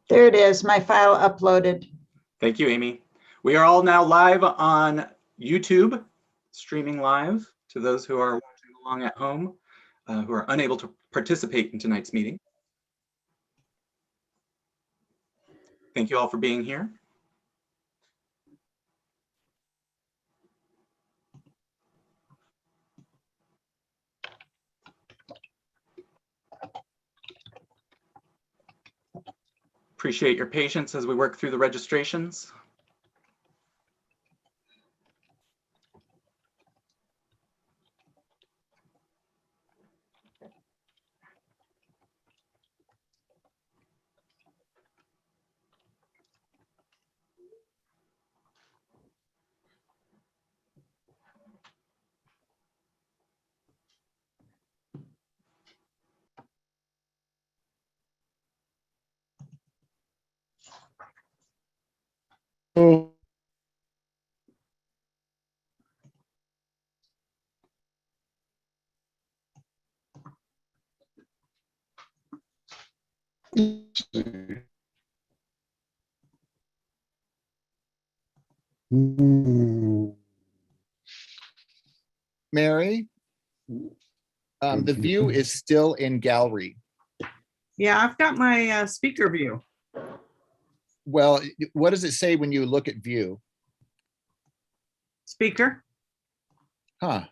There it is, my file uploaded. Thank you, Amy. We are all now live on YouTube, streaming live to those who are watching along at home, who are unable to participate in tonight's meeting. Thank you all for being here. Appreciate your patience as we work through the registrations. Oh. Mary, the view is still in gallery. Yeah, I've got my speaker view. Well, what does it say when you look at view? Speaker? Huh.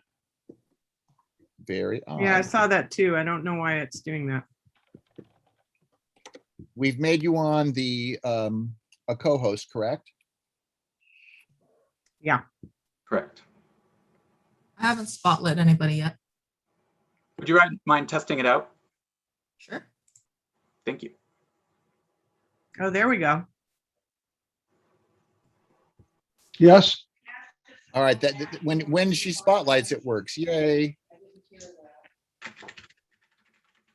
Very odd. Yeah, I saw that too. I don't know why it's doing that. We've made you on the a co-host, correct? Yeah. Correct. I haven't spotlit anybody yet. Would you mind testing it out? Sure. Thank you. Oh, there we go. Yes. All right. That when she spotlights, it works. Yay.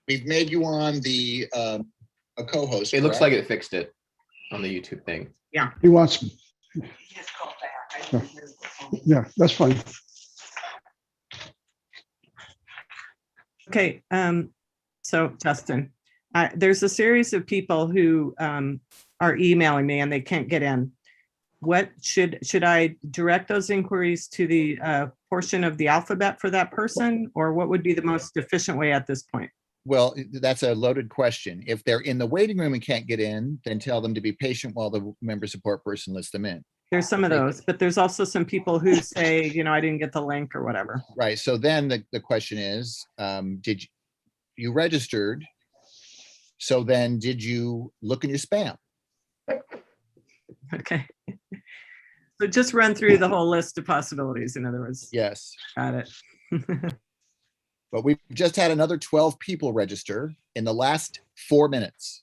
We've made you on the a co-host. It looks like it fixed it on the YouTube thing. Yeah. He wants. Yeah, that's fine. Okay. So Justin, there's a series of people who are emailing me and they can't get in. What should I direct those inquiries to the portion of the alphabet for that person, or what would be the most efficient way at this point? Well, that's a loaded question. If they're in the waiting room and can't get in, then tell them to be patient while the member support person lets them in. There's some of those, but there's also some people who say, you know, I didn't get the link or whatever. Right. So then the question is, did you registered? So then did you look in your spam? Okay. So just run through the whole list of possibilities, in other words. Yes. Got it. But we've just had another 12 people register in the last 4 minutes.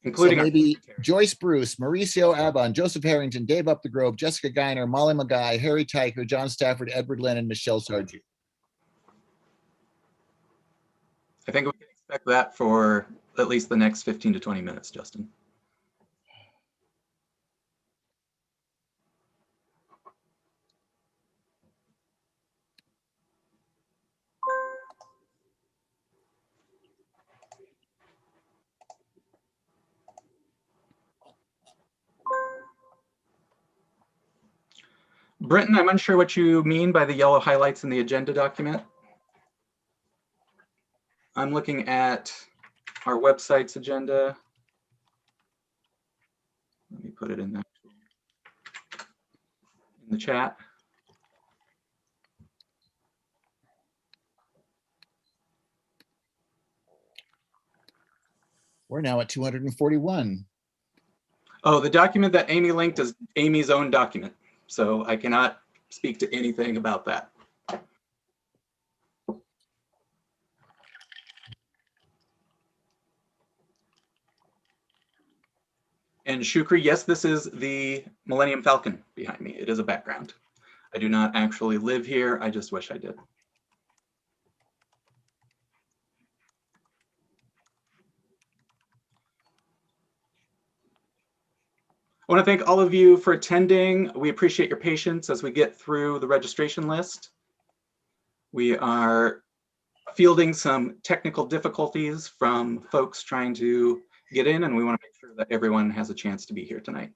Including so maybe Joyce Bruce, Mauricio Abon, Joseph Harrington, Dave Up the Grove, Jessica Geiner, Molly McGuy, Harry Tyker, John Stafford, Edward Lynn, and Michelle Sargent. I think we can expect that for at least the next 15 to 20 minutes, Justin. Brenton, I'm unsure what you mean by the yellow highlights in the agenda document. I'm looking at our website's agenda. Let me put it in the chat. We're now at 241. Oh, the document that Amy linked is Amy's own document, so I cannot speak to anything about that. And Shukri, yes, this is the Millennium Falcon behind me. It is a background. I do not actually live here. I just wish I did. I want to thank all of you for attending. We appreciate your patience as we get through the registration list. We are fielding some technical difficulties from folks trying to get in, and we want to make sure that everyone has a chance to be here tonight.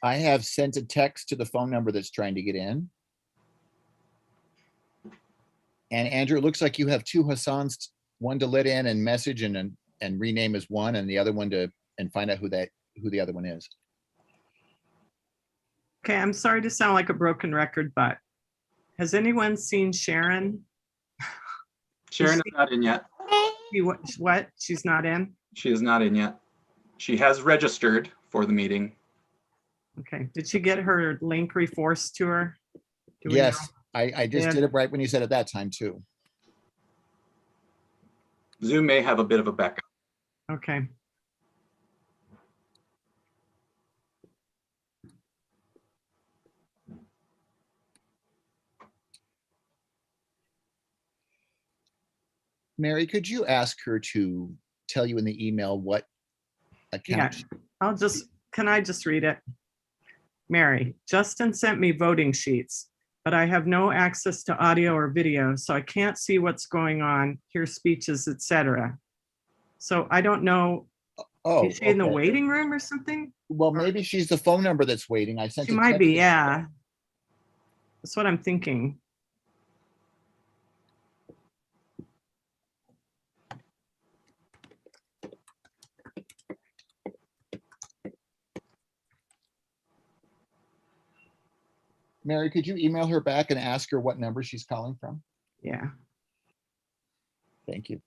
I have sent a text to the phone number that's trying to get in. And Andrew, it looks like you have two Hassans, one to let in and message and rename as one, and the other one to find out who the other one is. Okay, I'm sorry to sound like a broken record, but has anyone seen Sharon? Sharon is not in yet. What? She's not in? She is not in yet. She has registered for the meeting. Okay, did she get her link reforced to her? Do we Yes, know? I just Yeah. did it right when you said at that time too. Zoom may have a bit of a backup. Okay. Mary, could you ask her to tell you in the email what Yeah, account? can I just read it? Mary, Justin sent me voting sheets, but I have no access to audio or video, so I can't see what's going on, hear speeches, etc. So I don't know, Oh, is she in the okay. waiting room or something? Well, maybe she's the phone number that's waiting. I sent. She a might text be, to- yeah. That's what I'm thinking. Mary, could you email her back and ask her what number she's calling from? Yeah. Thank you.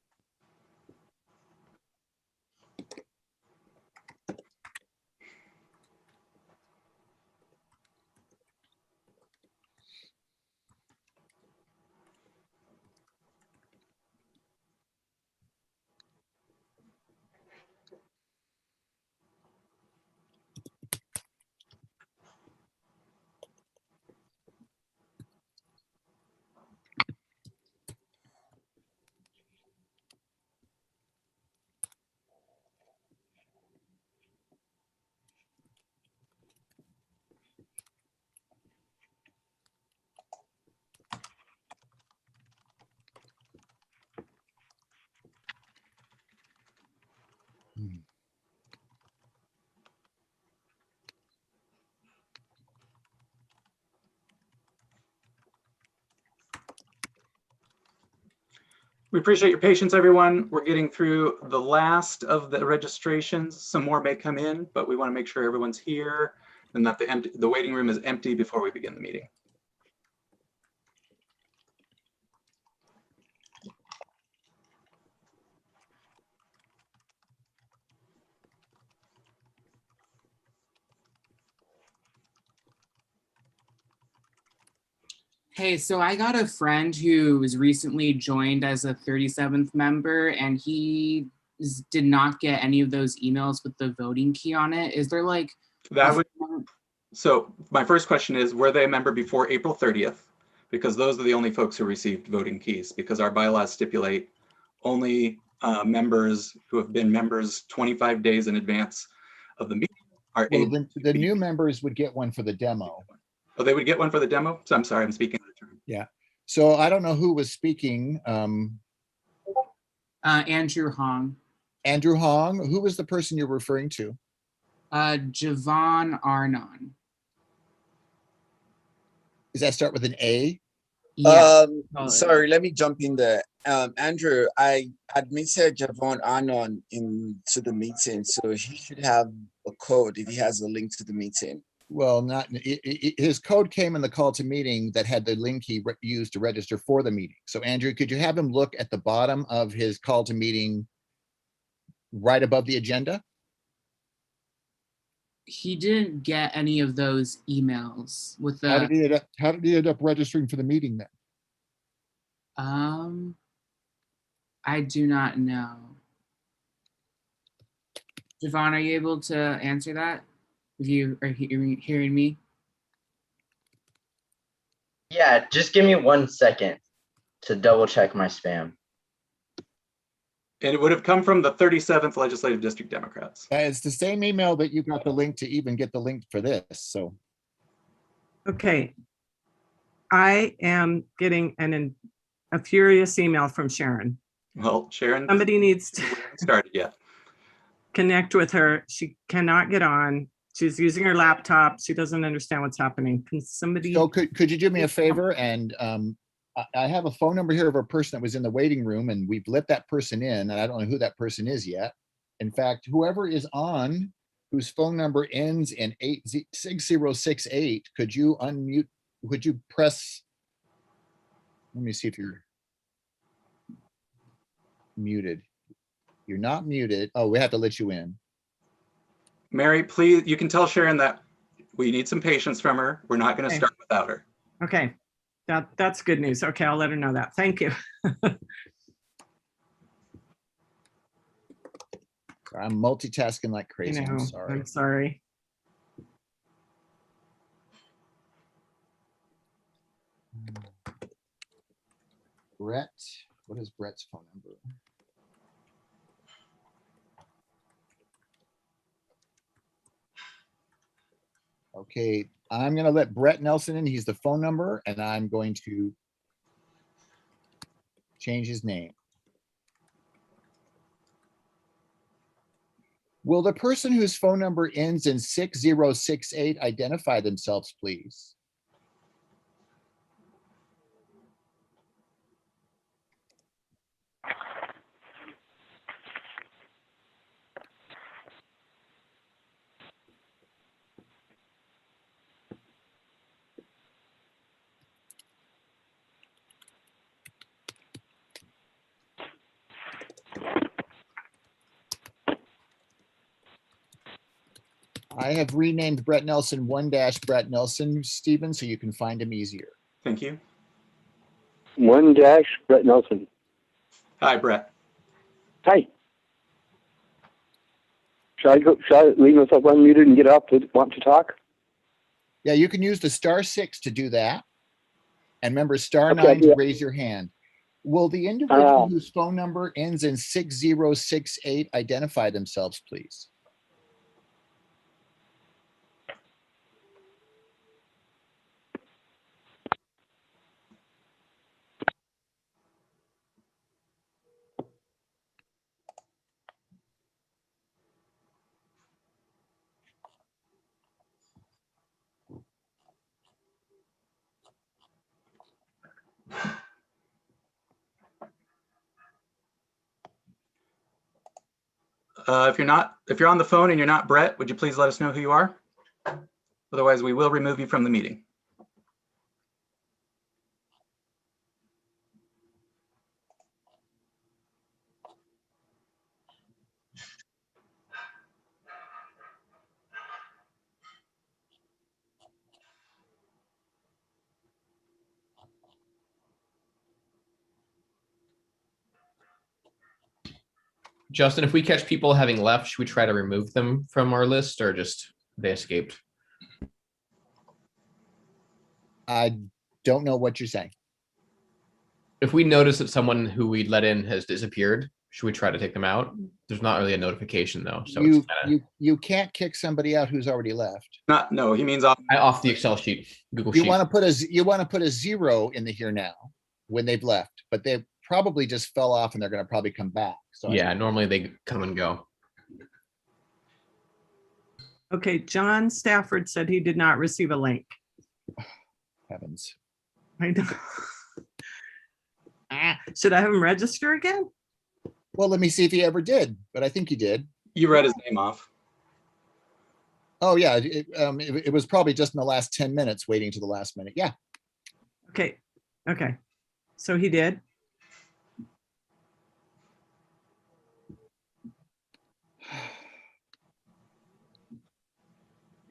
We appreciate your patience, everyone. We're getting through the last of the registrations. Some more may come in, but we want to make sure everyone's here and that the waiting room is empty before we begin the meeting. Hey, so I got a friend who was recently joined as a 37th member, and he did not get any of those emails with the voting key on it. Is there like So my first question is, were they a member before April 30th? Because those are the only folks who received voting keys, because our bylaws stipulate only members who have been members 25 days in advance of the meeting are Well, able the new members would get one for the demo. Oh, they would get one for the demo? So I'm sorry, I'm speaking out of turn. Yeah. So I don't know who was speaking. Andrew Hong, Andrew Hong, who was the person you're referring to? Javon Arnon. Does that start with an A? Yeah. Sorry, let me jump in there. Andrew, I admitted Javon Anon into the meeting, so he should have a code if he has a link to the meeting. Well, not his code came in the call to meeting that had the link he used to register for the meeting. So Andrew, could you have him look at the bottom of his call to meeting right above the agenda? He didn't get any of those emails with the. How did he end up registering for the meeting then? I do not know. Javon, are you able to answer that? If you are hearing me? Yeah, just give me 1 second to double check my spam. And it would have come from the 37th Legislative District Democrats. It's the same email that you got the link to even get the link for this, so. Okay. I am getting a furious email from Sharon. Well, Sharon, Somebody needs to we haven't started yet. connect with her. She cannot get on. She's using her laptop. She doesn't understand what's happening. Can somebody? So could you do me a favor? And I have a phone number here of a person that was in the waiting room, and we've let that person in, and I don't know who that person is yet. In fact, whoever is on, whose phone number ends in 6068, could you unmute? Would you press? Let me see if you're muted. You're not muted. Oh, we have to let you in. Mary, please, you can tell Sharon that we need some patience from her. We're not going to Okay. start without her. Okay, that's good news. Okay, I'll let her know that. Thank you. I'm multitasking like I crazy. I'm know, sorry. I'm sorry. Brett, what is Brett's phone number? Okay, I'm gonna let Brett Nelson in. He's the phone number, and I'm going to change his name. Will the person whose phone number ends in 6068 identify themselves, please? I have renamed Brett Nelson 1-Brett Nelson, Stephen, so you can find him easier. Thank you. 1-Brett Nelson. Hi, Brett. Hi. Should I leave myself unmuted and get up to want to talk? Yeah, you can use the *6 to do that. And remember *9 Okay, to yeah. raise your hand. Will the individual whose phone number ends in 6068 identify themselves, please? If you're on the phone and you're not Brett, would you please let us know who you are? Otherwise, we will remove you from the meeting. Justin, if we catch people having left, should we try to remove them from our list or just they escaped? I don't know what you're saying. If we notice that someone who we let in has disappeared, should we try to take them out? There's not really a notification though, so it's kinda You can't kick somebody out who's already left. No, he means off. off the Excel sheet, Google You Sheet. want to put a 0 in the here now when they've left, but they probably just fell off and they're going to probably come back. So Yeah, normally they come and go. Okay, John Stafford said he did not receive a link. Heavens. I know. Should I have him register again? Well, let me see if he ever did, but I think he did. You read his name off. Oh yeah, it was probably just in the last 10 minutes waiting to the last minute. Yeah. Okay, okay. So he did?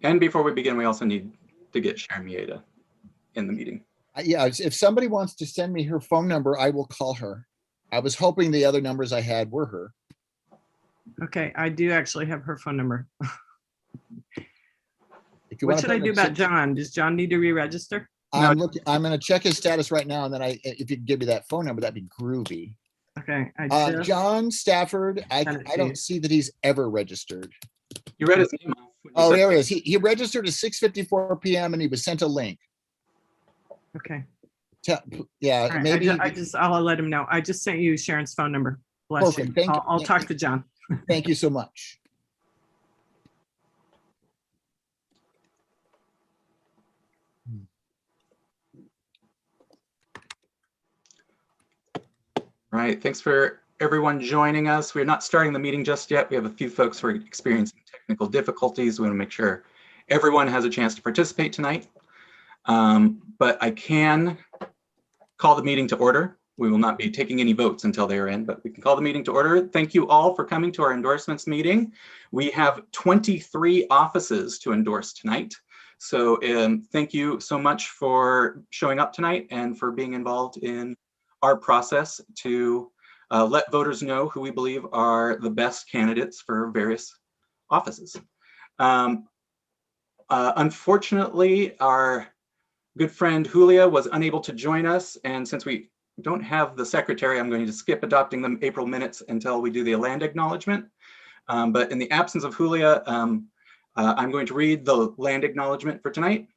And before we begin, we also need to get Sharon Mieta in the meeting. Yeah, if somebody wants to send me her phone number, I will call her. I was hoping the other numbers I had were her. Okay, I do actually have her phone number. If you What want should to I do about John? Does John need to re-register? I'm going to check his status right now, and then if you could give me that phone number, that'd be groovy. Okay, I just, John Stafford, Send it I to don't you. see that he's ever registered. You read his name off. when you Oh, said- there he is. He registered at 6:54 PM and he was sent a link. okay. Yeah, All right, maybe. I'll let him know. I just sent you Sharon's phone number. Bless you. Perfect. Thank you. I'll talk to John. Thank you so much. Right, thanks for everyone joining us. We're not starting the meeting just yet. We have a few folks who are experiencing technical difficulties. We want to make sure everyone has a chance to participate tonight. But I can call the meeting to order. We will not be taking any votes until they are in, but we can call the meeting to order. Thank you all for coming to our endorsements meeting. We have 23 offices to endorse tonight. So thank you so much for showing up tonight and for being involved in our process to let voters know who we believe are the best candidates for various offices. Unfortunately, our good friend Julia was unable to join us, and since we don't have the secretary, I'm going to skip adopting the April minutes until we do the land acknowledgement. But in the absence of Julia, I'm going to read the land acknowledgement for tonight.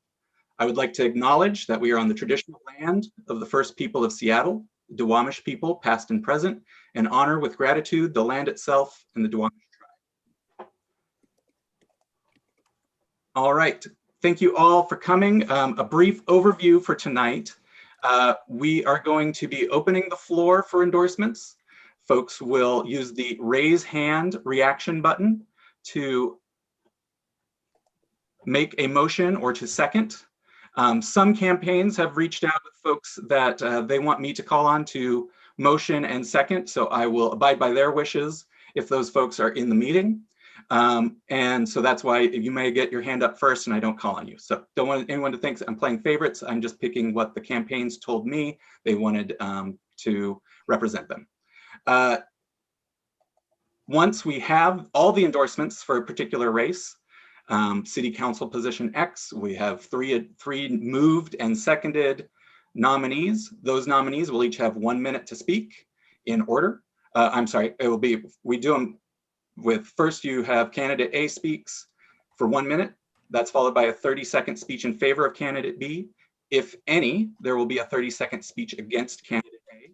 I would like to acknowledge that we are on the traditional land of the first people of Seattle, the Duwamish people, past and present, and honor with gratitude the land itself and the Duwamish tribe. All right, thank you all for coming. A brief overview for tonight. We are going to be opening the floor for endorsements. Folks will use the raise hand reaction button to make a motion or to second. Some campaigns have reached out with folks that they want me to call on to motion and second, so I will abide by their wishes if those folks are in the meeting. And so that's why you may get your hand up first and I don't call on you. So don't want anyone to think I'm playing favorites. I'm just picking what the campaigns told me they wanted to represent them. Once we have all the endorsements for a particular race, City Council position X, we have three moved and seconded nominees. Those nominees will each have 1 minute to speak in order. I'm sorry, it will be, we do them with first you have candidate A speaks for 1 minute. That's followed by a 30-second speech in favor of candidate B. If any, there will be a 30-second speech against candidate A.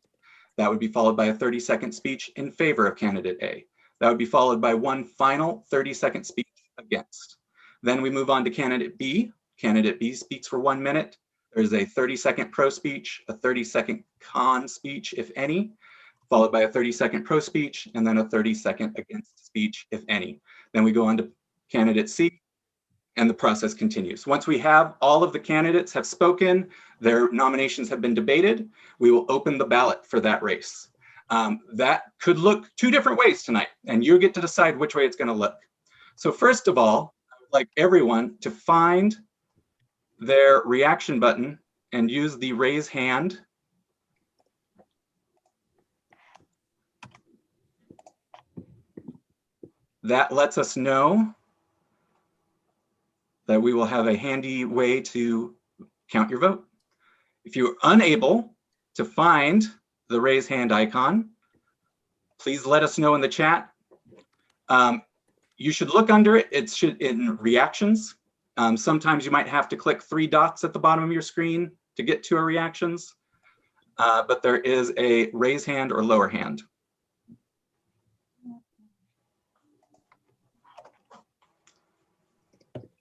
That would be followed by a 30-second speech in favor of candidate A. That would be followed by one final 30-second speech against. Then we move on to candidate B. Candidate B speaks for 1 minute. There's a 30-second pro speech, a 30-second con speech, if any, followed by a 30-second pro speech, and then a 30-second against speech, if any. Then we go on to candidate C, and the process continues. Once we have all of the candidates have spoken, their nominations have been debated, we will open the ballot for that race. That could look two different ways tonight, and you get to decide which way it's going to look. So first of all, I would like everyone to find their reaction button and use the raise hand. That lets us know that we will have a handy way to count your vote. If you're unable to find the raise hand icon, please let us know in the chat. You should look under it. It should in reactions. Sometimes you might have to click 3 dots at the bottom of your screen to get to a reactions, but there is a raise hand or lower hand.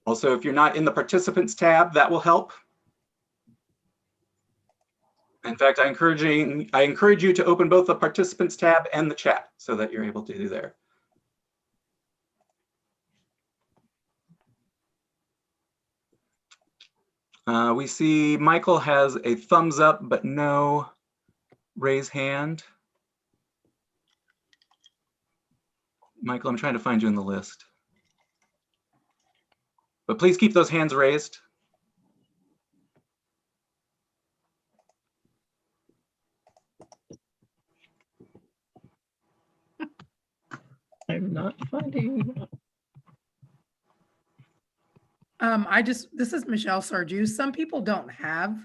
Also, if you're not in the participants tab, that will help. In fact, I encourage you to open both the participants tab and the chat so that you're able to do there. We see Michael has a thumbs up, but no raise hand. Michael, I'm trying to find you in the list. But please keep those hands raised. I'm not finding. This is Michelle Sarju. Some people don't have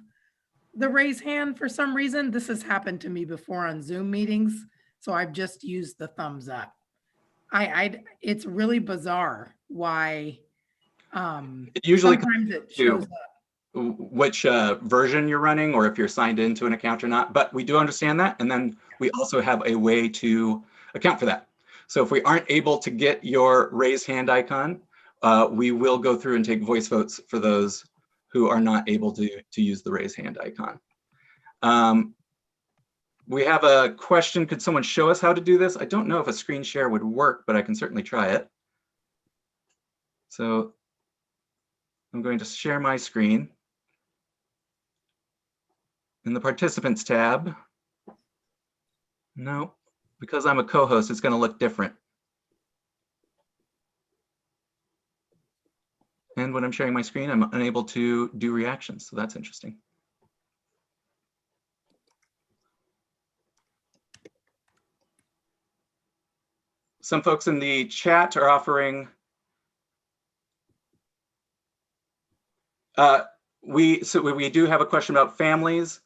the raise hand for some reason. This has happened to me before on Zoom meetings. So I've just used the thumbs up. It's really bizarre why, It usually sometimes it to shows up. which version you're running or if you're signed into an account or not, but we do understand that. And then we also have a way to account for that. So if we aren't able to get your raise hand icon, we will go through and take voice votes for those who are not able to use the raise hand icon. We have a question. Could someone show us how to do this? I don't know if a screen share would work, but I can certainly try it. So I'm going to share my screen. In the participants tab, no, because I'm a co-host, it's going to look different. And when I'm sharing my screen, I'm unable to do reactions. So that's interesting. Some folks in the chat are offering. We do have a question about families.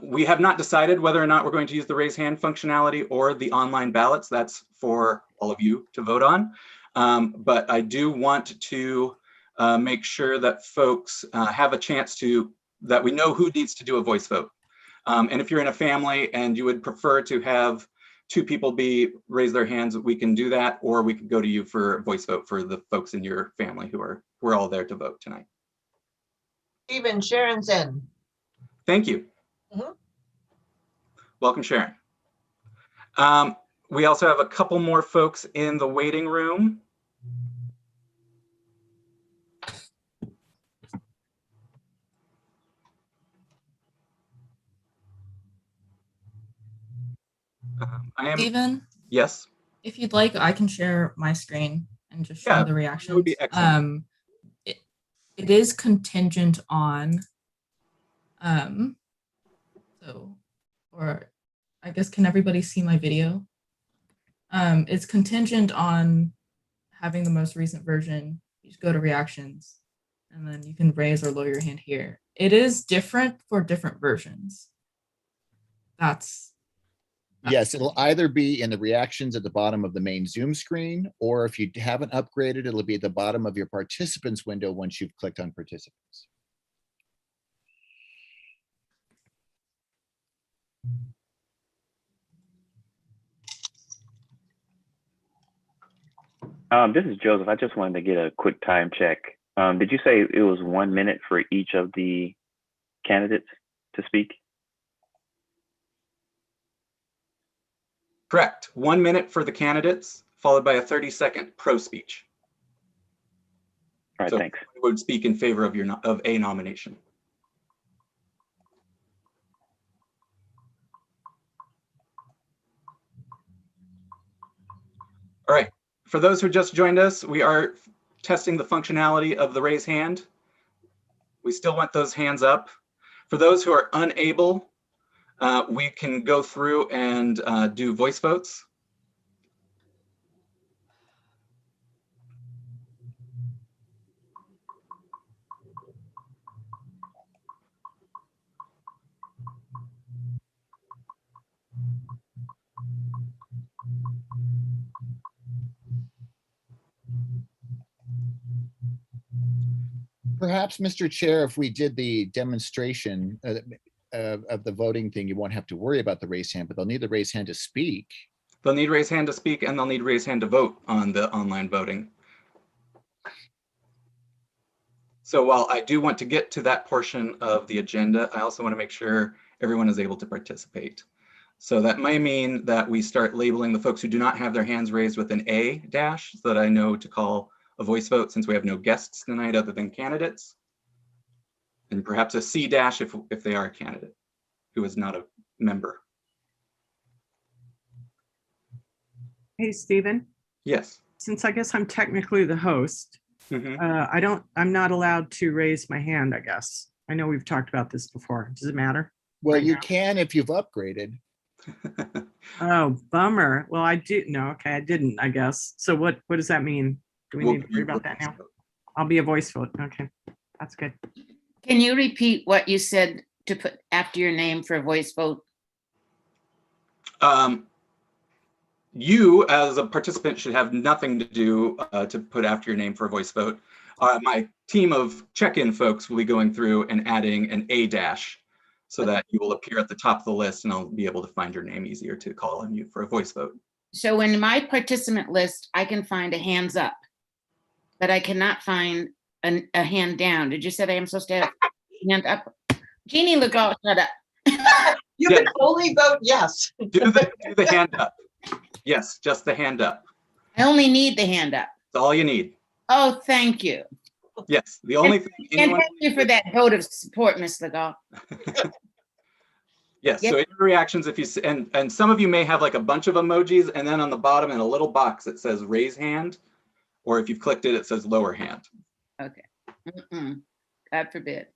We have not decided whether or not we're going to use the raise hand functionality or the online ballots. That's for all of you to vote on. But I do want to make sure that folks have a chance that we know who needs to do a voice vote. And if you're in a family and you would prefer to have 2 people raise their hands, we can do that, or we could go to you for a voice vote for the folks in your family who are all there to vote tonight. Stephen, Sharon's in. Thank you. Mhm. Welcome, Sharon. We also have a couple more folks in the waiting room. Steven, Yes. if you'd like, I can share my screen and just show Yeah, the reactions. that would be excellent. It is contingent on, or I guess, can everybody see my video? It's contingent on having the most recent version. You just go to reactions and then you can raise or lower your hand here. It is different for different versions. Yes, it'll either be in the reactions at the bottom of the main Zoom screen, or if you haven't upgraded, it'll be at the bottom of your participants window once you've clicked on participants. This is Joseph. I just wanted to get a quick time check. Did you say it was 1 minute for each of the candidates to speak? Correct. 1 minute for the candidates, followed by a 30-second pro speech. All right, So thanks. we would speak in favor of a nomination. All right. For those who just joined us, we are testing the functionality of the raise hand. We still want those hands up. For those who are unable, we can go through and do voice votes. Perhaps, Mr. Chair, if we did the demonstration of the voting thing, you won't have to worry about the raise hand, but they'll need the raise hand to speak. They'll need raise hand to speak, and they'll need raise hand to vote on the online voting. So while I do want to get to that portion of the agenda, I also want to make sure everyone is able to participate. So that may mean that we start labeling the folks who do not have their hands raised with an A dash, so that I know to call a voice vote since we have no guests tonight other than candidates. And perhaps a C dash if they are a candidate who is not a member. Hey, Stephen, Yes. since I guess I'm technically the host, I'm not allowed to raise my hand, I guess. I know we've talked about this before. Does it matter? Well, Right you now? can if you've upgraded. Oh, bummer. Well, I didn't, I guess. So what does that mean? Do we need to worry about that now? I'll be a voice vote. Okay, that's good. Can you repeat what you said to put after your name for a voice vote? you as a participant should have nothing to do to put after your name for a voice vote. My team of check-in folks will be going through and adding an A dash so that you will appear at the top of the list and I'll be able to find your name easier to call on you for a voice vote. So in my participant list, I can find a hands up, but I cannot find a hand down. Did you say that I'm supposed to have a hand up? Jeannie, look out, shut up. You can only vote yes. Do the hand up. Yes, just the hand up. I only need the hand up. That's all you need. Oh, thank you. Yes, the only thing. And thank you for that vote of support, Ms. Legault. Yes, Yep. so in your reactions, if you, and some of you may have like a bunch of emojis, and then on the bottom in a little box, it says raise hand, or if you've clicked it, it says lower hand. Okay. God forbid.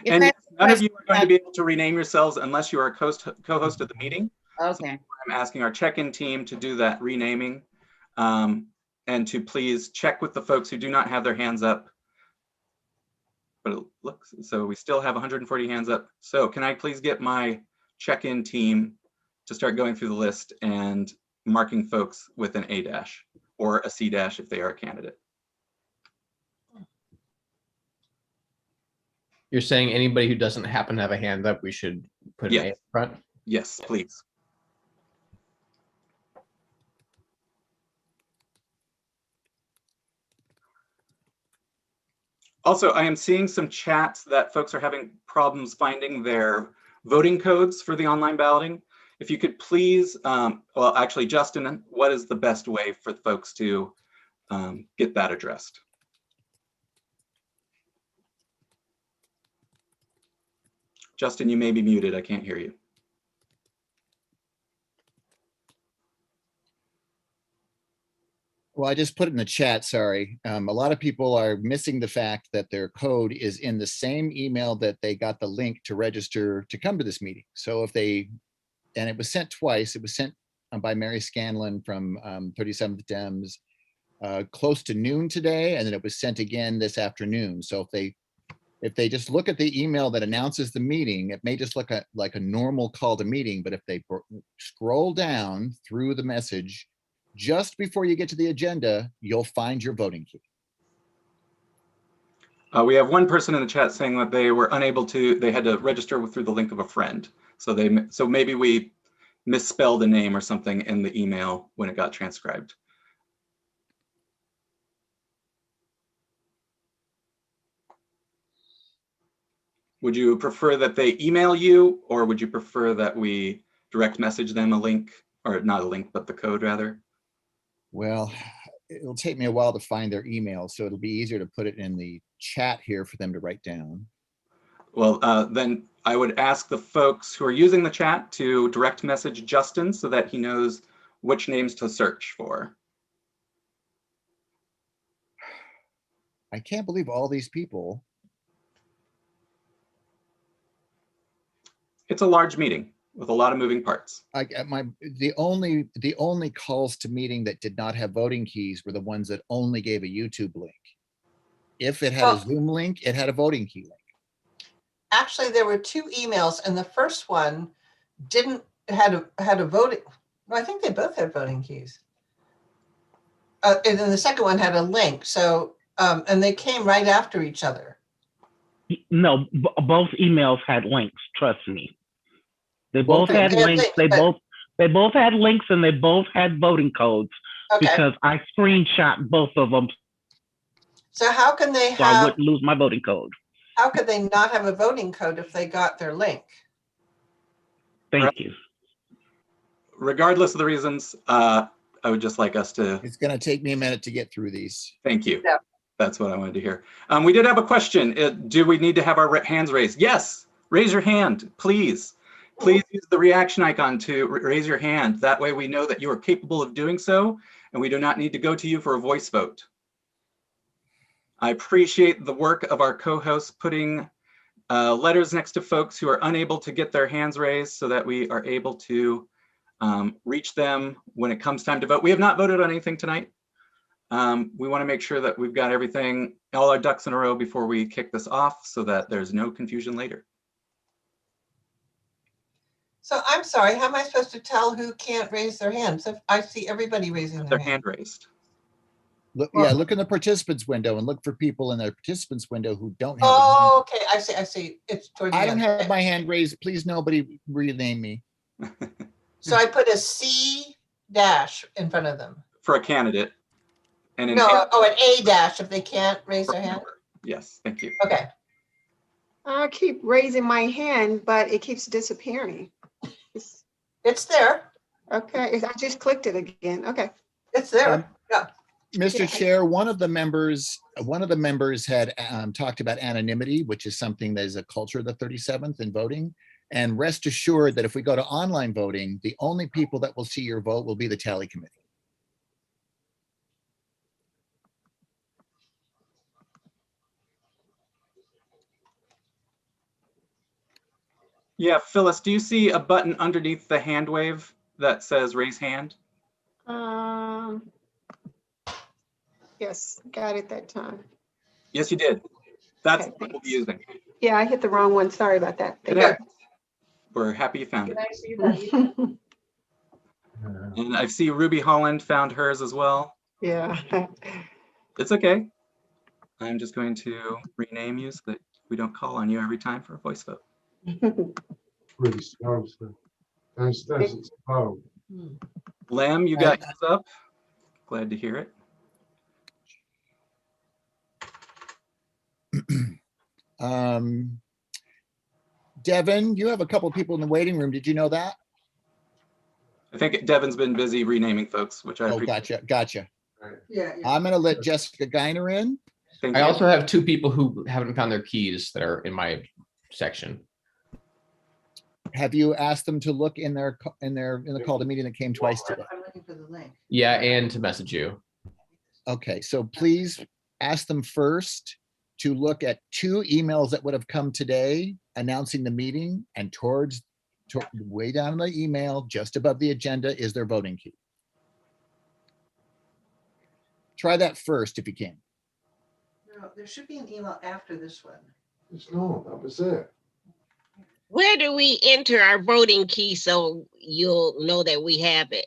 If And I yes, have a none of you are question going to be able to rename yourselves unless you are a co-host of the meeting. Okay. I'm asking our check-in team to do that renaming, and to please check with the folks who do not have their hands up. But it looks, so we still have 140 hands up. So can I please get my check-in team to start going through the list and marking folks with an A dash or a C dash if they are a candidate. You're saying anybody who doesn't happen to have a hand up, we should put an A in front? Yes, please. Also, I am seeing some chats that folks are having problems finding their voting codes for the online balloting. If you could please, well, actually, Justin, what is the best way for folks to get that addressed? Justin, you may be muted. I can't hear you. Well, I just put it in the chat, sorry. A lot of people are missing the fact that their code is in the same email that they got the link to register to come to this meeting. So if they, and it was sent twice, it was sent by Mary Scanlon from 37th Dems close to noon today, and then it was sent again this afternoon. So if they just look at the email that announces the meeting, it may just look like a normal call to meeting, but if they scroll down through the message, just before you get to the agenda, you'll find your voting key. We have one person in the chat saying that they were unable to, they had to register through the link of a friend. So maybe we misspelled a name or something in the email when it got transcribed. Would you prefer that they email you, or would you prefer that we direct message them a link, or not a link, but the code rather? Well, it'll take me a while to find their email, so it'll be easier to put it in the chat here for them to write down. Well, then I would ask the folks who are using the chat to direct message Justin so that he knows which names to search for. I can't believe all these people. It's a large meeting with a lot of moving parts. The only calls to meeting that did not have voting keys were the ones that only gave a YouTube link. If it had a Zoom link, it had a voting key link. Actually, there were two emails, and the first one had a voting. Well, I think they both had voting keys. And then the second one had a link. So, and they came right after each other. No, both emails had links. Trust me. They both had links. They both had links, and they both had voting codes. Okay. Because I screenshot both of them. So how can they so I have? wouldn't lose my voting code. How could they not have a voting code if they got their link? Thank you. Regardless of the reasons, I would just like us to. It's going to take me a minute to get through these. Thank you. Yeah. That's what I wanted to hear. We did have a question. Do we need to have our hands raised? Yes. Raise your hand, please. Please use the reaction icon to raise your hand. That way we know that you are capable of doing so, and we do not need to go to you for a voice vote. I appreciate the work of our co-hosts putting letters next to folks who are unable to get their hands raised so that we are able to reach them when it comes time to vote. We have not voted on anything tonight. We want to make sure that we've got everything, all our ducks in a row before we kick this off so that there's no confusion later. So I'm sorry, how am I supposed to tell who can't raise their hands? If I see everybody raising Their their hand. hand raised. Look, Well- yeah, look in the participants window and look for people in the participants window who don't have. their hand Oh, okay, I see. It's toward the I don't end. have Okay. my hand raised. Please, nobody rename me. So I put a C dash in front of them. For a candidate. And an No, A oh, an A dash if they can't raise for their a hand. member. Yes, thank you. Okay. I keep raising my hand, but it keeps disappearing. It's there. Okay, I just clicked it again. Okay. It's there. Yeah. Mr. Yeah. Chair, one of the members had talked about anonymity, which is something that is a culture of the 37th in voting. And rest assured that if we go to online voting, the only people that will see your vote will be the tally committee. Yeah, Phyllis, do you see a button underneath the hand wave that says raise hand? Yes, got it that time. Yes, you did. That's Okay, what we'll be using. Yeah, I hit the wrong one. Sorry about that. It happens. We're happy you found it. I see that? And I see Ruby Holland found hers as well. Yeah. It's okay. I'm just going to rename you so that we don't call on you every time for a voice vote. Really slow. It's slow. Lamb, you got yours up. Glad to hear it. Devin, you have a couple of people in the waiting room. Did you know that? I think Devin's been busy renaming folks, which I Oh, appreciate. gotcha. Yeah. I'm gonna let Jessica Geiner in. Thank I you. also have two people who haven't found their keys that are in my section. Have you asked them to look in the call to meeting that came twice today? I'm looking for the link. Yeah, and to message you. Okay, so please ask them first to look at two emails that would have come today announcing the meeting, and towards way down in the email, just above the agenda, is their voting key. Try that first if you can. No, there should be an email after this one. It's not, that was it. Where do we enter our voting key so you'll know that we have it?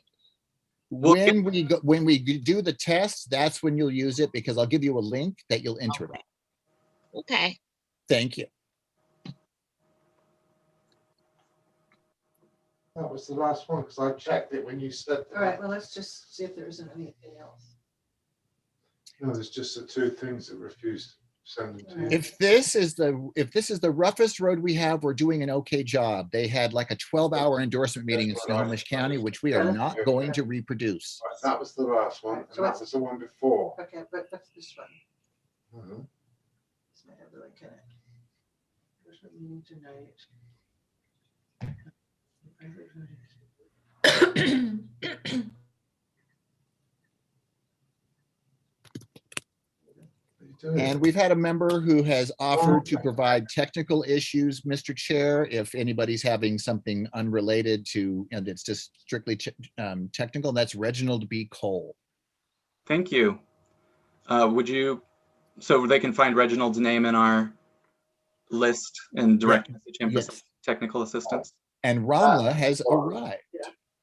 When we do the test, that's when you'll use it, because I'll give you a link that you'll enter it on. Okay. Thank you. That was the last one, because I checked it when you said that. All right, well, let's just see if there isn't anything else. No, there's just the two things that refused sending to you. If this is the roughest road we have, we're doing an okay job. They had like a 12-hour endorsement meeting in Snohomish County, which we are not going to reproduce. Right, that was the last one, and So that was the one before. Okay, but what's this one? Mhm. This might have the link in it. There's what you need tonight. And we've had a member who has offered to provide technical issues, Mr. Chair, if anybody's having something unrelated to, and it's just strictly technical. That's Reginald B. Cole. Thank you. Would you, so they can find Reginald's name in our list and direct message him for some technical assistance? And Ramla has arrived.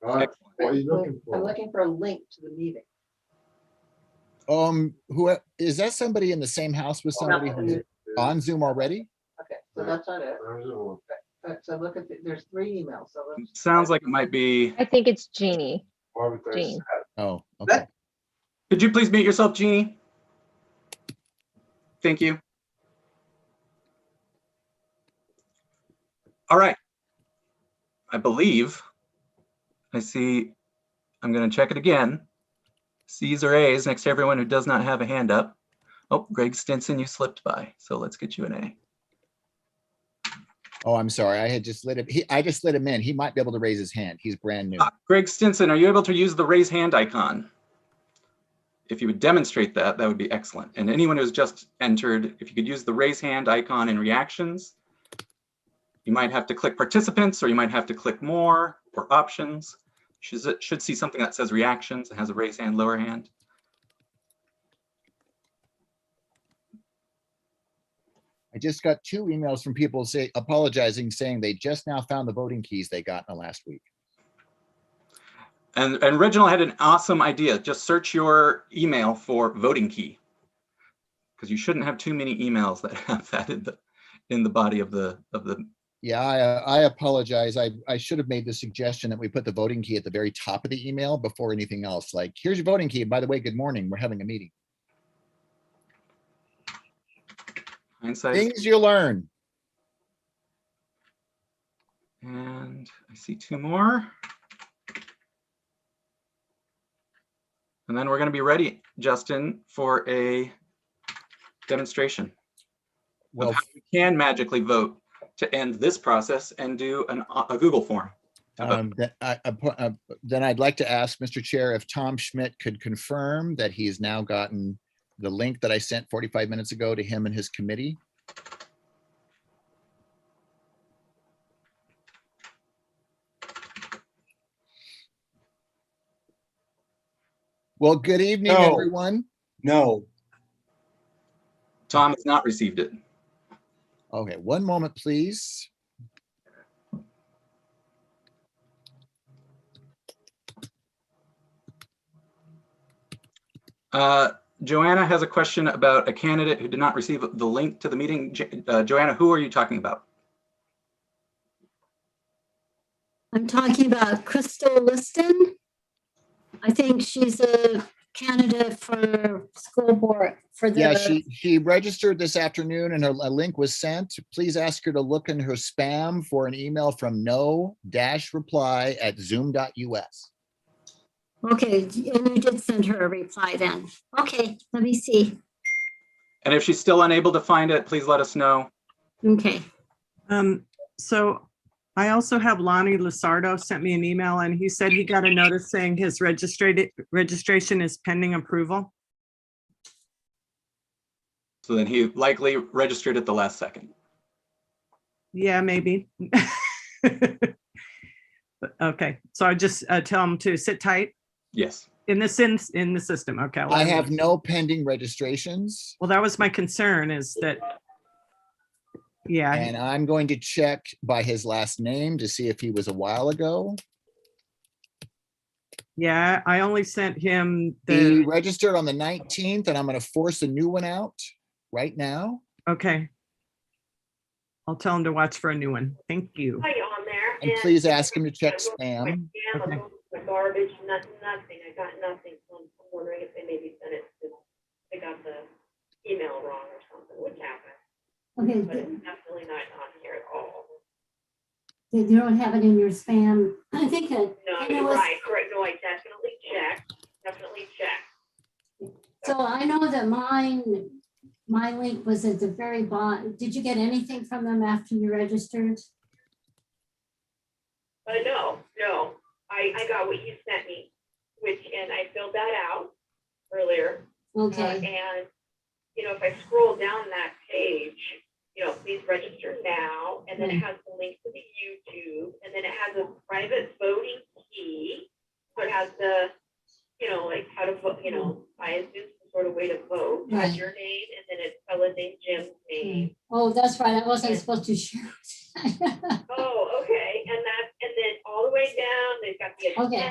Right, what are you looking I'm for? looking for a link to the meeting. Who is that? Somebody in the same house with somebody who's on Zoom already? Okay, so that's not it. There's a one. So look at, there's 3 emails, so let's. Sounds like it might be. I think it's Jeannie. Why would they Jean. say- Oh, okay. Could you please mute yourself, Jeannie? Thank you. All right. I believe I see, I'm going to check it again. C's or A's next to everyone who does not have a hand up. Oh, Greg Stinson, you slipped by. So let's get you an A. Oh, I'm sorry. I had just let him. I just let him in. He might be able to raise his hand. He's brand new. Greg Stinson, are you able to use the raise hand icon? If you would demonstrate that, that would be excellent. And anyone who's just entered, if you could use the raise hand icon in reactions, you might have to click participants, or you might have to click more or options. Should see something that says reactions and has a raise hand, lower hand. I just got 2 emails from people apologizing, saying they just now found the voting keys they got in the last week. And Reginald had an awesome idea. Just search your email for voting key, because you shouldn't have too many emails that have that in the body of the. Yeah, I apologize. I should have made the suggestion that we put the voting key at the very top of the email before anything else. Like, here's your voting key. By the way, good morning. We're having a meeting. Hindsight. Things you learn. And I see 2 more. And then we're going to be ready, Justin, for a demonstration. Well, of how we can magically vote to end this process and do a Google form. Then I'd like to ask Mr. Chair if Tom Schmidt could confirm that he's now gotten the link that I sent 45 minutes ago to him and his committee. Well, good evening, No. everyone. No. Tom has not received it. Okay, one moment, please. Joanna has a question about a candidate who did not receive the link to the meeting. Joanna, who are you talking about? I'm talking about Crystal Liston. I think she's a candidate for school board for the. Yeah, she registered this afternoon and a link was sent. Please ask her to look in her spam for an email from no-reply@zoom.us. Okay, and you did send her a reply then. Okay, let me see. And if she's still unable to find it, please let us know. Okay. So I also have Lonnie Lusardo sent me an email and he said he got a notice saying his registration is pending approval. So then he likely registered at the last second. Yeah, maybe. Okay, so I just tell him to sit tight Yes. in the system. Okay. I have no pending registrations. Well, that was my concern is that. Yeah. And I'm going to check by his last name to see if he was a while ago. Yeah, I only sent him He the. registered on the 19th and I'm going to force a new one out right now. Okay. I'll tell him to watch for a new one. Thank you. And please ask him to check spam. Okay. The garbage, nothing. I got nothing. So I'm wondering if they maybe sent it to, they got the email wrong or something, which happened. Okay, But it's definitely not on here at all. you don't have it in your spam. I think No, you're right. Correct. No, I definitely checked. So I know that my link was at the very bottom. Did you get anything from them after you registered? No. I got what you sent me, and I filled that out earlier. Okay. And, if I scroll down that page, please register now, and then it has the link to the YouTube, and then it has a private voting key. So it has the, like how to vote, I assume some sort of way to vote. It has your name, and then it's fella named Jim's name. Oh, that's right. I wasn't supposed to shoot. Oh, okay. And then all the way down, they've got the agenda.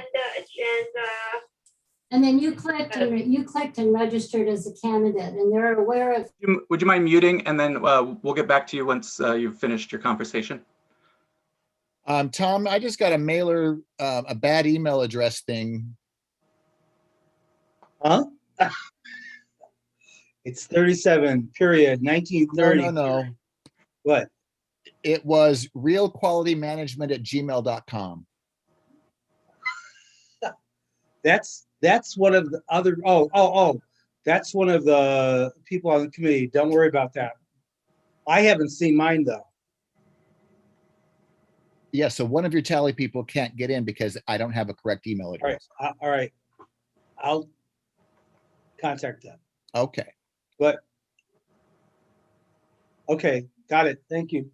And then you clicked and registered as a candidate, and they're aware of. Would you mind muting, and then we'll get back to you once you've finished your conversation. Tom, I just got a mailer, a bad email address thing. Huh? It's 37, period, 1930. No. What? It was realqualitymanagement@gmail.com. That's one of the other, that's one of the people on the committee. Don't worry about that. I haven't seen mine though. Yeah, so one of your tally people can't get in because I don't have a correct email address. All right. I'll contact them. Okay. But, okay, got it. Thank you.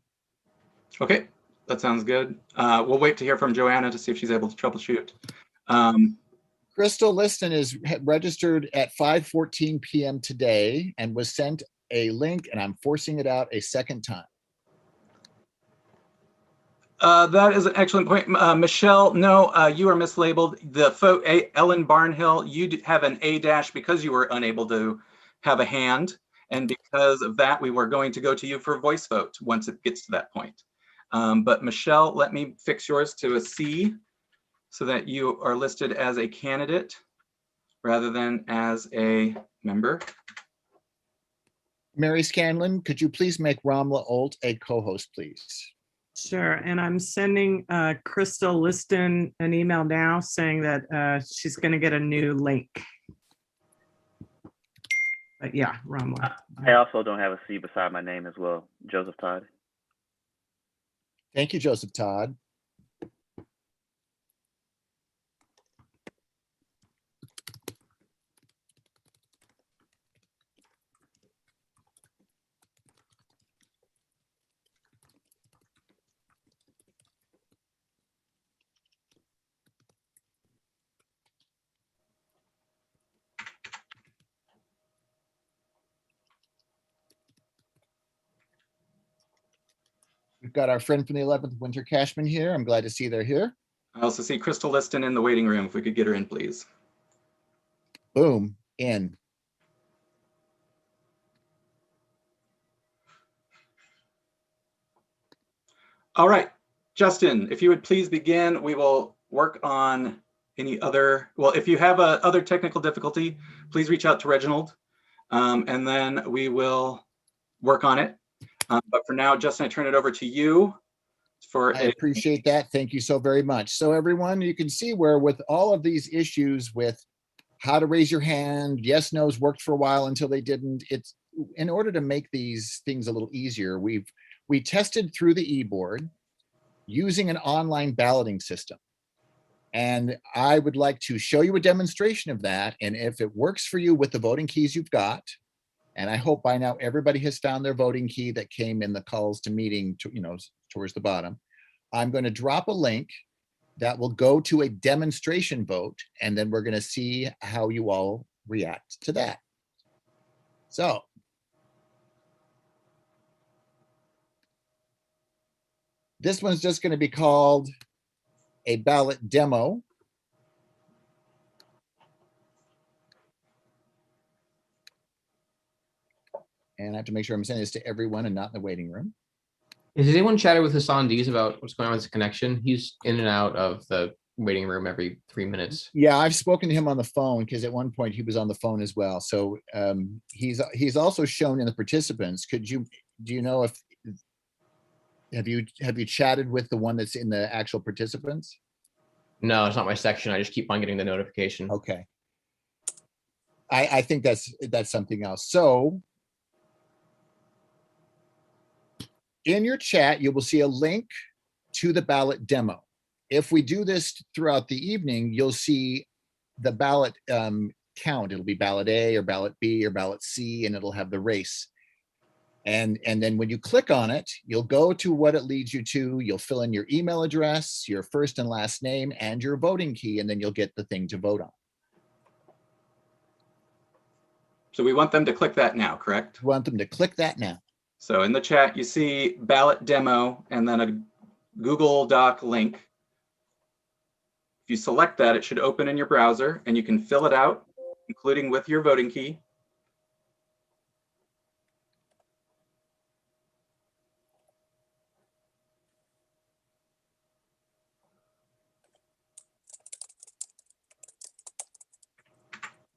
Okay, that sounds good. We'll wait to hear from Joanna to see if she's able to troubleshoot. Crystal Liston is registered at 5:14 p.m. today and was sent a link and I'm forcing it out a second time. That is an excellent point. Michelle, no, you are mislabeled. Ellen Barnhill, you have an A dash because you were unable to have a hand. And because of that, we were going to go to you for a voice vote once it gets to that point. But Michelle, let me fix yours to a C so that you are listed as a candidate rather than as a member. Mary Scanlon, could you please make Ramla Olt a co-host, please? Sure, and I'm sending Crystal Liston an email now saying that she's going to get a new link. But yeah, wrong one. I also don't have a C beside my name as well. Joseph Todd. Thank you, Joseph Todd. We've got our friend from the 11th, Winter Cashman here. I'm glad to see they're here. I also see Crystal Liston in the waiting room. If we could get her in, please. Boom, in. All right, Justin, if you would please begin, we will work on any other, well, if you have other technical difficulty, please reach out to Reginald, and then we will work on it. But for now, Justin, I turn it over to you. I appreciate that. Thank you so very much. So everyone, you can see where with all of these issues with how to raise your hand, yes, no's worked for a while until they didn't. It's in order to make these things a little easier, we tested through the e-board using an online balloting system. And I would like to show you a demonstration of that. And if it works for you with the voting keys you've got, and I hope by now everybody has found their voting key that came in the calls to meeting, towards the bottom. I'm going to drop a link that will go to a demonstration vote, and then we're going to see how you all react to that. So, this one's just going to be called a ballot demo. And I have to make sure I'm sending this to everyone and not in the waiting room. Has anyone chatted with Hassan Dees about what's going on with his connection? He's in and out of the waiting room every 3 minutes. Yeah, I've spoken to him on the phone because at one point he was on the phone as well. So he's also shown in the participants. Do you know if have you chatted with the one that's in the actual participants? No, it's not my section. I just keep on getting the notification. Okay. I think that's something else. So in your chat, you will see a link to the ballot demo. If we do this throughout the evening, you'll see the ballot count. It'll be ballot A or ballot B or ballot C, and it'll have the race. And then when you click on it, you'll go to what it leads you to. You'll fill in your email address, your first and last name, and your voting key, and then you'll get the thing to vote on. So we want them to click that now, correct? We want them to click that now. So in the chat, you see ballot demo and then a Google Doc link. If you select that, it should open in your browser and you can fill it out, including with your voting key.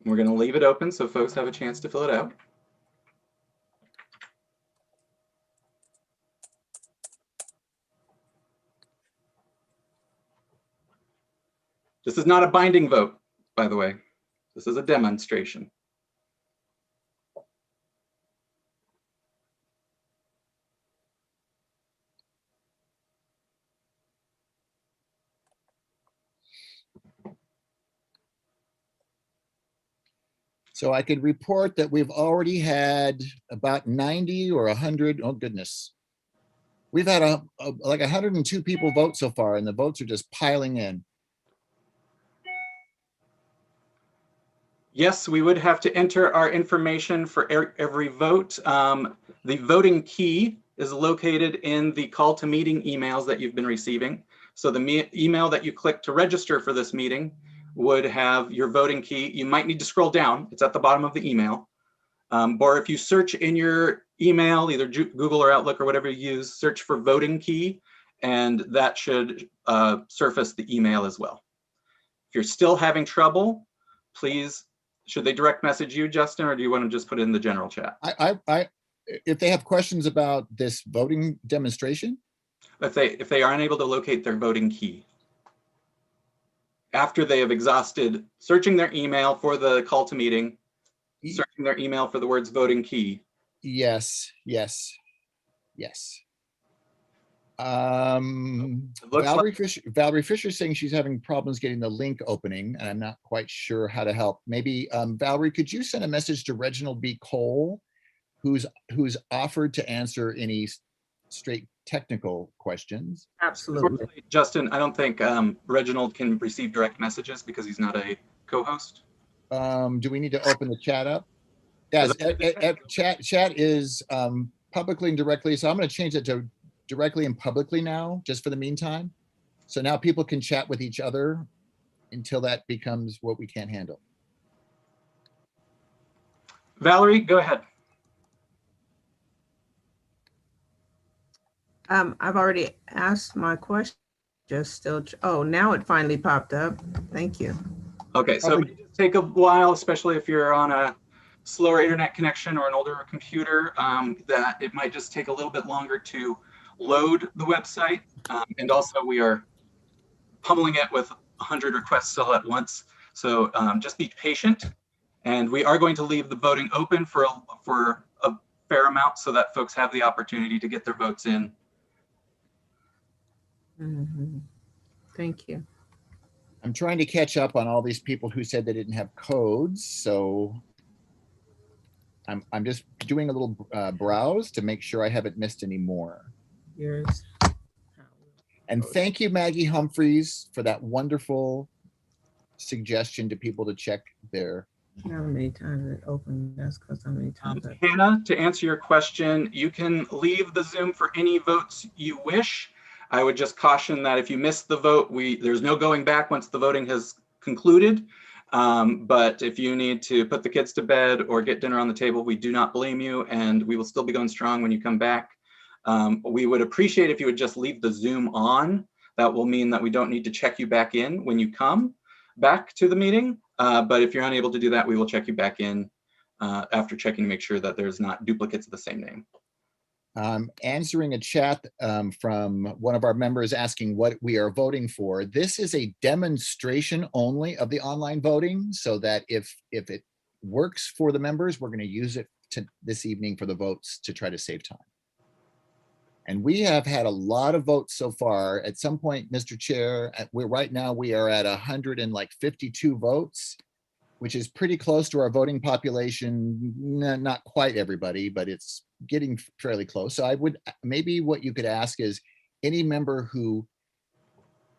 We're going to leave it open so folks have a chance to fill it out. This is not a binding vote, by the way. This is a demonstration. So I could report that we've already had about 90 or 100, oh goodness. We've had like 102 people vote so far, and the votes are just piling in. Yes, we would have to enter our information for every vote. The voting key is located in the call to meeting emails that you've been receiving. So the email that you click to register for this meeting would have your voting key. You might need to scroll down. It's at the bottom of the email. Or if you search in your email, either Google or Outlook or whatever you use, search for voting key, and that should surface the email as well. If you're still having trouble, please, should they direct message you, Justin, or do you want to just put it in the general chat? If they have questions about this voting demonstration, If they are unable to locate their voting key after they have exhausted searching their email for the call to meeting, searching their email for the words voting key. yes. Valerie Fisher saying she's having problems getting the link opening, and I'm not quite sure how to help. Maybe Valerie, could you send a message to Reginald B. Cole, who's offered to answer any straight technical questions? Absolutely. Justin, I don't think Reginald can receive direct messages because he's not a co-host. Do we need to open the chat up? Yes, chat is publicly and directly. So I'm going to change it to directly and publicly now, just for the meantime. So now people can chat with each other until that becomes what we can't handle. Valerie, go ahead. I've already asked my question. Just still, oh, now it finally popped up. Thank you. Okay, so it may take a while, especially if you're on a slower internet connection or an older computer, that it might just take a little bit longer to load the website. And also we are pummeling it with 100 requests all at once. So just be patient. And we are going to leave the voting open for a fair amount so that folks have the opportunity to get their votes in. Thank you. I'm trying to catch up on all these people who said they didn't have codes. So I'm just doing a little browse to make sure I haven't missed any more. Yours. And thank you, Maggie Humphreys, for that wonderful suggestion to people to check their. How many times it opened? That's because how many times. Hannah, to answer your question, you can leave the Zoom for any votes you wish. I would just caution that if you missed the vote, there's no going back once the voting has concluded. But if you need to put the kids to bed or get dinner on the table, we do not blame you, and we will still be going strong when you come back. We would appreciate if you would just leave the Zoom on. That will mean that we don't need to check you back in when you come back to the meeting. But if you're unable to do that, we will check you back in after checking to make sure that there's not duplicates of the same name. Answering a chat from one of our members asking what we are voting for. This is a demonstration only of the online voting, so that if it works for the members, we're going to use it this evening for the votes to try to save time. And we have had a lot of votes so far. At some point, Mr. Chair, right now we are at 152 votes, which is pretty close to our voting population. Not quite everybody, but it's getting fairly close. So I would, maybe what you could ask is any member who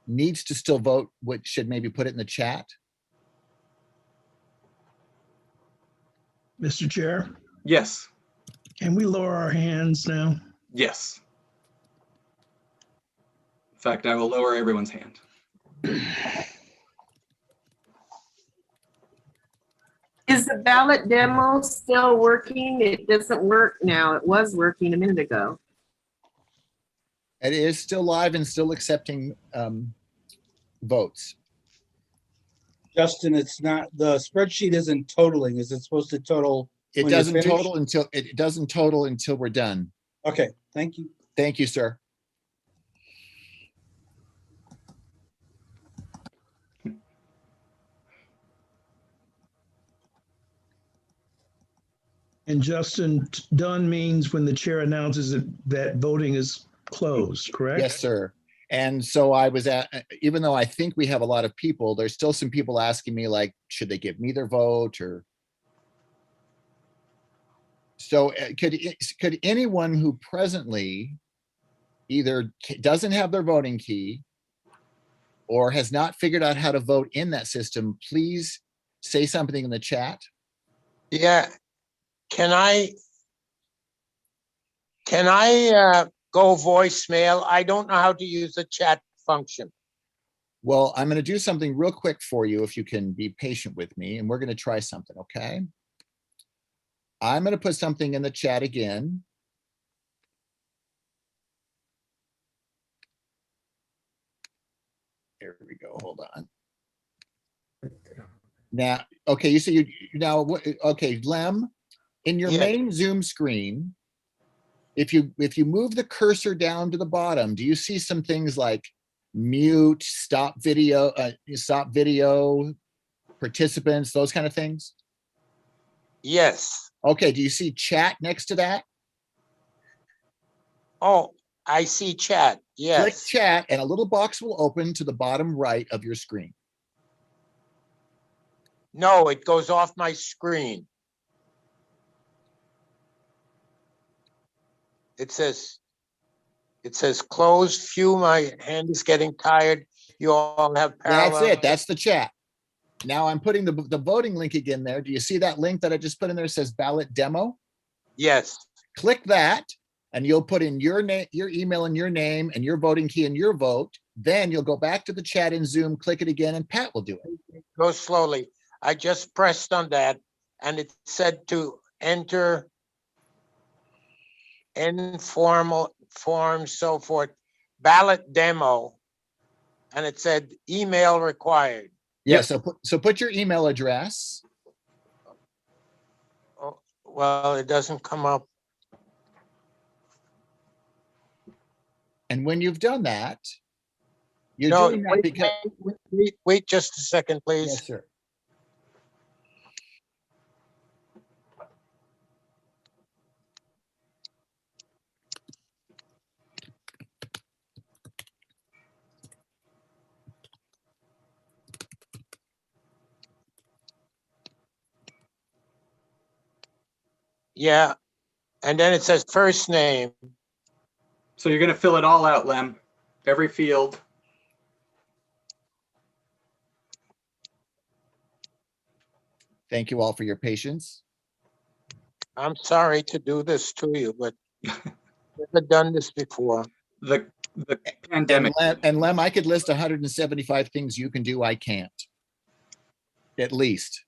needs to still vote, should maybe put it in the chat. Mr. Chair? Yes. Can we lower our hands now? Yes. In fact, I will lower everyone's hand. Is the ballot demo still working? It doesn't work now. It was working a minute ago. It is still live and still accepting votes. Justin, it's not, the spreadsheet isn't totaling. Is it supposed to total? It doesn't total until we're done. Okay, thank you. Thank you, sir. And Justin, done means when the chair announces that voting is closed, correct? Yes, sir. And so I was even though I think we have a lot of people, there's still some people asking me like, should they give me their vote or? So could anyone who presently either doesn't have their voting key or has not figured out how to vote in that system, please say something in the chat? Yeah. Can I go voicemail? I don't know how to use the chat function. Well, I'm going to do something real quick for you if you can be patient with me, and we're going to try something, okay? I'm going to put something in the chat again. Here we go. Hold on. Now, okay, you see you now. Okay, Lem, in your main Zoom screen, if you move the cursor down to the bottom, do you see some things like mute, stop video, participants, those kind of things? Yes. Okay, do you see chat next to that? Oh, I see chat. Yes. Click chat and a little box will open to the bottom right of your screen. No, it goes off my screen. It says closed. Phew, my hand is getting tired. You all have parallel. That's it. That's the chat. Now I'm putting the voting link again there. Do you see that link that I just put in there? It says ballot demo. Yes. Click that and you'll put in your name, your email and your name and your voting key and your vote. Then you'll go back to the chat in Zoom, click it again, and Pat will do it. Go slowly. I just pressed on that and it said to enter informal forms, so forth, ballot demo. And it said email required. Yeah, so put your email address. Oh, well, it doesn't come up. And when you've done that, you're doing that because wait just a second, please. Yes, sir. Yeah, and then it says first name. So you're going to fill it all out, Lem, every field. Thank you all for your patience. I'm sorry to do this to you, but I've never done this before. The pandemic. And Lem, I could list 175 things you can do. I can't. At least.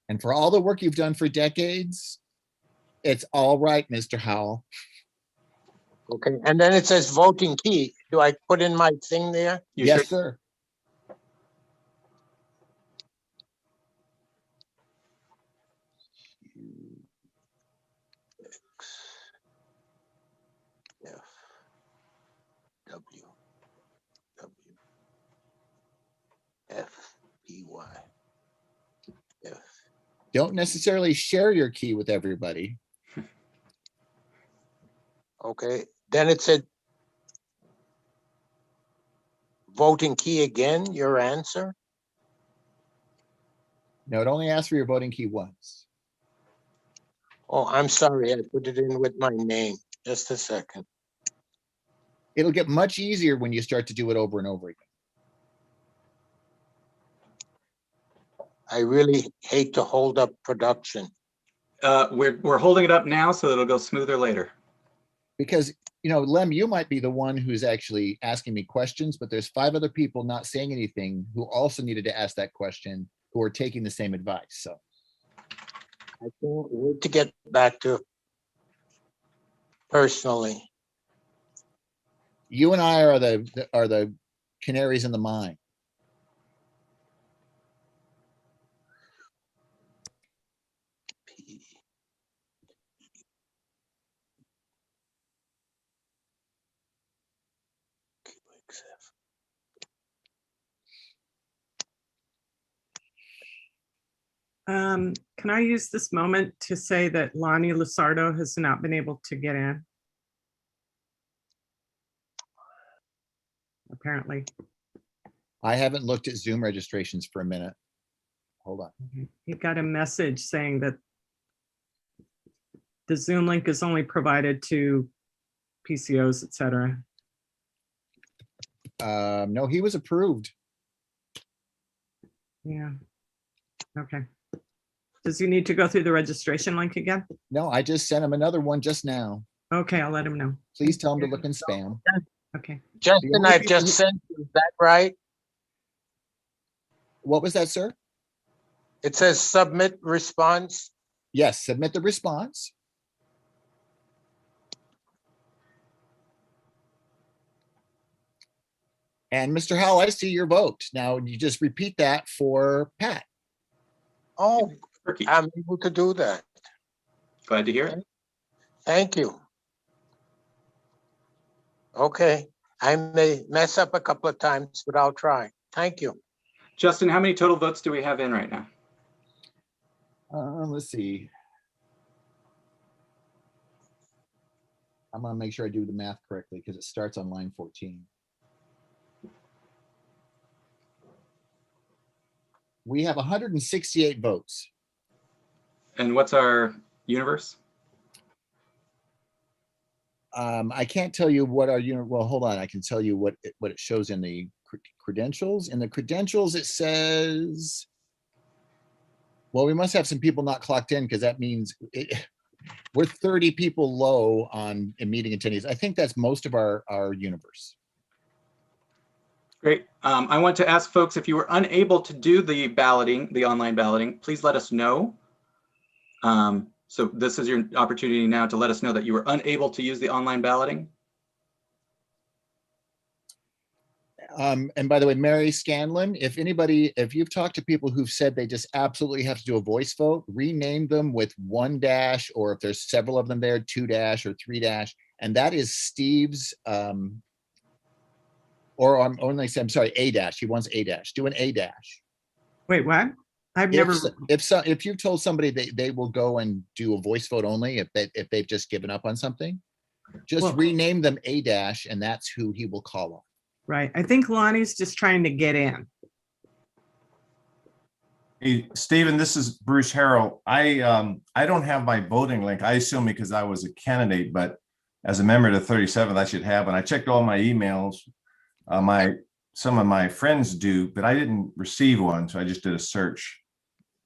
And for all the work you've done for decades, it's all right, Mr. Howell. Okay, and then it says voting key. Do I put in my thing there? Yes, sir. F-P-Y. F. Don't necessarily share your key with everybody. Okay, then it said voting key again, your answer? No, it only asks for your voting key once. Oh, I'm sorry, I put it in with my name. Just a second. It'll get much easier when you start to do it over and over again. I really hate to hold up production. We're holding it up now so that it'll go smoother later. Because, you know, Lem, you might be the one who's actually asking me questions, but there's 5 other people not saying anything who also needed to ask that question, who are taking the same advice. So I can't wait to get back to personally. you and I are the canaries in the mine. Can I use this moment to say that Lonnie Lusardo has not been able to get in? Apparently. I haven't looked at Zoom registrations for a minute. Hold on. He got a message saying that the Zoom link is only provided to PCOs, et cetera. No, he was approved. Yeah. Okay. Does he need to go through the registration link again? No, I just sent him another one just now. Okay, I'll let him know. Please tell him to look in spam. Okay. Justin, I've just sent you, is that right? What was that, sir? It says submit response. Yes, submit the response. And Mr. Howell, I see your vote. Now you just repeat that for Pat. Oh, I'm able to do that. Glad to hear it. Thank you. Okay, I may mess up a couple of times, but I'll try. Thank you. Justin, how many total votes do we have in right now? Let's see. I'm gonna make sure I do the math correctly because it starts on line 14. We have 168 votes. And what's our universe? I can't tell you what our unit, well, hold on. I can tell you what it shows in the credentials. In the credentials, it says, well, we must have some people not clocked in because that means we're 30 people low on meeting attendees. I think that's most of our universe. Great. I want to ask folks, if you were unable to do the balloting, the online balloting, please let us know. So this is your opportunity now to let us know that you were unable to use the online balloting. And by the way, Mary Scanlon, if you've talked to people who've said they just absolutely have to do a voice vote, rename them with 1-, or if there's several of them there, 2- or 3-. And that is Steve's, or I'm sorry, A-. He wants A-. Do an A-. Wait, what? I've never. If you've told somebody they will go and do a voice vote only if they've just given up on something, just rename them A-, and that's who he will call on. Right. I think Lonnie's just trying to get in. Hey, Stephen, this is Bruce Harrell. I don't have my voting link. I assume because I was a candidate, but as a member of the 37th, I should have. And I checked all my emails. Some of my friends do, but I didn't receive one, so I just did a search.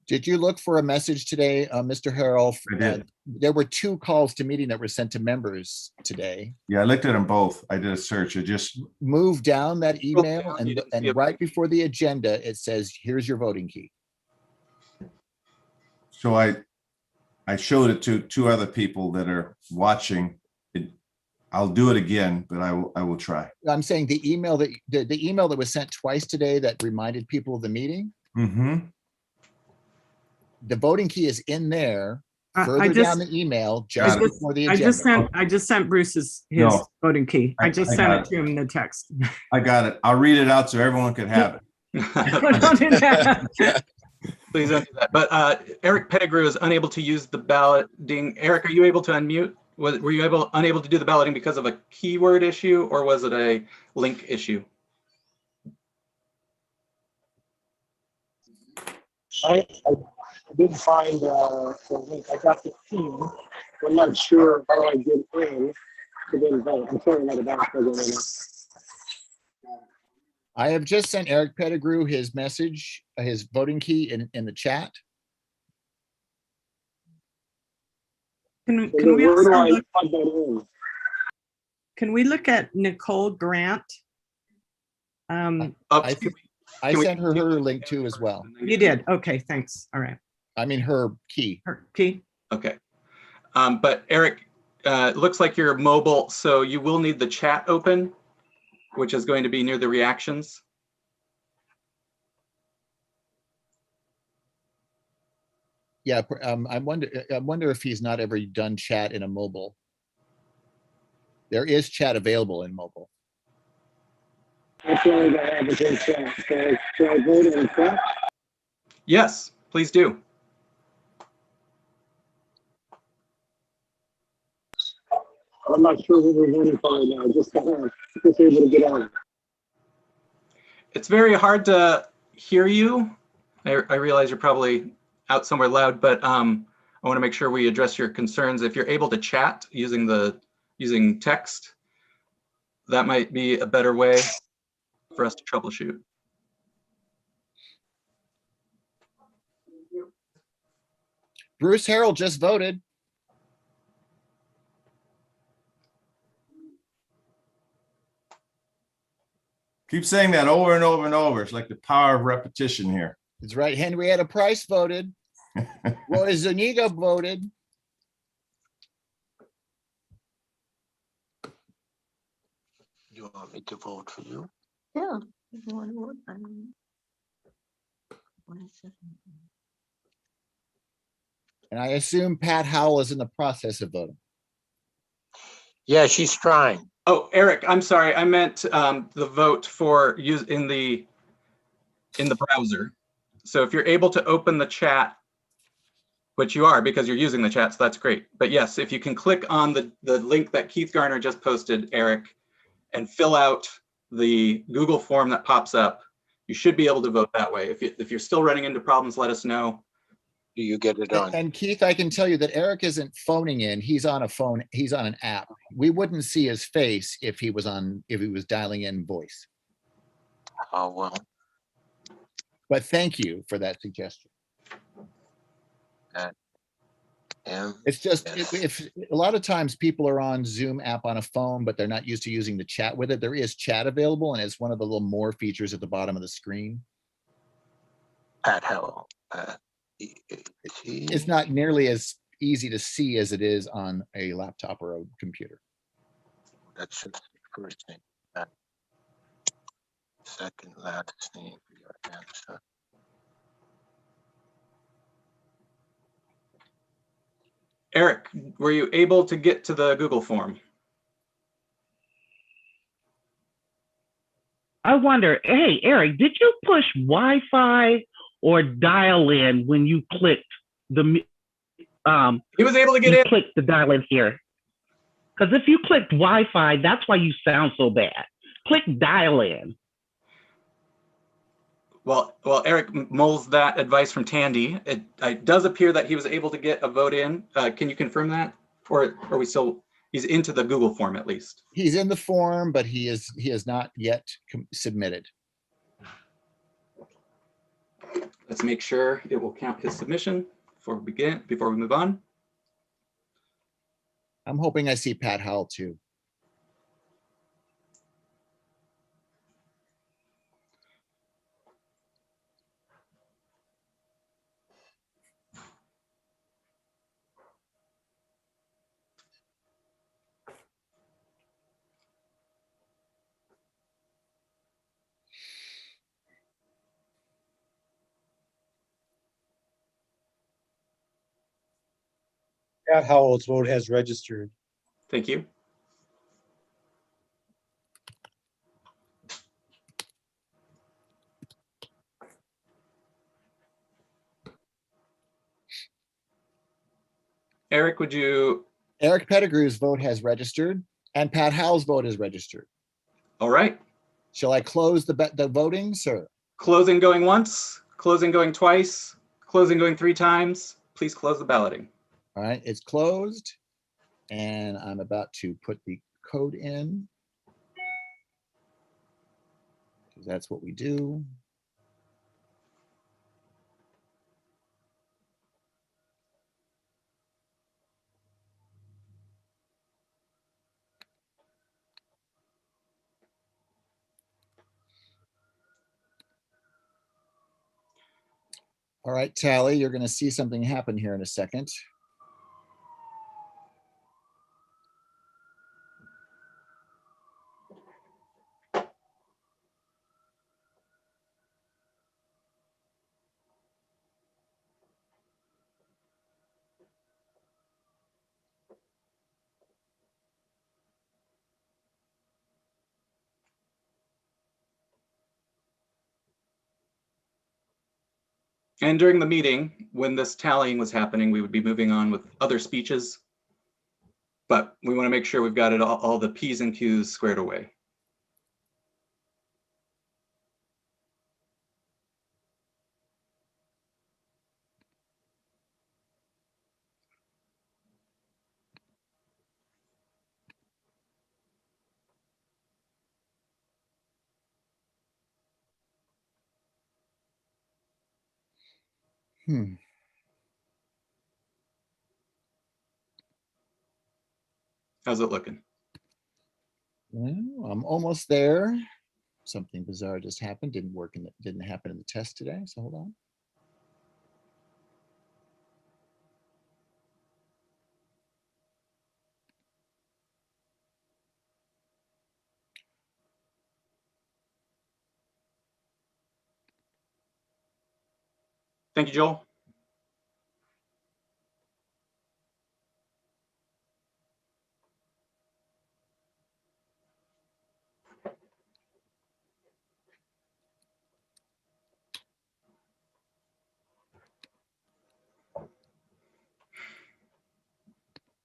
Did you look for a message today, Mr. Harrell? I did. There were 2 calls to meeting that were sent to members today. Yeah, I looked at them both. I did a search. It just move down that email, and right before the agenda, it says, "Here's your voting key." So I showed it to 2 other people that are watching. I'll do it again, but I will try. I'm saying the email that was sent twice today that reminded people of the meeting. Mm-hmm. The voting key is in there. Further down the email, just before the agenda. I just sent Bruce's voting key. I just sent it to him in the text. I got it. I'll read it out so everyone can have it. Don't do that. Please don't do that. But Eric Pettigrew is unable to use the balloting. Eric, are you able to unmute? Were you unable to do the balloting because of a keyword issue, or was it a link issue? I didn't find the link. I got the key. I'm not sure how I get in to then vote. I'm sorry about that. I have just sent Eric Pettigrew his message, his voting key in the chat. Can we look at Nicole Grant? I sent her link too as well. You did? Okay, thanks. All right. I mean, her key. Her key. Okay. But Eric, it looks like you're mobile, so you will need the chat open, which is going to be near the reactions. Yeah, I wonder if he's not ever done chat in a mobile. There is chat available in mobile. Yes, please do. I'm not sure who we're voting for right now. Just able to get on. It's very hard to hear you. I realize you're probably out somewhere loud, but I want to make sure we address your concerns. If you're able to chat using text, that might be a better way. for us to troubleshoot. Bruce Harrell just voted. Keep saying that over and over and over. It's like the power of repetition here. That's right. Henrietta Price voted. Roy Zuniga voted. You want me to vote for you? Yeah. If you want to vote, I mean, what is it? And I assume Pat Howell is in the process of voting. Yeah, she's trying. Oh, Eric, I'm sorry. I meant the vote for use in the browser. So if you're able to open the chat, which you are because you're using the chat, so that's great. But yes, if you can click on the link that Keith Garner just posted, Eric, and fill out the Google form that pops up, you should be able to vote that way. If you're still running into problems, let us know. Do you get it on? And Keith, I can tell you that Eric isn't phoning in. He's on a phone. He's on an app. We wouldn't see his face if he was dialing in voice. Oh, well. But thank you for that suggestion. It's just if a lot of times people are on Zoom app on a phone, but they're not used to using the chat with it. There is chat available, and it's one of the little more features at the bottom of the screen. Pat Howell. It's not nearly as easy to see as it is on a laptop or a computer. That's just the first thing. Second last thing for your answer. Eric, were you able to get to the Google form? I wonder, hey, Eric, did you push Wi-Fi or dial in when you clicked the he was able to get in. Click the dial in here. Because if you clicked Wi-Fi, that's why you sound so bad. Click dial in. Well, Eric mulls that advice from Tandy. It does appear that he was able to get a vote in. Can you confirm that? Or are we still, he's into the Google form at least? He's in the form, but he has not yet submitted. Let's make sure it will count his submission before we move on. I'm hoping I see Pat Howell too. Pat Howell's vote has registered. Thank you. Eric, would you? Eric Pettigrew's vote has registered and Pat Howell's vote is registered. All right. Shall I close the voting, sir? Closing going once, closing going twice, closing going 3 times. Please close the balloting. All right, it's closed. And I'm about to put the code in. Because that's what we do. All right, Tally, you're going to see something happen here in a second. And during the meeting, when this tallying was happening, we would be moving on with other speeches. But we want to make sure we've got it all the P's and Q's squared away. How's it looking? Well, I'm almost there. Something bizarre just happened. Didn't happen in the test today. So hold on. Thank you, Joel.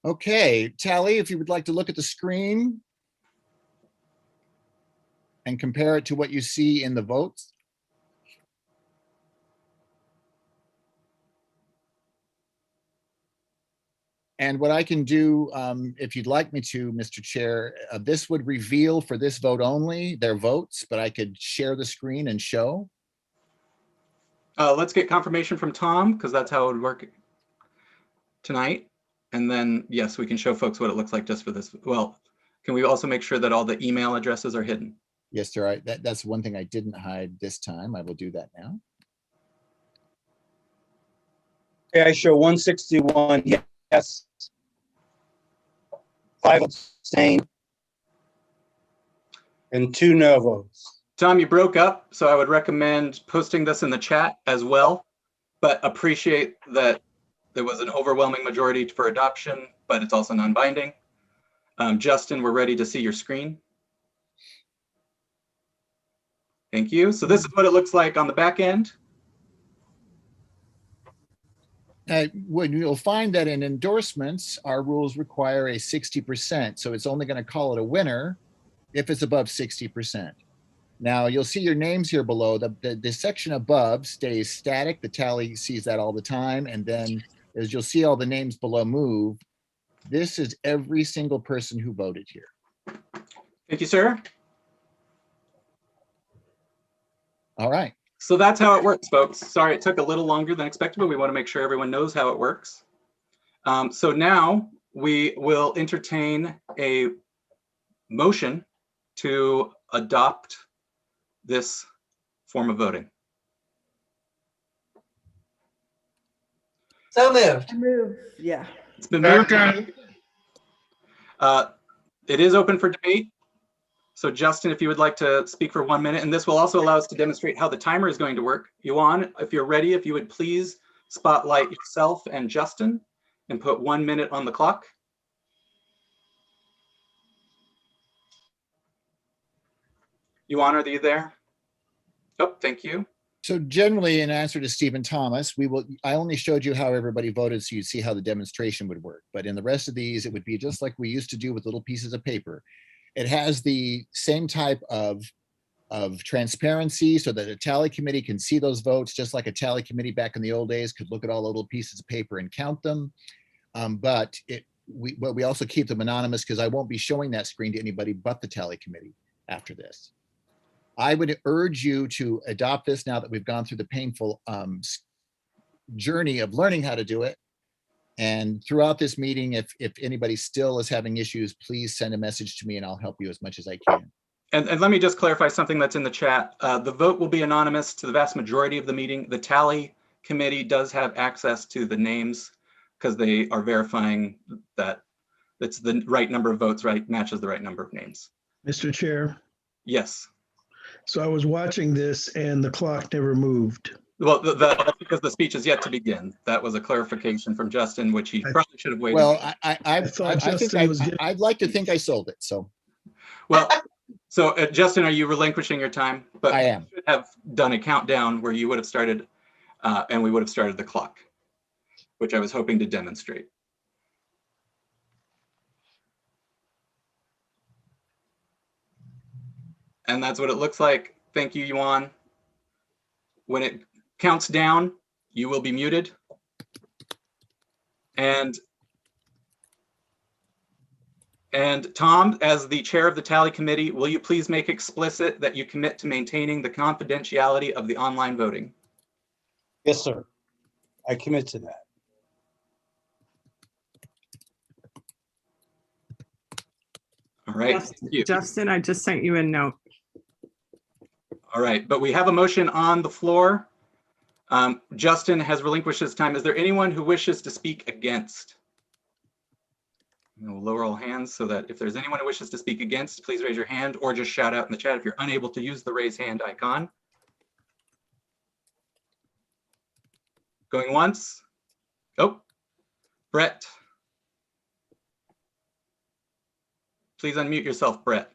Okay, Tally, if you would like to look at the screen and compare it to what you see in the votes. And what I can do, if you'd like me to, Mr. Chair, this would reveal for this vote only their votes, but I could share the screen and show. Let's get confirmation from Tom, because that's how it would work tonight. And then, yes, we can show folks what it looks like just for this. Well, can we also make sure that all the email addresses are hidden? Yes, there are. That's one thing I didn't hide this time. I will do that now. Okay, I show 161 yes, 5 abstain, and 2 no votes. Tom, you broke up, so I would recommend posting this in the chat as well, but appreciate that there was an overwhelming majority for adoption, but it's also non-binding. Justin, we're ready to see your screen. Thank you. So this is what it looks like on the back end. When you'll find that in endorsements, our rules require a 60%. So it's only going to call it a winner if it's above 60%. Now you'll see your names here below. The section above stays static. The tally sees that all the time. And then as you'll see all the names below move, this is every single person who voted here. Thank you, sir. All right. So that's how it works, folks. Sorry, it took a little longer than expected, but we want to make sure everyone knows how it works. So now we will entertain a motion to adopt this form of voting. So moved. Move, yeah. It's been moved. It is open for debate. So Justin, if you would like to speak for 1 minute, and this will also allow us to demonstrate how the timer is going to work. Yuan, if you're ready, if you would please spotlight yourself and Justin and put 1 minute on the clock. Yuan, are you there? Oh, thank you. So generally, in answer to Stephen Thomas, I only showed you how everybody voted so you'd see how the demonstration would work. But in the rest of these, it would be just like we used to do with little pieces of paper. It has the same type of transparency so that a tally committee can see those votes, just like a tally committee back in the old days could look at all the little pieces of paper and count them. But we also keep them anonymous because I won't be showing that screen to anybody but the tally committee after this. I would urge you to adopt this now that we've gone through the painful journey of learning how to do it. And throughout this meeting, if anybody still is having issues, please send a message to me and I'll help you as much as I can. And let me just clarify something that's in the chat. The vote will be anonymous to the vast majority of the meeting. The tally committee does have access to the names because they are verifying that it's the right number of votes, right, matches the right number of names. Mr. Chair. Yes. So I was watching this and the clock never moved. Well, that's because the speech is yet to begin. That was a clarification from Justin, which he probably should have waited. Well, I'd like to think I sold it. So, well, so Justin, are you relinquishing your time? But I am. You should have done a countdown where you would have started, and we would have started the clock, which I was hoping to demonstrate. And that's what it looks like. Thank you, Yuan. When it counts down, you will be muted. And Tom, as the chair of the tally committee, will you please make explicit that you commit to maintaining the confidentiality of the online voting? Yes, sir. I commit to that. All right. Thank you. Justin, I just sent you a note. All right, but we have a motion on the floor. Justin has relinquished his time. Is there anyone who wishes to speak against? We'll lower all hands so that if there's anyone who wishes to speak against, please raise your hand or just shout out in the chat if you're unable to use the raise hand icon. Going once. Oh, Brett. Please unmute yourself, Brett.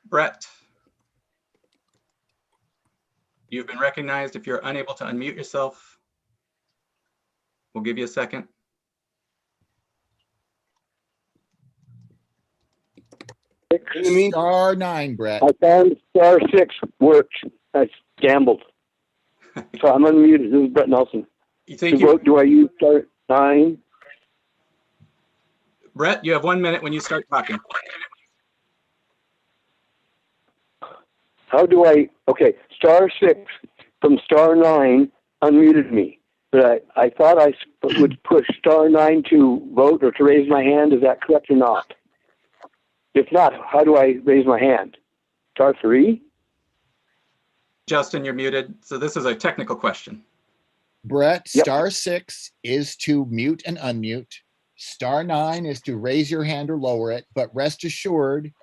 Brett. You've been recognized. If you're unable to unmute yourself, we'll give you a second. Star 9, Brett. I found star 6 works. I gambled. So I'm unmuted. This is Brett Nelson. Thank To you. vote, do I use star 9? Brett, you have 1 minute when you start talking. How do I, okay, star 6 from star 9 unmuted me. But I thought I would push star 9 to vote or to raise my hand. Is that correct or not? If not, how do I raise my hand? Star 3? Justin, you're muted. So this is a technical question. Brett, star 6 is to mute and unmute. Star 9 is to raise your hand or lower it, but rest assured,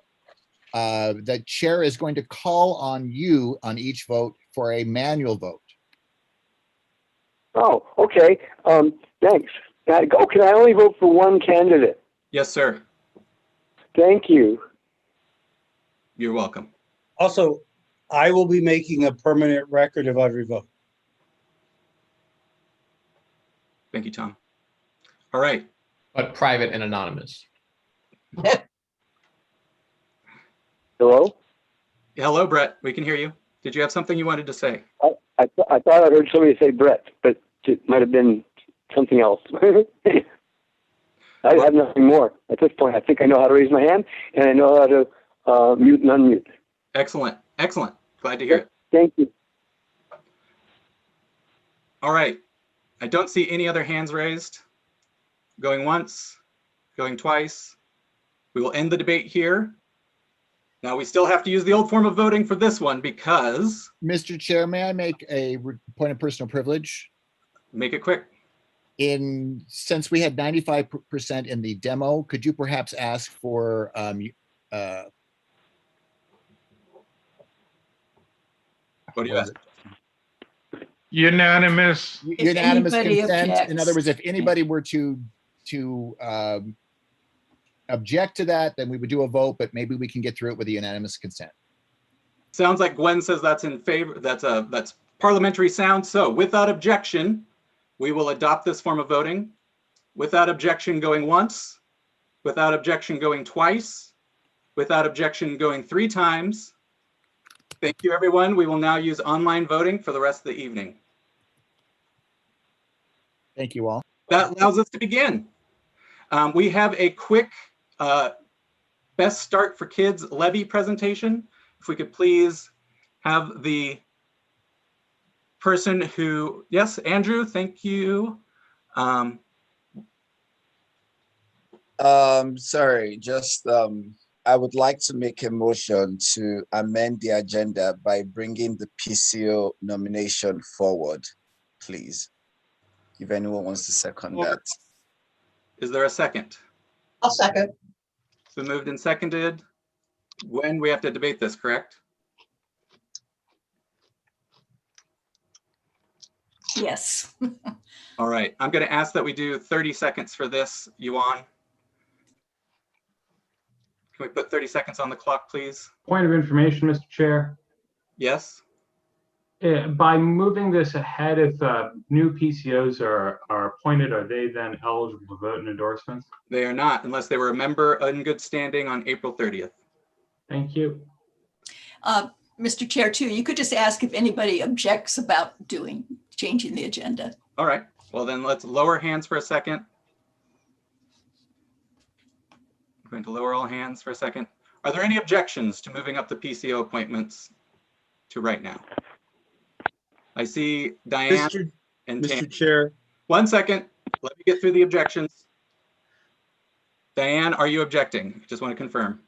the chair is going to call on you on each vote for a manual vote. Oh, okay. Thanks. Can I only vote for one candidate? Yes, sir. Thank you. You're welcome. Also, I will be making a permanent record of every vote. Thank you, Tom. All right. But private and anonymous. Hello? Hello, Brett. We can hear you. Did you have something you wanted to say? I thought I heard somebody say Brett, but it might have been something else. I have nothing more at this point. I think I know how to raise my hand, and I know how to mute and unmute. Excellent. Excellent. Glad to hear it. Thank you. All right. I don't see any other hands raised. Going once, going twice. We will end the debate here. Now, we still have to use the old form of voting for this one because... Mr. Chair, may I make a point of personal privilege? Make it quick. Since we had 95% in the demo, could you perhaps ask for what do you ask? Unanimous. Unanimous anybody consent. objects. In other words, if anybody were to object to that, then we would do a vote, but maybe we can get through it with a unanimous consent. Sounds like Gwen says that's in favor. That's parliamentary sound. So without objection, we will adopt this form of voting. Without objection going once, without objection going twice, without objection going 3 times. Thank you, everyone. We will now use online voting for the rest of the evening. Thank you all. That allows us to begin. We have a quick Best Start for Kids levy presentation. If we could please have the person who, yes, Andrew, thank you. Sorry, just I would like to make a motion to amend the agenda by bringing the PCO nomination forward, please. If anyone wants to second that. Is there a second? I'll second. It's been moved and seconded. When we have to debate this, correct? Yes. All right, I'm going to ask that we do 30 seconds for this, Yuan. Can we put 30 seconds on the clock, please? Point of information, Mr. Chair. Yes. By moving this ahead, if new PCOs are appointed, are they then eligible to vote in endorsements? They are not, unless they were a member in good standing on April 30th. Thank you. Mr. Chair, too, you could just ask if anybody objects about changing the agenda. All right, well then let's lower hands for a second. going to lower all hands for a second. Are there any objections to moving up the PCO appointments to right now? I see Diane and Tam. Mr. Chair. 1 second. Let me get through the objections. Diane, are you objecting? Just want to confirm.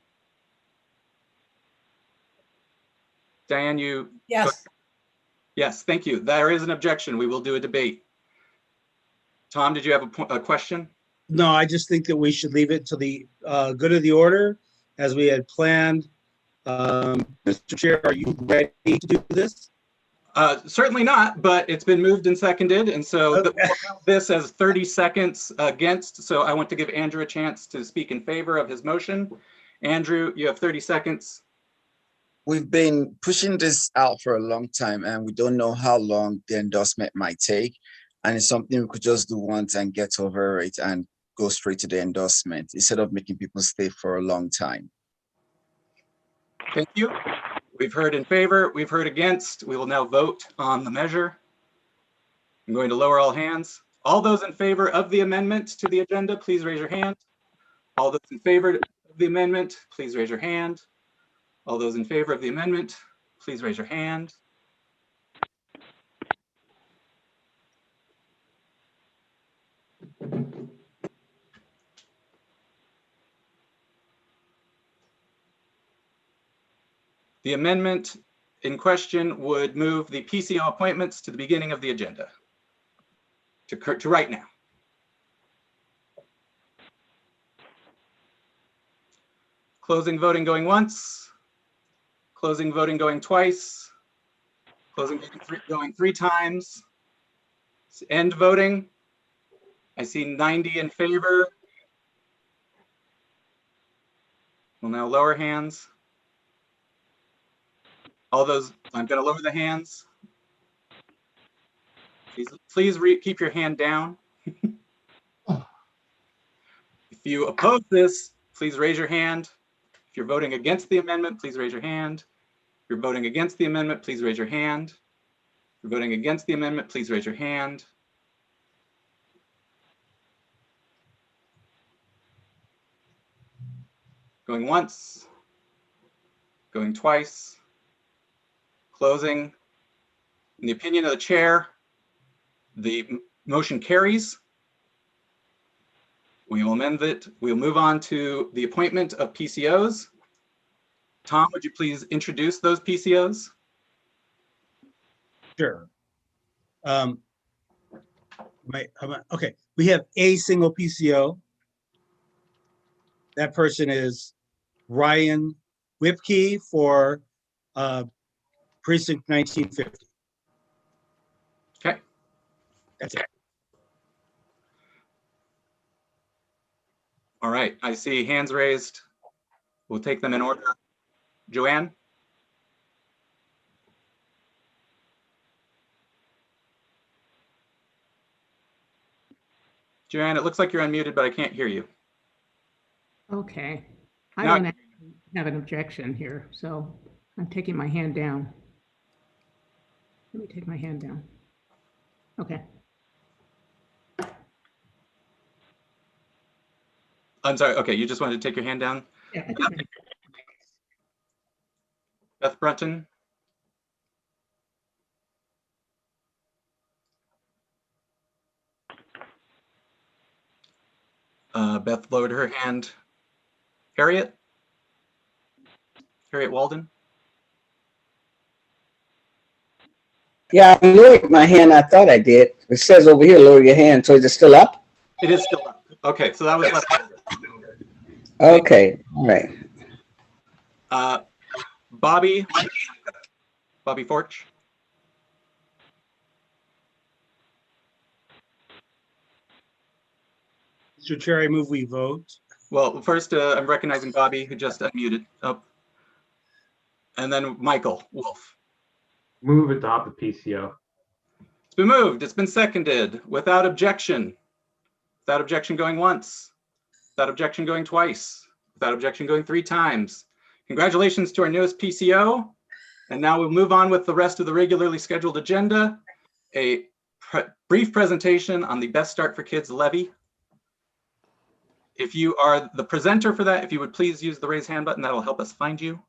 Diane, you? Yes. Yes, thank you. There is an objection. We will do a debate. Tom, did you have a question? No, I just think that we should leave it to the good of the order as we had planned. Mr. Chair, are you ready to do this? Certainly not, but it's been moved and seconded. And so we'll count this as 30 seconds against. So I want to give Andrew a chance to speak in favor of his motion. Andrew, you have 30 seconds. We've been pushing this out for a long time and we don't know how long the endorsement might take. And it's something we could just do once and get over it and go straight to the endorsement instead of making people stay for a long time. Thank you. We've heard in favor, we've heard against. We will now vote on the measure. I'm going to lower all hands. All those in favor of the amendment to the agenda, please raise your hand. All those in favor of the amendment, please raise your hand. All those in favor of the amendment, please raise your hand. The amendment in question would move the PCO appointments to the beginning of the agenda, to right now. Closing voting going once, closing voting going twice, closing voting going 3 times. End voting. I see 90 in favor. We'll now lower hands. All those, I'm going to lower the hands. Please keep your hand down. If you oppose this, please raise your hand. If you're voting against the amendment, please raise your hand. If you're voting against the amendment, please raise your hand. If you're voting against the amendment, please raise your hand. Going once, going twice. Closing. In the opinion of the chair, the motion carries. We will amend it. We'll move on to the appointment of PCOs. Tom, would you please introduce those PCOs? Sure. Okay, we have a single PCO. That person is Ryan Whipkey for Precinct 1950. Okay. That's it. All right, I see hands raised. We'll take them in order. Joanne? Joanne, it looks like you're unmuted, but I can't hear you. Okay. I Now- don't actually have an objection here, so I'm taking my hand down. Let me take my hand down. Okay. I'm sorry. Okay, you just wanted to take your hand down? Yeah, I think Beth Brunton? Beth lowered her hand. Harriet? Harriet Walden? Yeah, I lowered my hand. I thought I did. It says over here, lower your hand. So is it still up? It is still up. Okay, so that was left. Okay, all right. Bobby Forch? Mr. Chair, I move we vote. Well, first, I'm recognizing Bobby, who just unmuted. Oh. And then Michael Wolf. Move adopt the PCO. It's been moved. It's been seconded without objection. Without objection going once. Without objection going twice. Without objection going 3 times. Congratulations to our newest PCO. And now we'll move on with the rest of the regularly scheduled agenda. A brief presentation on the Best Start for Kids levy. If you are the presenter for that, if you would please use the raise hand button, that'll help us find you.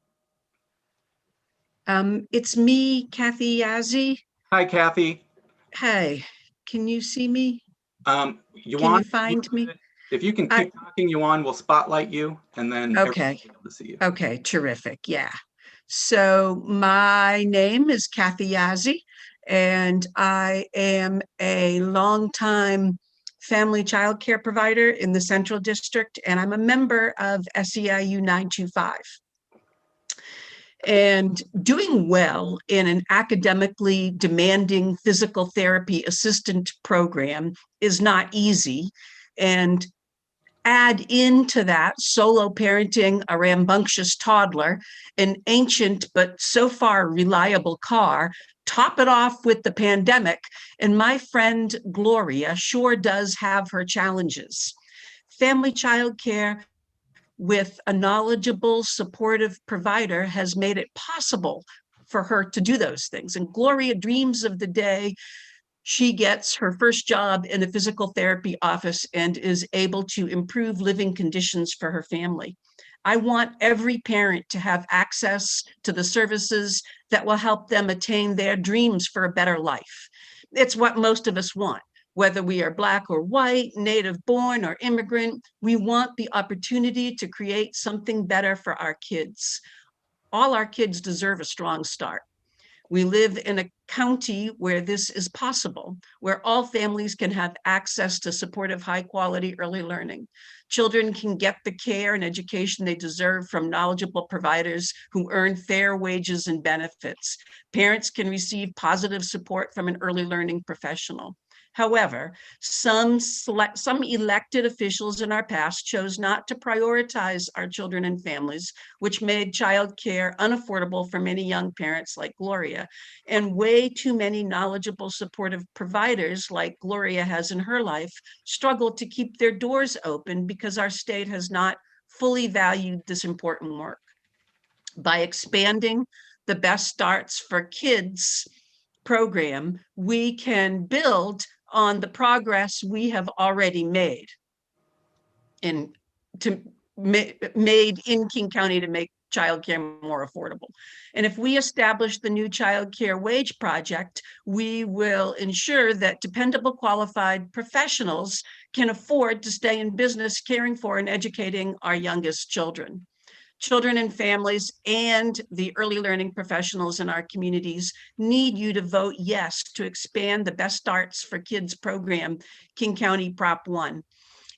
It's me, Kathy Yazzie. Hi, Kathy. Hey, can you see me? Yuan, Can you find me? If you can keep talking, Yuan, we'll spotlight you and then Okay. everyone will be able to see you. Okay, terrific. Yeah. So my name is Kathy Yazzie, and I am a longtime family child care provider in the Central District, and I'm a member of SEIU 925. And doing well in an academically demanding physical therapy assistant program is not easy. And add into that solo parenting a rambunctious toddler, an ancient but so far reliable car, top it off with the pandemic, and my friend Gloria sure does have her challenges. Family child care with a knowledgeable, supportive provider has made it possible for her to do those things. And Gloria dreams of the day she gets her first job in a physical therapy office and is able to improve living conditions for her family. I want every parent to have access to the services that will help them attain their dreams for a better life. It's what most of us want. Whether we are Black or white, native born or immigrant, we want the opportunity to create something better for our kids. All our kids deserve a strong start. We live in a county where this is possible, where all families can have access to supportive, high-quality early learning. Children can get the care and education they deserve from knowledgeable providers who earn fair wages and benefits. Parents can receive positive support from an early learning professional. However, some elected officials in our past chose not to prioritize our children and families, which made childcare unaffordable for many young parents like Gloria. And way too many knowledgeable, supportive providers like Gloria has in her life struggle to keep their doors open because our state has not fully valued this important work. By expanding the Best Starts for Kids program, we can build on the progress we have already made in King County to make childcare more affordable. And if we establish the new child care wage project, we will ensure that dependable, qualified professionals can afford to stay in business caring for and educating our youngest children. Children and families and the early learning professionals in our communities need you to vote yes to expand the Best Starts for Kids program, King County Prop 1.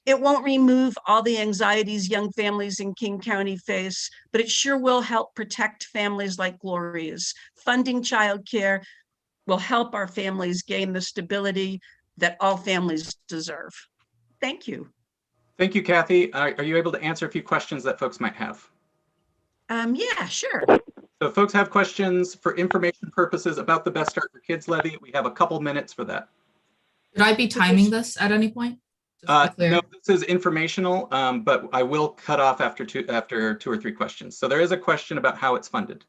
It won't remove all the anxieties young families in King County face, but it sure will help protect families like Gloria's. Funding childcare will help our families gain the stability that all families deserve. Thank you. Thank you, Kathy. Are you able to answer a few questions that folks might have? Yeah, sure. So if folks have questions for information purposes about the Best Start for Kids levy, we have a couple minutes for that. Should I be timing this at any point? No, this is informational, but I will cut off after two or three questions. So there is a question about how it's funded.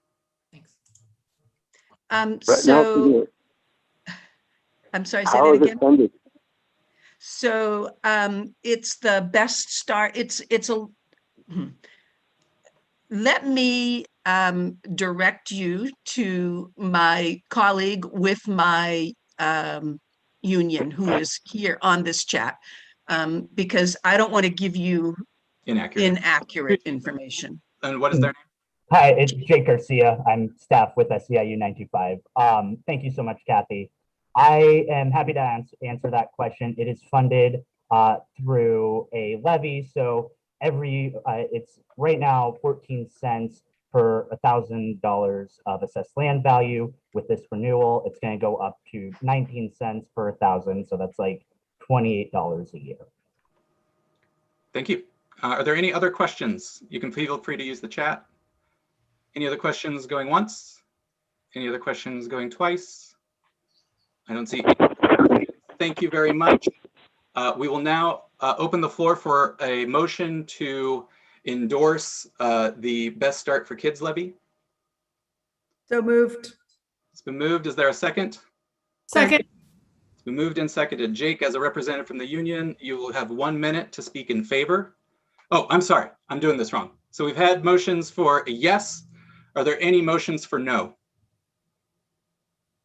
I'm sorry, say How that is it again. funded? So it's the Best Start. Let me direct you to my colleague with my union who is here on this chat because I don't want to give you inaccurate information. And what is their name? Hi, it's Jake Garcia. I'm staff with SEIU 925. Thank you so much, Kathy. I am happy to answer that question. It is funded through a levy. So it's right now 14 cents per $1,000 of assessed land value. With this renewal, it's going to go up to 19 cents per 1,000. So that's like $28 a year. Thank you. Are there any other questions? You can feel free to use the chat. Any other questions going once? Any other questions going twice? I don't see any. Thank you very much. We will now open the floor for a motion to endorse the Best Start for Kids levy. So moved. It's been moved. Is there a second? Second. It's been moved and seconded. Jake, as a representative from the union, you will have 1 minute to speak in favor. Oh, I'm sorry. I'm doing this wrong. So we've had motions for a yes. Are there any motions for no? Are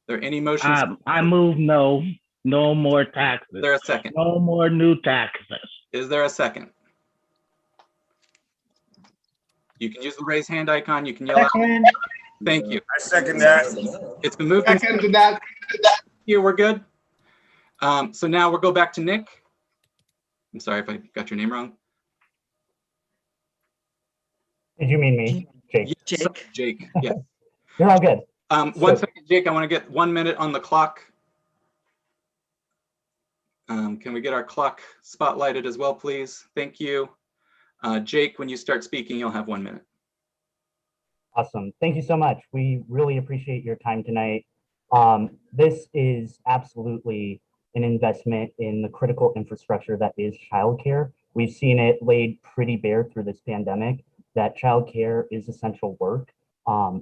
there any motions? I move no. No more taxes. Is there a second? No more new taxes. Is there a second? You can use the raise hand icon. You can yell out. Thank you. I second that. It's been moved. Second to that. Here, we're good. So now we'll go back to Nick. I'm sorry if I got your name wrong. Did you mean me, Jake? Yes, Jake, yeah. You're all good. One second, Jake, I want to get 1 minute on the clock. Can we get our clock spotlighted as well, please? Thank you. Jake, when you start speaking, you'll have 1 minute. Awesome. Thank you so much. We really appreciate your time tonight. This is absolutely an investment in the critical infrastructure that is childcare. We've seen it laid pretty bare through this pandemic that childcare is essential work.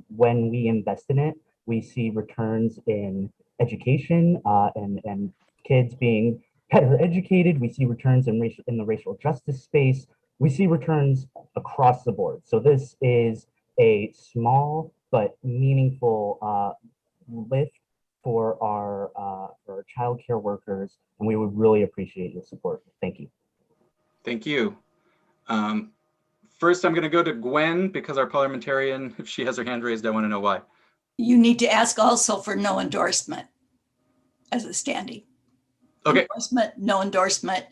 When we invest in it, we see returns in education and kids being better educated. We see returns in the racial justice space. We see returns across the board. So this is a small but meaningful lift for our childcare workers, and we would really appreciate your support. Thank you. Thank you. First, I'm going to go to Gwen because our parliamentarian, if she has her hand raised, I want to know why. You need to ask also for no endorsement as a standing. Okay. Endorsement, no endorsement,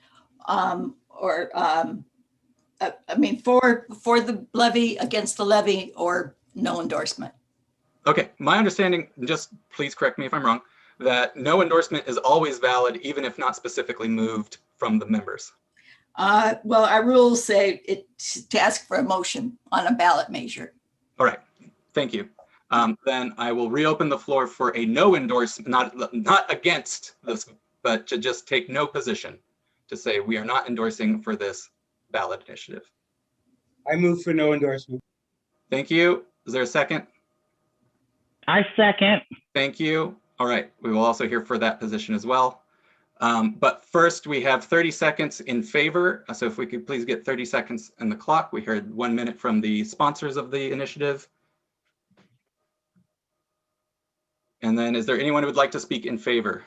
I mean, for the levy, against the levy, or no endorsement. Okay, my understanding, just please correct me if I'm wrong, that no endorsement is always valid, even if not specifically moved from the members. Well, our rules say to ask for a motion on a ballot measure. All right, thank you. Then I will reopen the floor for a no endorsement, not against this, but to just take no position, to say we are not endorsing for this ballot initiative. I move for no endorsement. Thank you. Is there a second? I second. Thank you. All right, we will also hear for that position as well. But first we have 30 seconds in favor. So if we could please get 30 seconds on the clock. We heard 1 minute from the sponsors of the initiative. And then is there anyone who would like to speak in favor?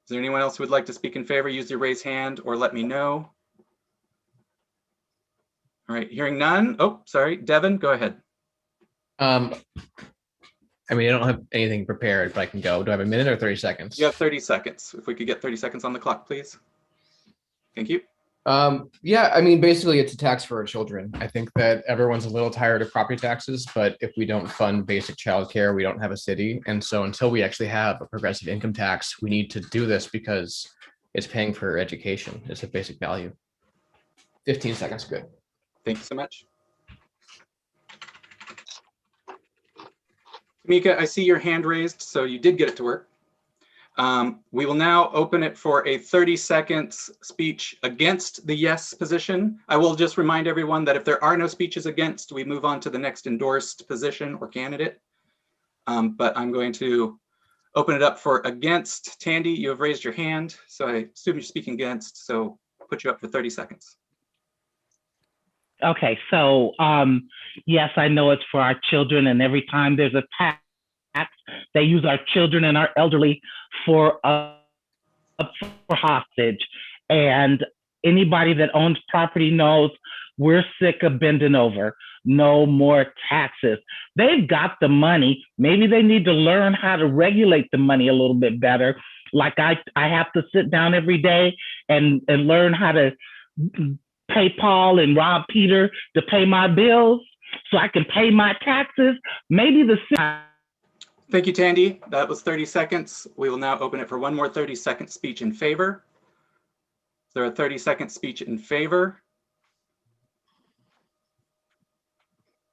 Is there anyone else who would like to speak in favor? Use your raise hand or let me know. All right, hearing none. Oh, sorry, Devin, go ahead. I mean, I don't have anything prepared, but I can go. Do I have a minute or 30 seconds? You have 30 seconds. If we could get 30 seconds on the clock, please. Thank you. Yeah, I mean, basically it's a tax for our children. I think that everyone's a little tired of property taxes, but if we don't fund basic childcare, we don't have a city. And so until we actually have a progressive income tax, we need to do this because it's paying for education. It's a basic value. 15 seconds, good. Thank you so much. Mika, I see your hand raised, so you did get it to work. We will now open it for a 30 seconds speech against the yes position. I will just remind everyone that if there are no speeches against, we move on to the next endorsed position or candidate. But I'm going to open it up for against. Tandy, you have raised your hand, so I assume you're speaking against, so I'll put you up for 30 seconds. Okay, so yes, I know it's for our children, and every time there's a tax, they use our children and our elderly for hostage. And anybody that owns property knows we're sick of bending over. No more taxes. They've got the money. Maybe they need to learn how to regulate the money a little bit better. Like I have to sit down every day and learn how to pay Paul and rob Peter to pay my bills so I can pay my taxes. Maybe the Thank you, Tandy. That was 30 seconds. We will now open it for one more 30-second speech in favor. Is there a 30-second speech in favor?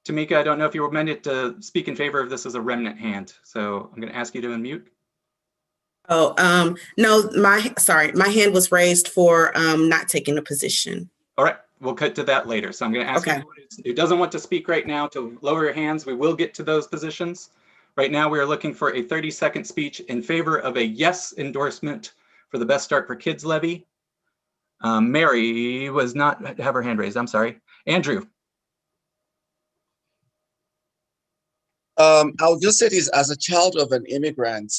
Tamika, I don't know if you were meant to speak in favor of this as a remnant hand, so I'm going to ask you to unmute. Oh, no, my hand was raised for not taking a position. All right, we'll cut to that later. So I'm going to ask anyone who doesn't want to speak right now to lower your hands. We will get to those positions. Right now, we are looking for a 30-second speech in favor of a yes endorsement for the Best Start for Kids levy. Mary was not have her hand raised. I'm sorry. Andrew. I'll just say this, as a child of an immigrant,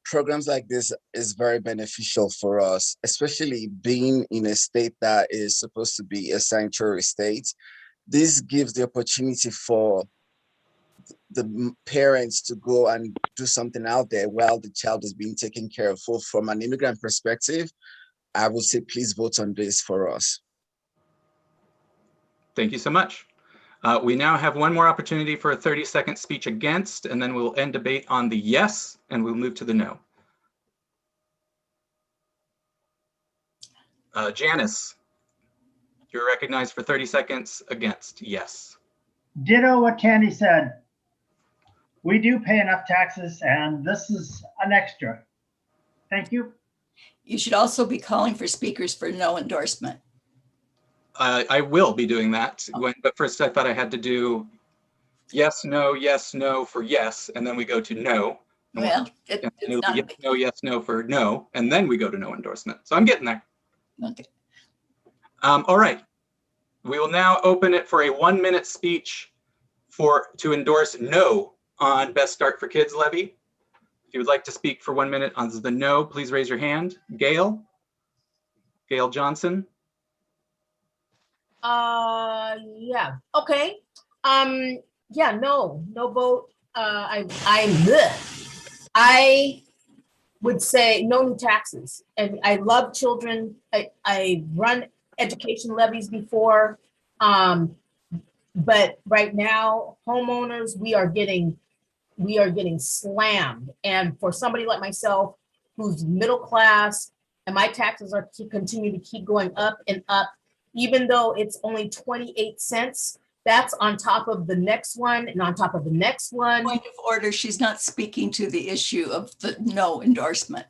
programs like this is very beneficial for us, especially being in a state that is supposed to be a sanctuary state. This gives the opportunity for the parents to go and do something out there while the child is being taken care of. So from an immigrant perspective, I would say please vote on this for us. Thank you so much. We now have one more opportunity for a 30-second speech against, and then we'll end debate on the yes, and we'll move to the no. Janice, you're recognized for 30 seconds against, yes. Ditto what Candy said. We do pay enough taxes, and this is an extra. Thank you. You should also be calling for speakers for no endorsement. I will be doing that, but first I thought I had to do yes, no for yes, and then we go to no. Well, it's not yes, no for no, and then we go to no endorsement. So I'm getting there. Okay. All right. We will now open it for a 1-minute speech to endorse no on Best Start for Kids levy. If you would like to speak for 1 minute on the no, please raise your hand. Gail Johnson. Yeah, okay. Yeah, no vote. I would say no new taxes. And I love children. I run education levies before. But right now, homeowners, we are getting slammed. And for somebody like myself, who's middle class, and my taxes are to continue to keep going up and up, even though it's only 28 cents, that's on top of the next one and on top of the next one. Point of order, she's not speaking to the issue of the no endorsement.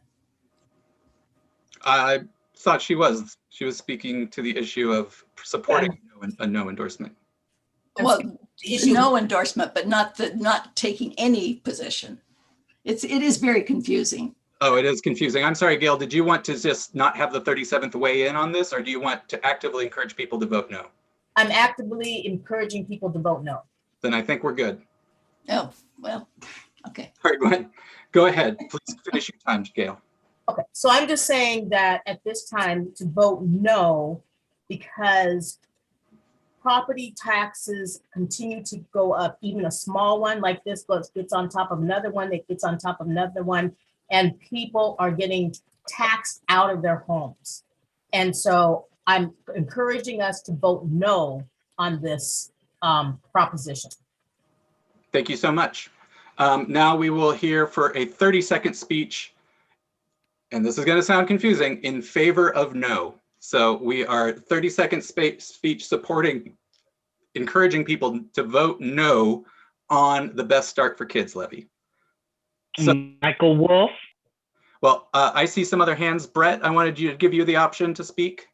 I thought she was. She was speaking to the issue of supporting a no endorsement. Well, it's no endorsement, but not taking any position. It is very confusing. Oh, it is confusing. I'm sorry, Gail, did you want to just not have the 37th weigh in on this, or do you want to actively encourage people to vote no? I'm actively encouraging people to vote no. Then I think we're good. Oh, well, okay. All right, go ahead. Please finish your time, Gail. Okay, so I'm just saying that at this time to vote no, because property taxes continue to go up. Even a small one like this gets on top of another one, that gets on top of another one, and people are getting taxed out of their homes. And so I'm encouraging us to vote no on this proposition. Thank you so much. Now we will hear for a 30-second speech, and this is going to sound confusing, in favor of no. So we are 30-second speech encouraging people to vote no on the Best Start for Kids levy. So, Michael Wolf. Well, I see some other hands. Brett, I wanted to give you the option to speak.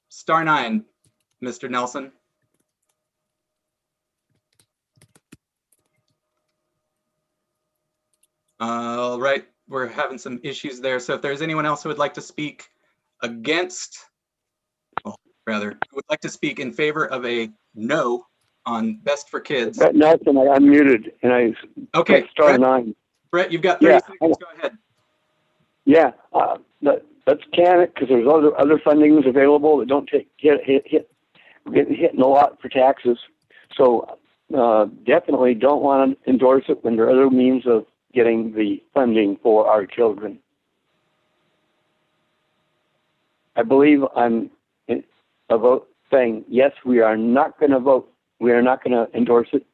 Star 9, Mr. Nelson. All right, we're having some issues there. So if there's anyone else who would like to speak against, well, rather, who would like to speak in favor of a no on Best for Kids. Brett Nelson, I unmuted and I okay, star Brett, 9. Brett, you've got 30 seconds. Go ahead. Yeah, let's can it because there's other fundings available that don't get hit. We're getting hit a lot for taxes. So definitely don't want to endorse it when there are other means of getting the funding for our children. I believe I'm in a vote saying, yes, we are not going to vote. We are not going to endorse it.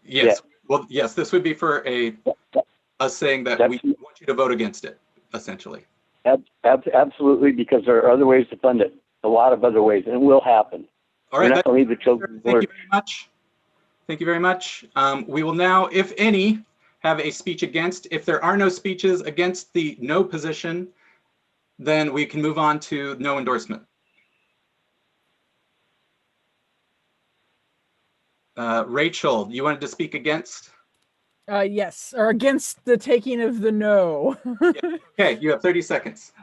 Yes. Yet. Well, yes, this would be for us saying that we want you to vote against it, essentially. Absolutely, because there are other ways to fund it. A lot of other ways, and it will happen. All right. We're not going to leave the children. Thank you very much. Thank you very much. We will now, if any, have a speech against. If there are no speeches against the no position, then we can move on to no endorsement. Rachel, you wanted to speak against? Yes, or against the taking of the no. Okay, you have 30 seconds.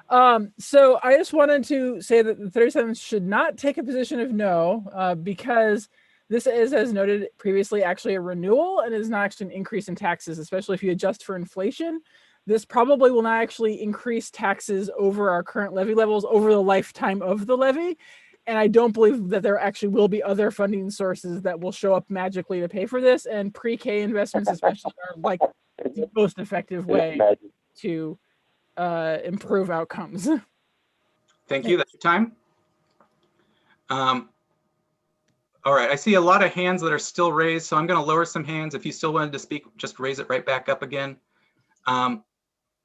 So I just wanted to say that the 37 should not take a position of no, because this is, as noted previously, actually a renewal and is not actually an increase in taxes, especially if you adjust for inflation. This probably will not actually increase taxes over our current levy levels over the lifetime of the levy. And I don't believe that there actually will be other funding sources that will show up magically to pay for this. And pre-K investments especially are like the most effective way to improve outcomes. Thank you. That's your time. All right, I see a lot of hands that are still raised, so I'm going to lower some hands. If you still wanted to speak, just raise it right back up again. I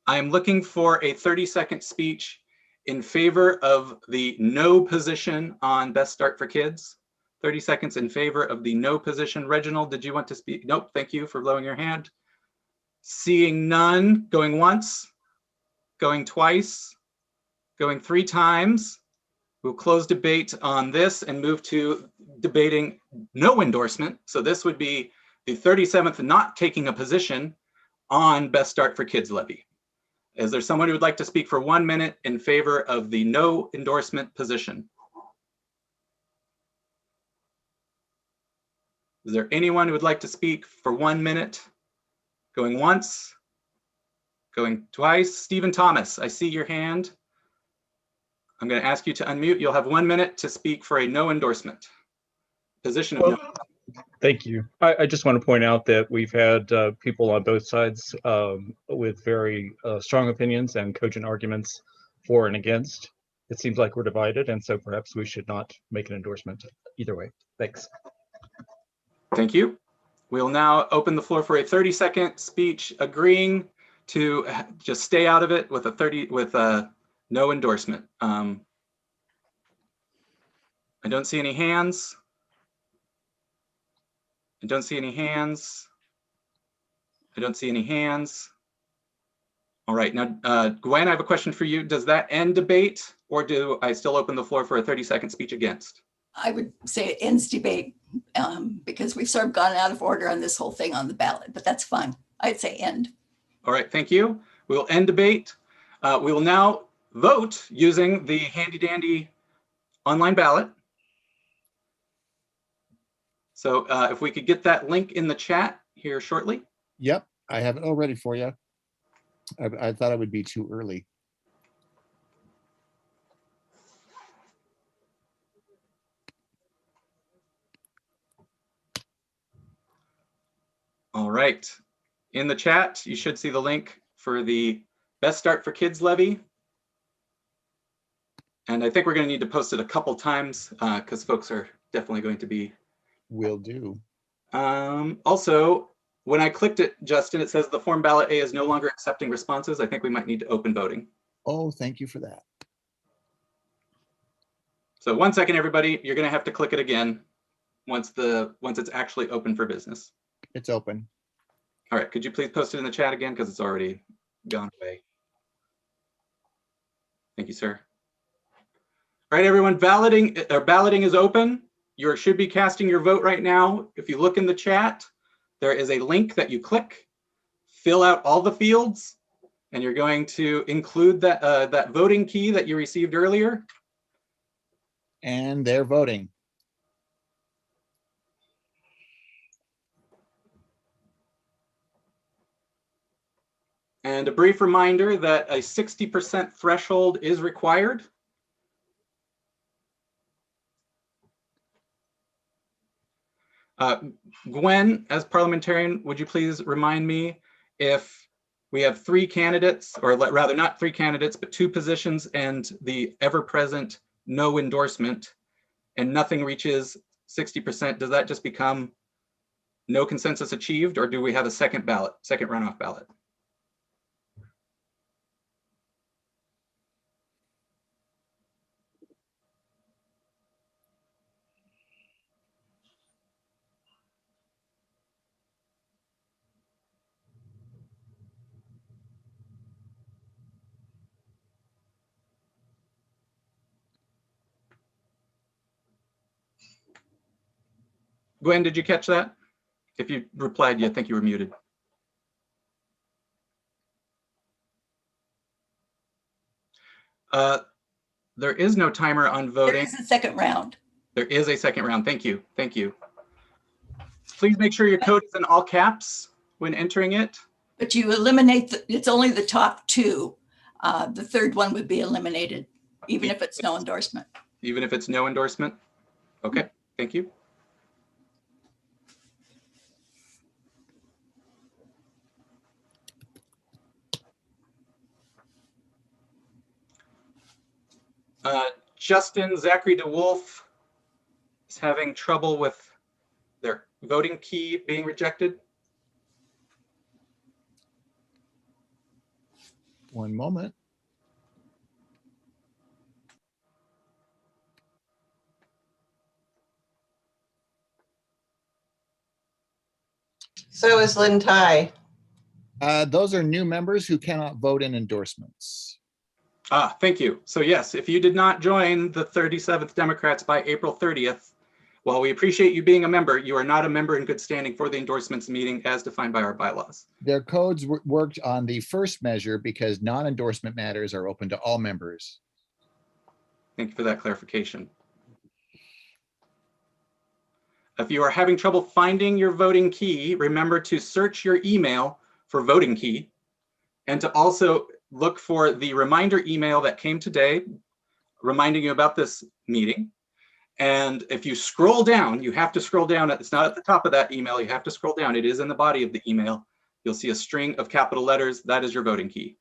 am looking for a 30-second speech in favor of the no position on Best Start for Kids. 30 seconds in favor of the no position. Reginald, did you want to speak? Nope, thank you for lowering your hand. Seeing none, going once, going twice, going 3 times. We'll close debate on this and move to debating no endorsement. So this would be the 37th not taking a position on Best Start for Kids levy. Is there someone who would like to speak for 1 minute in favor of the no endorsement position? Is there anyone who would like to speak for 1 minute? Going once, going twice. Stephen Thomas, I see your hand. I'm going to ask you to unmute. You'll have 1 minute to speak for a no endorsement. Position of no. Thank you. I just want to point out that we've had people on both sides with very strong opinions and cogent arguments for and against. It seems like we're divided, and so perhaps we should not make an endorsement either way. Thanks. Thank you. We'll now open the floor for a 30-second speech agreeing to just stay out of it with a no endorsement. I don't see any hands. I don't see any hands. I don't see any hands. All right, now, Gwen, I have a question for you. Does that end debate, or do I still open the floor for a 30-second speech against? I would say it ends debate because we've sort of gone out of order on this whole thing on the ballot, but that's fine. I'd say end. All right, thank you. We will end debate. We will now vote using the handy dandy online ballot. So if we could get that link in the chat here shortly. Yep, I have it all ready for you. I thought it would be too early. All right. In the chat, you should see the link for the Best Start for Kids levy. And I think we're going to need to post it a couple times because folks are definitely going to be. Will do. Also, when I clicked it, Justin, it says the form ballot A is no longer accepting responses. I think we might need to open voting. Oh, thank you for that. So 1 second, everybody. You're going to have to click it again once it's actually open for business. It's open. All right. Could you please post it in the chat again because it's already gone away. Thank you, sir. All right, everyone. Balloting is open. You should be casting your vote right now. If you look in the chat, there is a link that you click, fill out all the fields, and you're going to include that voting key that you received earlier. And they're voting. And a brief reminder that a 60% threshold is required. Gwen, as parliamentarian, would you please remind me if we have 3 candidates, or rather not 3 candidates, but 2 positions and the ever-present no endorsement, and nothing reaches 60%, does that just become no consensus achieved, or do we have a second runoff ballot? Gwen, did you catch that? If you replied, I think you were muted. There is no timer on voting. There is a second round. There is a second round. Thank you. Thank you. Please make sure your code is in all caps when entering it. But you eliminate, it's only the top two. The third one would be eliminated, even if it's no endorsement. Even if it's no endorsement? Okay, thank you. Justin Zachary DeWolf is having trouble with their voting key being rejected. One moment. So is Lynn Tai. Those are new members who cannot vote in endorsements. Thank you. So yes, if you did not join the 37th Democrats by April 30th, while we appreciate you being a member, you are not a member in good standing for the endorsements meeting as defined by our bylaws. Their codes worked on the first measure because non-endorsement matters are open to all members. Thank you for that clarification. If you are having trouble finding your voting key, remember to search your email for voting key and to also look for the reminder email that came today reminding you about this meeting. And if you scroll down, you have to scroll down. It's not at the top of that email. You have to scroll down. It is in the body of the email. You'll see a string of capital letters. That is your voting key.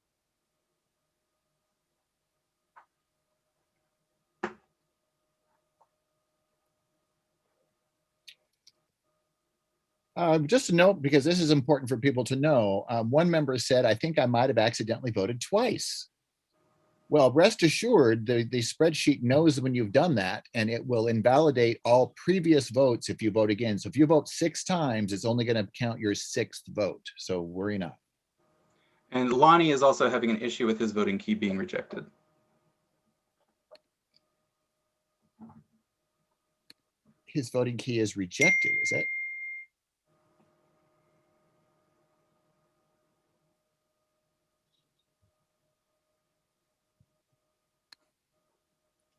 Just a note, because this is important for people to know, one member said, I think I might have accidentally voted twice. Well, rest assured, the spreadsheet knows when you've done that, and it will invalidate all previous votes if you vote again. So if you vote 6 times, it's only going to count your 6th vote. So worry not. And Lonnie is also having an issue with his voting key being rejected. His voting key is rejected, is it?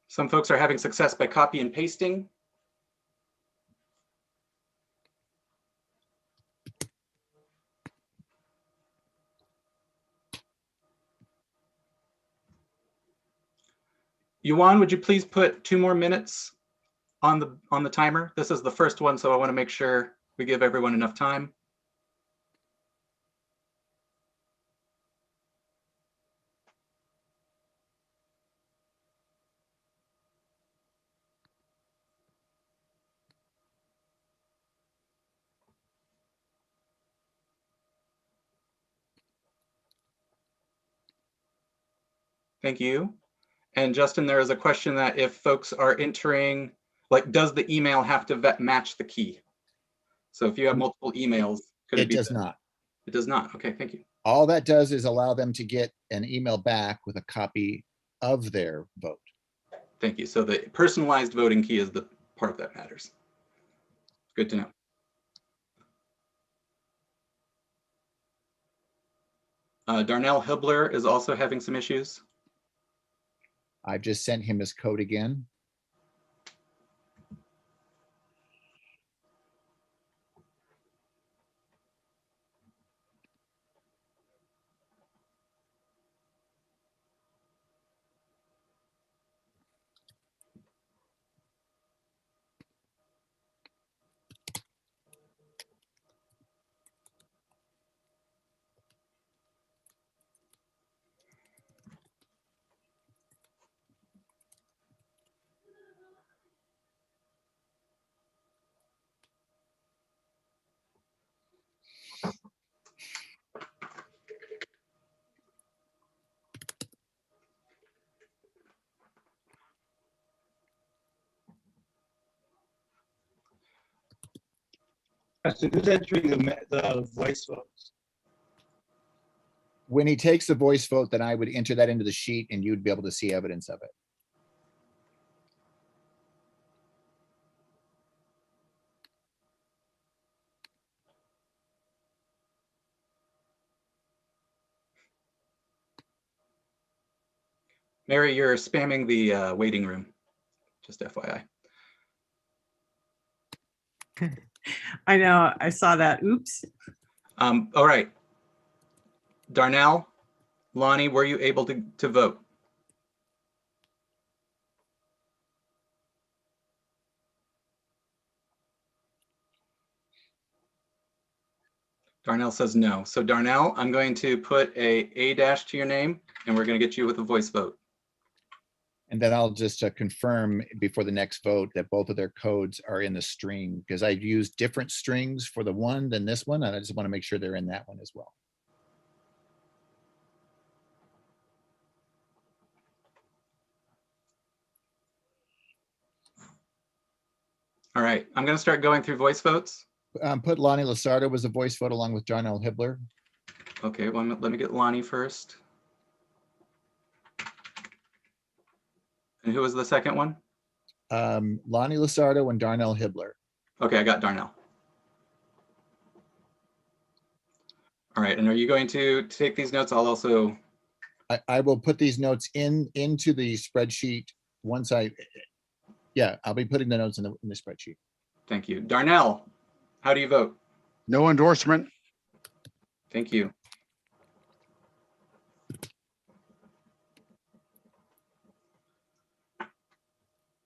Some folks are having success by copy and pasting. Yuan, would you please put 2 more minutes on the timer? This is the first one, so I want to make sure we give everyone enough time. Thank you. And Justin, there is a question that if folks are entering, like, does the email have to match the key? So if you have multiple emails, could it does not. It does not. Okay, thank you. All that does is allow them to get an email back with a copy of their vote. Thank you. So the personalized voting key is the part that matters. Good to know. Darnell Hibler is also having some issues. I've just sent him his code again. So who's entering the voice votes? When he takes the voice vote, then I would enter that into the sheet and you'd be able to see evidence of it. Mary, you're spamming the waiting room, just FYI. I know, I saw that. Oops. All right. Darnell, Lonnie, were you able to vote? Darnell says no. So Darnell, I'm going to put a dash to your name, and we're going to get you with a voice vote. And then I'll just confirm before the next vote that both of their codes are in the string, because I've used different strings for the one than this one, and I just want to make sure they're in that one as well. All right, I'm going to start going through voice votes. Put Lonnie Lasardo as a voice vote along with Darnell Hibbler. Okay, well, let me get Lonnie first. And who was the second one? Lonnie Lasardo and Darnell Hibbler. Okay, I got Darnell. All right, and are you going to take these notes? I'll also... I will put these notes into the spreadsheet once I'll be putting the notes in the spreadsheet. Thank you. Darnell, how do you vote? No endorsement. Thank you.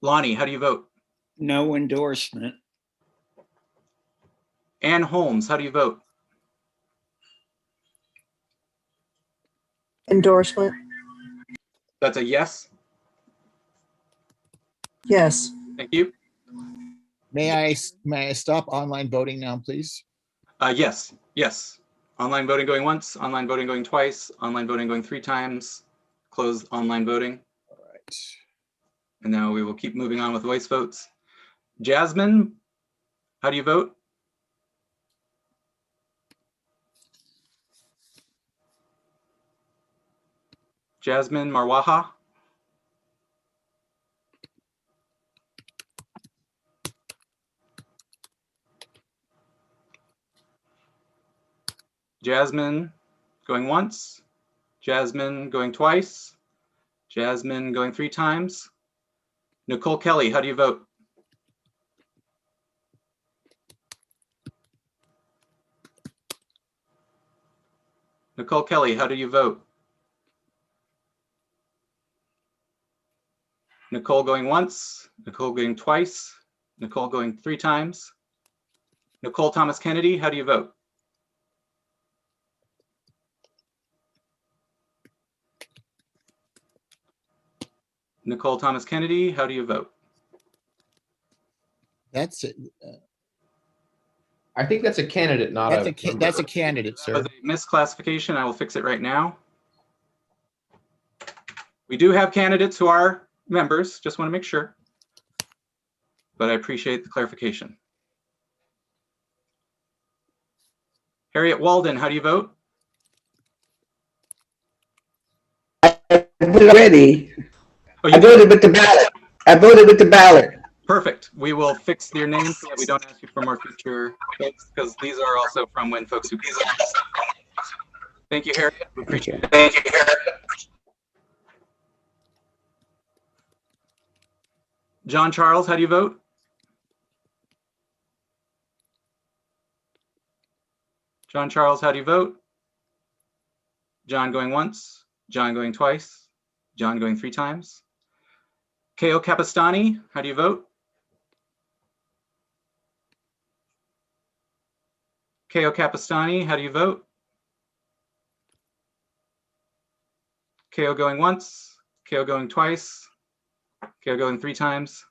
Lonnie, how do you vote? No endorsement. Ann Holmes, how do you vote? Endorsement. That's a yes. Yes. Thank you. May I stop online voting now, please? Yes. Online voting going once, online voting going twice, online voting going 3 times, close online voting. All right. And now we will keep moving on with voice votes. Jasmine, how do you vote? Jasmine Marwaha. Jasmine going once, Jasmine going twice, Jasmine going 3 times. Nicole Kelly, how do you vote? Nicole Kelly, how do you vote? Nicole going once, Nicole going twice, Nicole going 3 times. Nicole Thomas Kennedy, how do you vote? Nicole Thomas Kennedy, how do you vote? That's it. I think that's a candidate, not That's a. that's a candidate, That sir. was a misclassification. I will fix it right now. We do have candidates who are members, just want to make sure. But I appreciate the clarification. Harriet Walden, how do you vote? Already. Oh, I voted with the ballot. I voted with the ballot. Perfect. We will fix your name so that we don't ask you for more future votes, because these are also from when folks who. Thank you, Harriet. We appreciate it. Thank you, Harriet. John Charles, how do you vote? John Charles, how do you vote? John going once, John going twice, John going 3 times. Ko Capistani, how do you vote? Ko Capistani, how do you vote? Ko going once, Ko going twice, Ko going 3 times.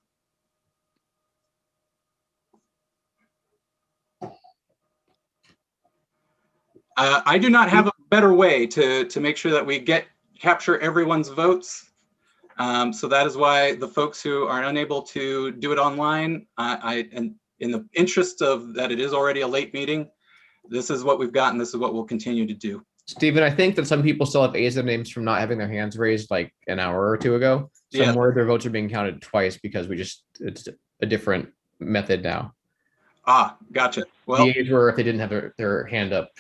I do not have a better way to make sure that we capture everyone's votes. So that is why the folks who are unable to do it online, and in the interest of that it is already a late meeting, this is what we've got and this is what we'll continue to do. Stephen, I think that some people still have ASM names from not having their hands raised like an hour or 2 ago. Some where their votes are being counted twice because it's a different method now. Ah, gotcha. Well, the age where if they didn't have their hand up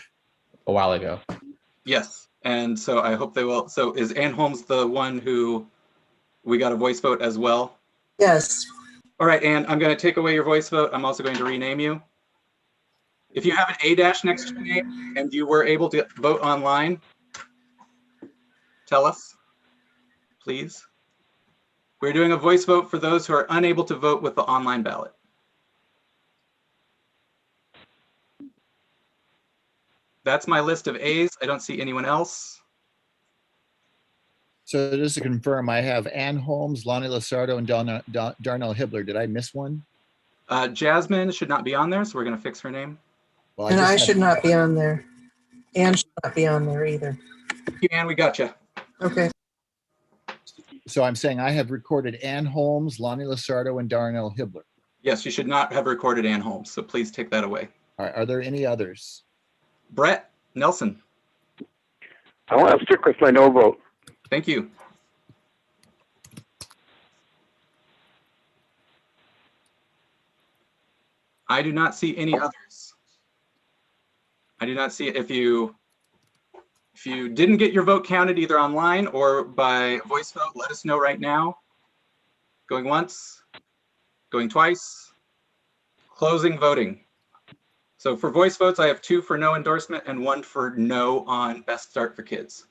a while ago. Yes, and so I hope they will. So is Ann Holmes the one who We got a voice vote as well. Yes. All right, Anne, I'm going to take away your voice vote. I'm also going to rename you. If you have an A- next to your name and you were able to vote online, tell us, please. We're doing a voice vote for those who are unable to vote with the online ballot. That's my list of A's. I don't see anyone else. So just to confirm, I have Ann Holmes, Lonnie Lasardo, and Darnell Hibbler. Did I miss one? Jasmine should not be on there, so we're going to fix her name. Well, And I just should had- not be on there. Anne should not be on there either. Thank you, Anne, we got you. Okay. So I'm saying I have recorded Ann Holmes, Lonnie Lasardo, and Darnell Hibbler. Yes, you should not have recorded Ann Holmes, so please take that away. All right, are there any others? Brett Nelson. I want to stick with my no vote. Thank you. I do not see any others. I do not see it. If you didn't get your vote counted either online or by voice vote, let us know right now. Going once, going twice, closing voting. So for voice votes, I have 2 for no endorsement and 1 for no on Best Start for Kids.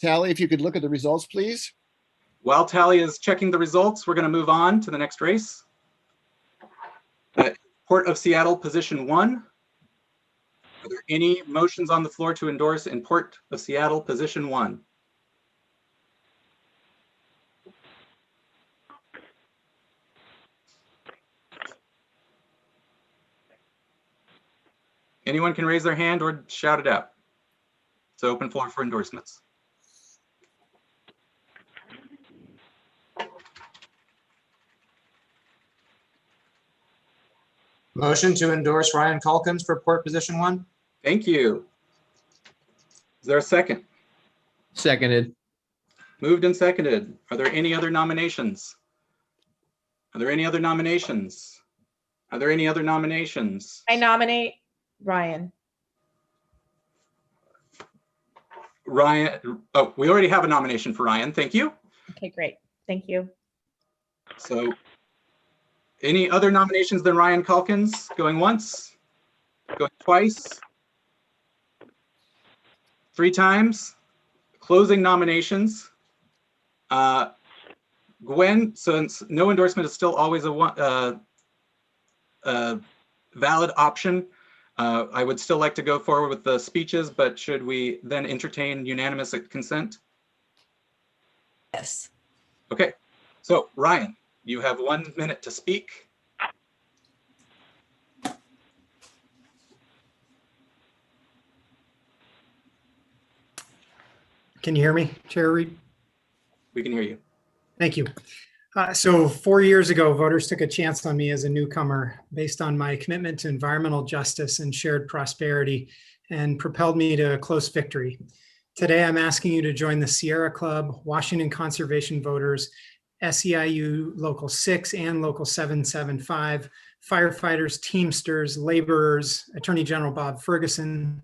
Tally, if you could look at the results, please. While Tally is checking the results, we're going to move on to the next race. Port of Seattle, position 1. Are there any motions on the floor to endorse in Port of Seattle, position 1? Anyone can raise their hand or shout it out. It's open floor for endorsements. Motion to endorse Ryan Calkins for Port Position 1. Thank you. Is there a second? Seconded. Moved and seconded. Are there any other nominations? Are there any other nominations? Are there any other nominations? I nominate Ryan. Ryan, oh, we already have a nomination for Ryan. Thank you. Okay, great. Thank you. So any other nominations than Ryan Calkins? Going once, going twice, 3 times, closing nominations. Gwen, since no endorsement is still always a valid option, I would still like to go forward with the speeches, but should we then entertain unanimous consent? Yes. Okay, so Ryan, you have 1 minute to speak. Can you hear me, Chair Reed? We can hear you. Thank you. So 4 years ago, voters took a chance on me as a newcomer based on my commitment to environmental justice and shared prosperity and propelled me to a close victory. Today, I'm asking you to join the Sierra Club, Washington Conservation Voters, SEIU Local 6 and Local 775, firefighters, Teamsters, laborers, Attorney General Bob Ferguson,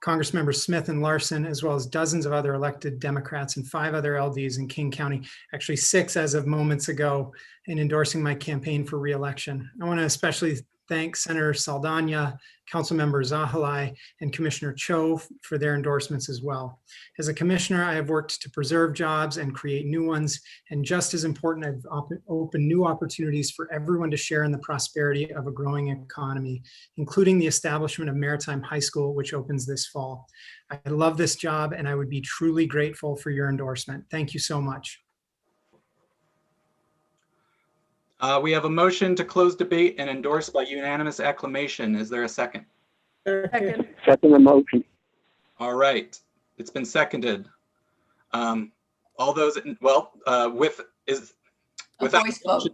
Congressmembers Smith and Larson, as well as dozens of other elected Democrats and 5 other LDs in King County, actually 6 as of moments ago, in endorsing my campaign for re-election. I want to especially thank Senator Saldana, Councilmember Zahalai, and Commissioner Cho for their endorsements as well. As a commissioner, I have worked to preserve jobs and create new ones, and just as important, I've opened new opportunities for everyone to share in the prosperity of a growing economy, including the establishment of Maritime High School, which opens this fall. I love this job, and I would be truly grateful for your endorsement. Thank you so much. We have a motion to close debate and endorse by unanimous acclamation. Is there a second? Second. Second the motion. All right, it's been seconded. All those, without A voice vote.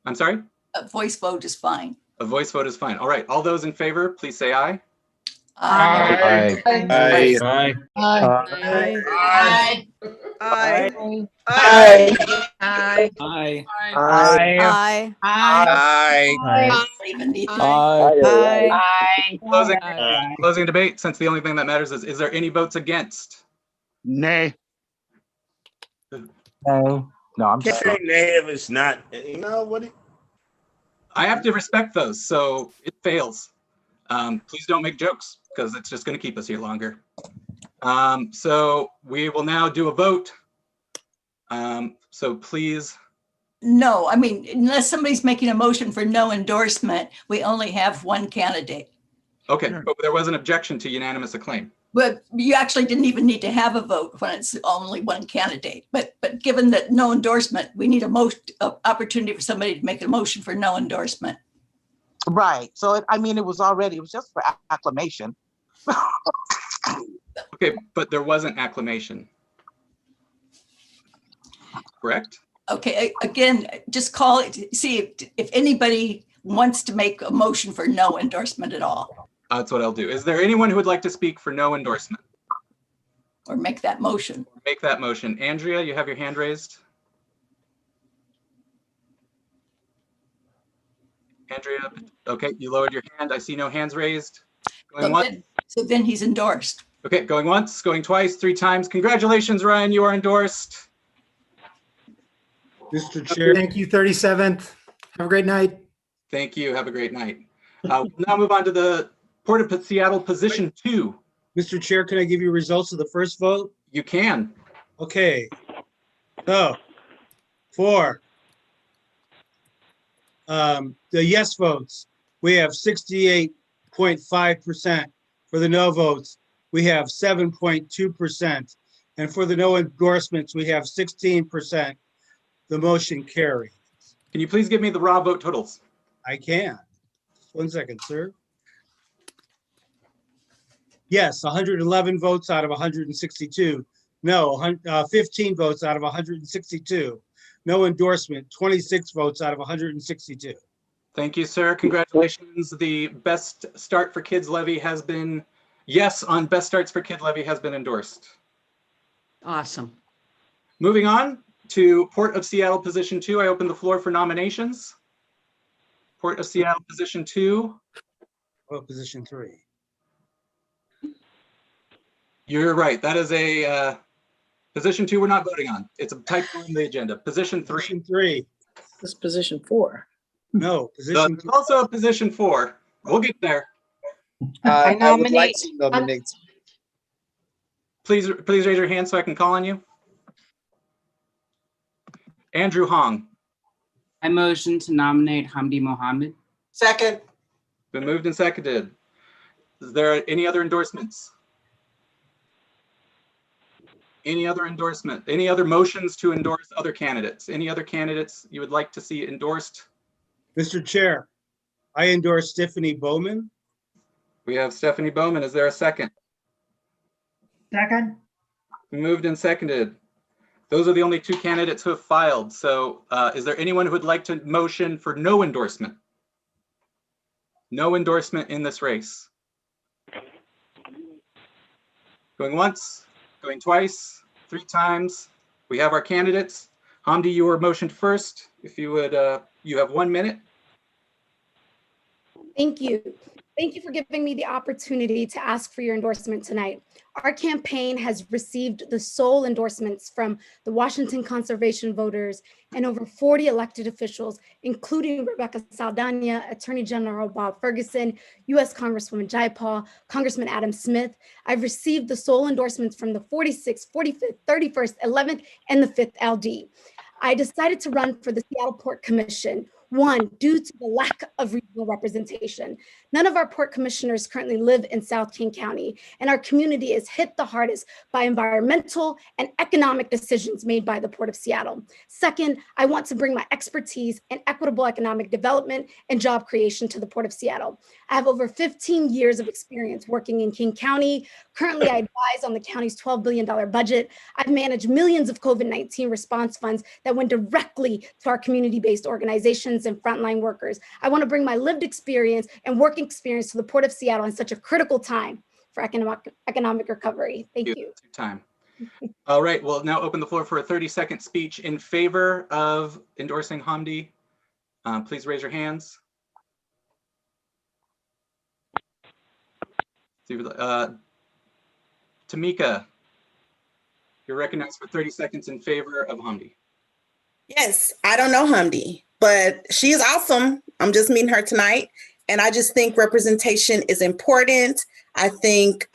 I'm sorry? A voice vote is fine. A voice vote is fine. All right, all those in favor, please say aye. Aye. Aye. Aye. Aye. Aye. Aye. Aye. Aye. Aye. Even need to- Aye. Closing debate, since the only thing that matters is there any votes against? Nay. No, I'm Can't sorry. say nay if it's not, you know, what? I have to respect those, so it fails. Please don't make jokes, because it's just going to keep us here longer. So we will now do a vote. So please. No, I mean, unless somebody's making a motion for no endorsement, we only have one candidate. Okay, but there was an objection to unanimous acclaim. But you actually didn't even need to have a vote when it's only one candidate. But given that no endorsement, we need a opportunity for somebody to make a motion for no endorsement. Right. So, it was just for acclamation. Okay, but there wasn't acclamation. Correct? Okay, again, just call it, see if anybody wants to make a motion for no endorsement at all. That's what I'll do. Is there anyone who would like to speak for no endorsement? Or make that motion. Make that motion. Andrea, you have your hand raised. Andrea, okay, you lowered your hand. I see no hands raised. Going once. So then he's endorsed. Okay, going once, going twice, 3 times. Congratulations, Ryan, you are endorsed. Mr. Chair. Thank you, 37th. Have a great night. Thank you. Have a great night. We'll now move on to the Port of Seattle position 2. Mr. Chair, can I give you results of the first vote? You can. Okay. So, for the yes votes, we have 68.5%. For the no votes, we have 7.2%. And for the no endorsements, we have 16%. The motion carries. Can you please give me the raw vote totals? I can. Just 1 second, sir. Yes, 111 votes out of 162. No, 15 votes out of 162. No endorsement, 26 votes out of 162. Thank you, sir. Congratulations. The best start for kids levy has been, yes, on best starts for kid levy has been endorsed. Awesome. Moving on to Port of Seattle position 2. I open the floor for nominations. Port of Seattle position 2. Oh, position 3. You're right. That is a position 2 we're not voting on. It's a typo in the agenda. Position 3. Position 3. This is position 4. No, position There's also a position 4. We'll get there. I would like to nominate. Please raise your hand so I can call on you. Andrew Hong. I motion to nominate Hamdi Mohammed. Second. Been moved and seconded. Is there any other endorsements? Any other endorsement? Any other motions to endorse other candidates? Any other candidates you would like to see endorsed? Mr. Chair, I endorse Stephanie Bowman. We have Stephanie Bowman. Is there a second? Second. Moved and seconded. Those are the only 2 candidates who have filed. So is there anyone who would like to motion for no endorsement? No endorsement in this race. Going once, going twice, 3 times. We have our candidates. Hamdi, you were motioned first. If you would, you have 1 minute. Thank you. Thank you for giving me the opportunity to ask for your endorsement tonight. Our campaign has received the sole endorsements from the Washington Conservation voters and over 40 elected officials, including Rebecca Saldana, Attorney General Bob Ferguson, U.S. Congresswoman Jayapal, Congressman Adam Smith. I've received the sole endorsements from the 46th, 45th, 31st, 11th, and the 5th LD. I decided to run for the Seattle Port Commission. 1, due to the lack of regional representation. None of our port commissioners currently live in South King County, and our community is hit the hardest by environmental and economic decisions made by the Port of Seattle. 2nd, I want to bring my expertise in equitable economic development and job creation to the Port of Seattle. I have over 15 years of experience working in King County. Currently, I advise on the county's $12 billion budget. I've managed millions of COVID-19 response funds that went directly to our community-based organizations and frontline workers. I want to bring my lived experience and working experience to the Port of Seattle in such a critical time for economic recovery. Thank you. Time. All right, we'll now open the floor for a 30-second speech in favor of endorsing Hamdi. Please raise your hands. Tamika, you're recognized for 30 seconds in favor of Hamdi. Yes, I don't know Hamdi, but she is awesome. I'm just meeting her tonight. And I just think representation is important. I think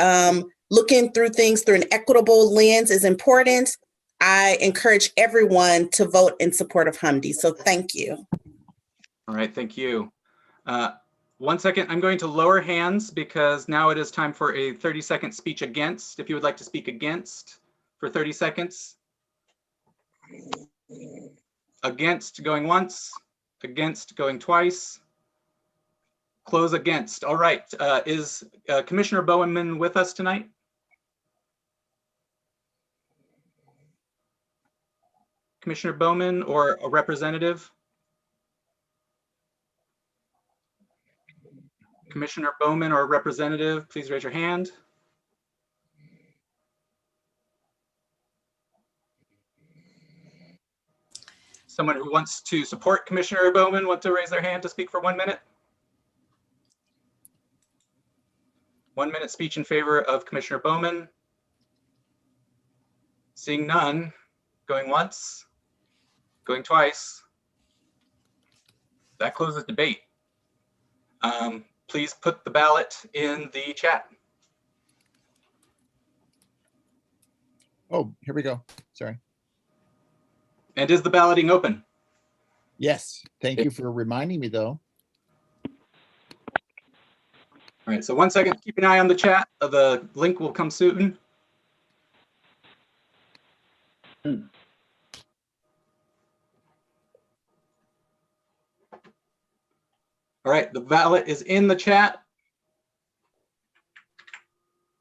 looking through things through an equitable lens is important. I encourage everyone to vote in support of Hamdi. So thank you. All right, thank you. 1 second, I'm going to lower hands because now it is time for a 30-second speech against. If you would like to speak against for 30 seconds. Against going once, against going twice. Close against. All right, is Commissioner Bowman with us tonight? Commissioner Bowman or a representative? Commissioner Bowman or a representative, please raise your hand. Someone who wants to support Commissioner Bowman want to raise their hand to speak for 1 minute? 1 minute speech in favor of Commissioner Bowman. Seeing none, going once, going twice. That closes debate. Please put the ballot in the chat. Oh, here we go. Sorry. And is the balloting open? Yes. Thank you for reminding me, though. All right, so 1 second, keep an eye on the chat. The link will come soon. All right, the ballot is in the chat.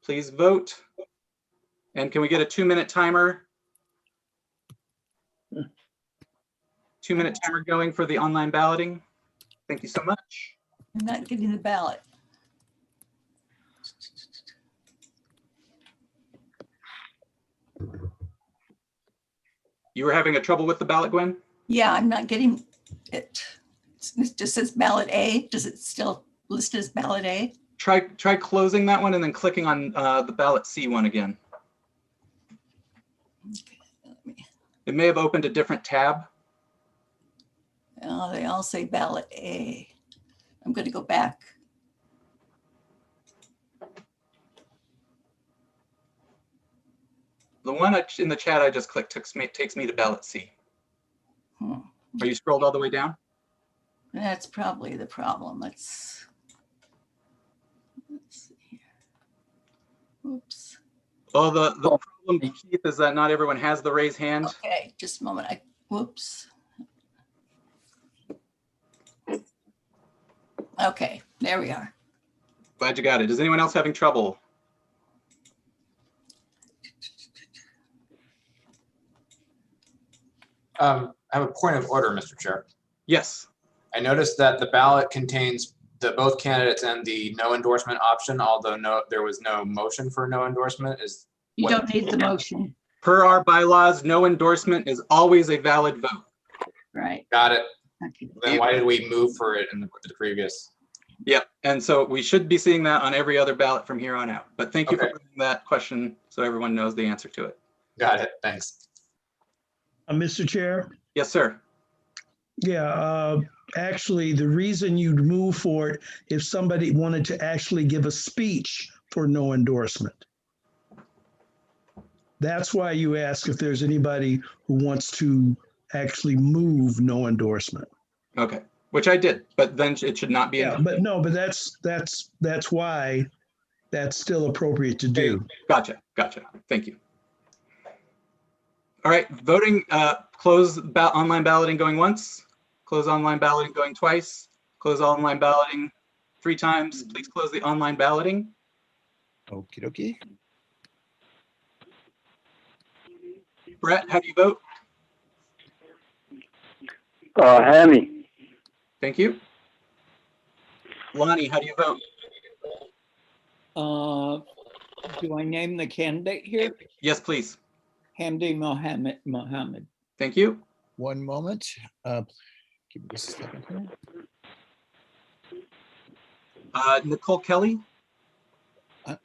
Please vote. And can we get a 2-minute timer? 2-minute timer going for the online balloting. Thank you so much. I'm not getting the ballot. You were having a trouble with the ballot, Gwen? Yeah, I'm not getting it. It just says ballot A. Does it still list as ballot A? Try closing that one and then clicking on the ballot C one again. It may have opened a different tab. Oh, they all say ballot A. I'm going to go back. The one in the chat I just clicked takes me to ballot C. Are you scrolled all the way down? That's probably the problem. Let's see here. Oops. Well, the problem, Keith, is that not everyone has the raise hand. Okay, just a moment. Whoops. Okay, there we are. Glad you got it. Is anyone else having trouble? I have a point of order, Mr. Chair. Yes. I noticed that the ballot contains both candidates and the no endorsement option, although there was no motion for no endorsement. You don't need the motion. Per our bylaws, no endorsement is always a valid vote. Right. Got it. Okay. Then why did we move for it in the previous? Yep. And so we should be seeing that on every other ballot from here on out. But thank you for bringing that question so everyone knows the answer to it. Got it. Thanks. Mr. Chair? Yes, sir. Yeah, actually, the reason you'd move for it if somebody wanted to actually give a speech for no endorsement. That's why you ask if there's anybody who wants to actually move no endorsement. Okay, which I did, but then it should not be. Yeah, but no, but that's why that's still appropriate to do. Gotcha. Thank you. All right, voting, close online balloting going once, close online balloting going twice, close online balloting 3 times. Please close the online balloting. Okie dokie. Brett, how do you vote? Hammy. Thank you. Lonnie, how do you vote? Do I name the candidate here? Yes, please. Hamdi Mohammed. Thank you. One moment. Give me just a second here. Nicole Kelly?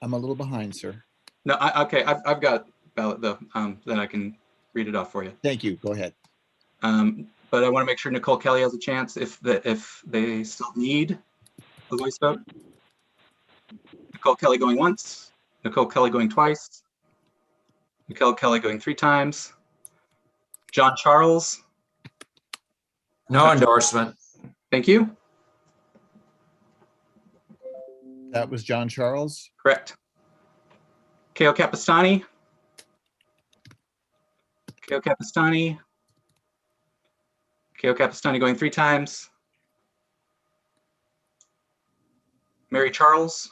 I'm a little behind, sir. No, okay, I've got ballot though, that I can read it off for you. Thank you. Go ahead. But I want to make sure Nicole Kelly has a chance if they still need a voice vote. Nicole Kelly going once, Nicole Kelly going twice, Nicole Kelly going 3 times. John Charles. No endorsement. Thank you. That was John Charles. Correct. Keo Capistani. Keo Capistani. Keo Capistani going 3 times. Mary Charles.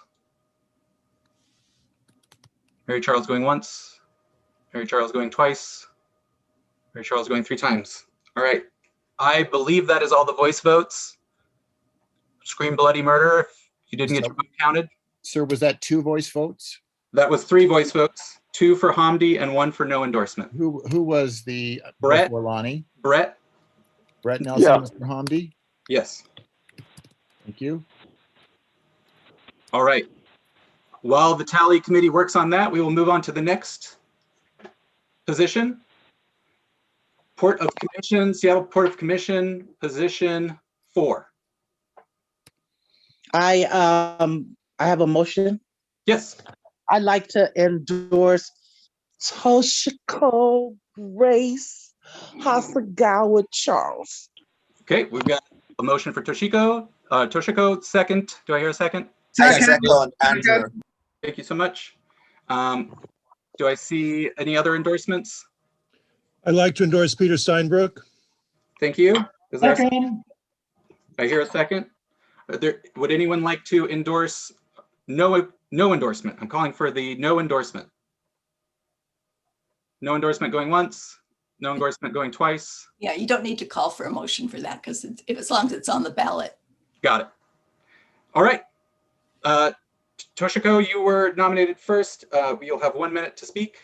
Mary Charles going once. Mary Charles going twice. Mary Charles going 3 times. All right. I believe that is all the voice votes. Scream bloody murder if you didn't get your vote counted. Sir, was that 2 voice votes? That was 3 voice votes, 2 for Hamdi and 1 for no endorsement. Who was the Brett? before Lonnie? Brett? Brett Nelson, Yeah. Mr. Hamdi? Yes. Thank you. All right. While the tally committee works on that, we will move on to the next position. Port of Commission, Seattle Port of Commission, position 4. I have a motion. Yes. I'd like to endorse Toshiko Grace Hasagawa Charles. Okay, we've got a motion for Toshiko. Toshiko, second. Do I hear a second? Second, Andrew. Thank you so much. Do I see any other endorsements? I'd like to endorse Peter Steinbrook. Thank you. Is there a second? Second. I hear a second. Would anyone like to endorse no endorsement? I'm calling for the no endorsement. No endorsement going once, no endorsement going twice. Yeah, you don't need to call for a motion for that because as long as it's on the ballot. Got it. All right. Toshiko, you were nominated first. You'll have 1 minute to speak.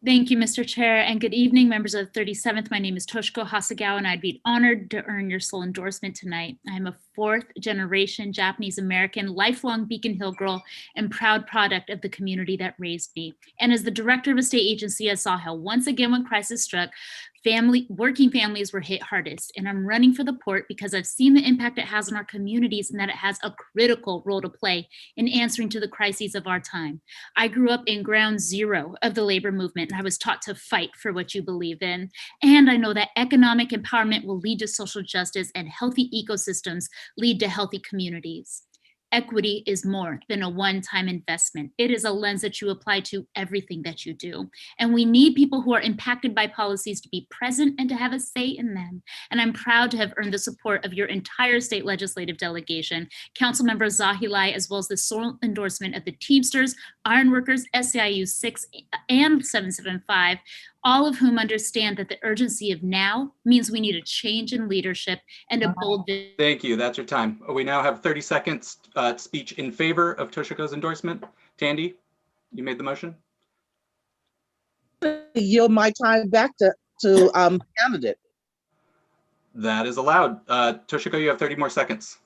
Thank you, Mr. Chair, and good evening, members of the 37th. My name is Toshiko Hasagawa, and I'd be honored to earn your sole endorsement tonight. I'm a 4th-generation Japanese-American, lifelong Beacon Hill girl, and proud product of the community that raised me. And as the director of a state agency, I saw how once again when crisis struck, working families were hit hardest. And I'm running for the port because I've seen the impact it has on our communities and that it has a critical role to play in answering to the crises of our time. I grew up in ground zero of the labor movement, and I was taught to fight for what you believe in. And I know that economic empowerment will lead to social justice, and healthy ecosystems lead to healthy communities. Equity is more than a one-time investment. It is a lens that you apply to everything that you do. And we need people who are impacted by policies to be present and to have a say in them. And I'm proud to have earned the support of your entire state legislative delegation, Councilmember Zahilai, as well as the sole endorsement of the Teamsters, Ironworkers, SEIU 6 and 775, all of whom understand that the urgency of now means we need a change in leadership and a bold vision. Thank you. That's your time. We now have 30 seconds speech in favor of Toshiko's endorsement. Tandy, you made the motion. Yield my time back to candidate. That is allowed. Toshiko, you have 30 more seconds.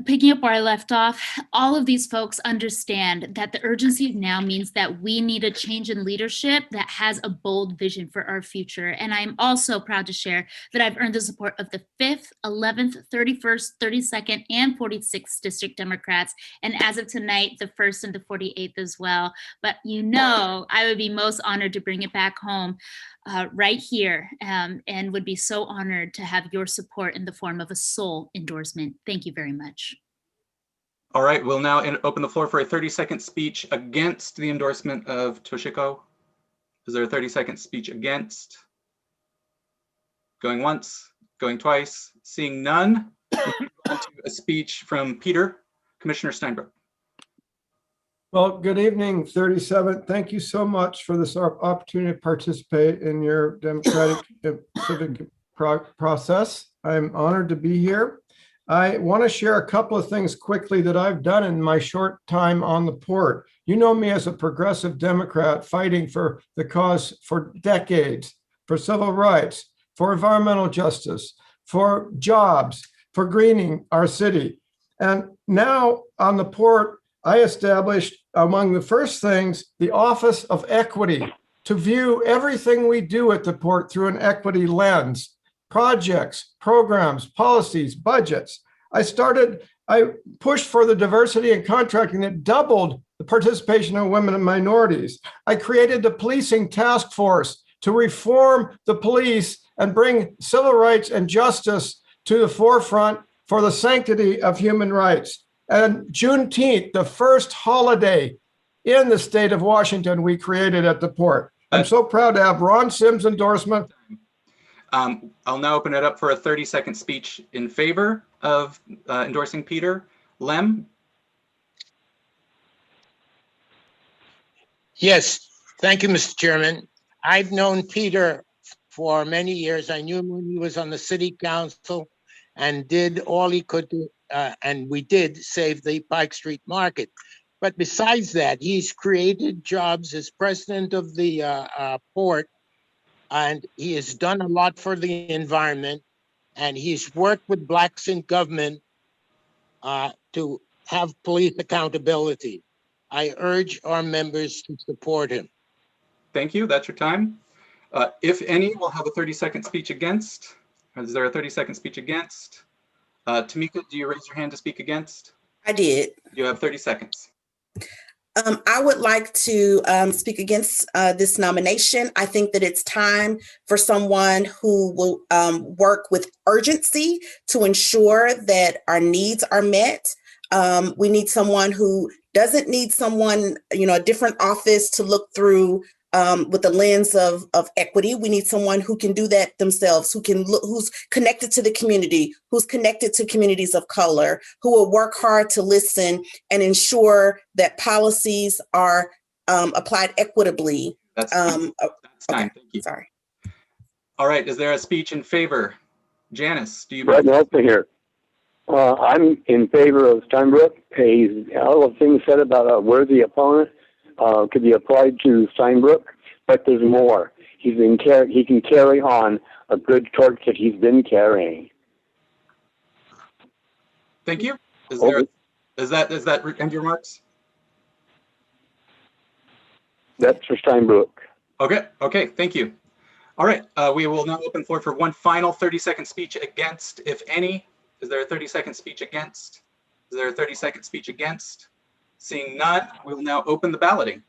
Picking up where I left off, all of these folks understand that the urgency of now means that we need a change in leadership that has a bold vision for our future. And I'm also proud to share that I've earned the support of the 5th, 11th, 31st, 32nd, and 46th District Democrats. And as of tonight, the 1st and the 48th as well. But you know, I would be most honored to bring it back home right here, and would be so honored to have your support in the form of a sole endorsement. Thank you very much. All right, we'll now open the floor for a 30-second speech against the endorsement of Toshiko. Is there a 30-second speech against? Going once, going twice, seeing none. A speech from Peter, Commissioner Steinbrook. Well, good evening, 37. Thank you so much for this opportunity to participate in your democratic civic process. I'm honored to be here. I want to share a couple of things quickly that I've done in my short time on the port. You know me as a progressive Democrat fighting for the cause for decades, for civil rights, for environmental justice, for jobs, for greening our city. And now on the port, I established, among the first things, the Office of Equity, to view everything we do at the port through an equity lens. Projects, programs, policies, budgets. I pushed for the diversity in contracting that doubled the participation of women and minorities. I created the policing task force to reform the police and bring civil rights and justice to the forefront for the sanctity of human rights. And Juneteenth, the first holiday in the state of Washington, we created at the port. I'm so proud to have Ron Sims' endorsement. I'll now open it up for a 30-second speech in favor of endorsing Peter. Lem? Yes, thank you, Mr. Chairman. I've known Peter for many years. I knew him when he was on the city council and did all he could do, and we did save the Pike Street Market. But besides that, he's created jobs as president of the port, and he has done a lot for the environment, and he's worked with blacks in government to have police accountability. I urge our members to support him. Thank you. That's your time. If any, we'll have a 30-second speech against. Is there a 30-second speech against? Tamika, do you raise your hand to speak against? I did. You have 30 seconds. I would like to speak against this nomination. I think that it's time for someone who will work with urgency to ensure that our needs are met. We need someone who doesn't need someone, a different office to look through with the lens of equity. We need someone who can do that themselves, who's connected to the community, who's connected to communities of color, who will work hard to listen and ensure that policies are applied equitably. That's time. Thank you. Sorry. All right. Is there a speech in favor? Janice, do you? Right now, here. I'm in favor of Steinbrook. All the things said about a worthy opponent could be applied to Steinbrook, but there's more. He can carry on a good torch that he's been carrying. Thank you. Is that end your remarks? That's for Steinbrook. Okay. Thank you. All right. We will now open floor for one final 30-second speech against, if any. Is there a 30-second speech against? Is there a 30-second speech against? Seeing none, we will now open the balloting.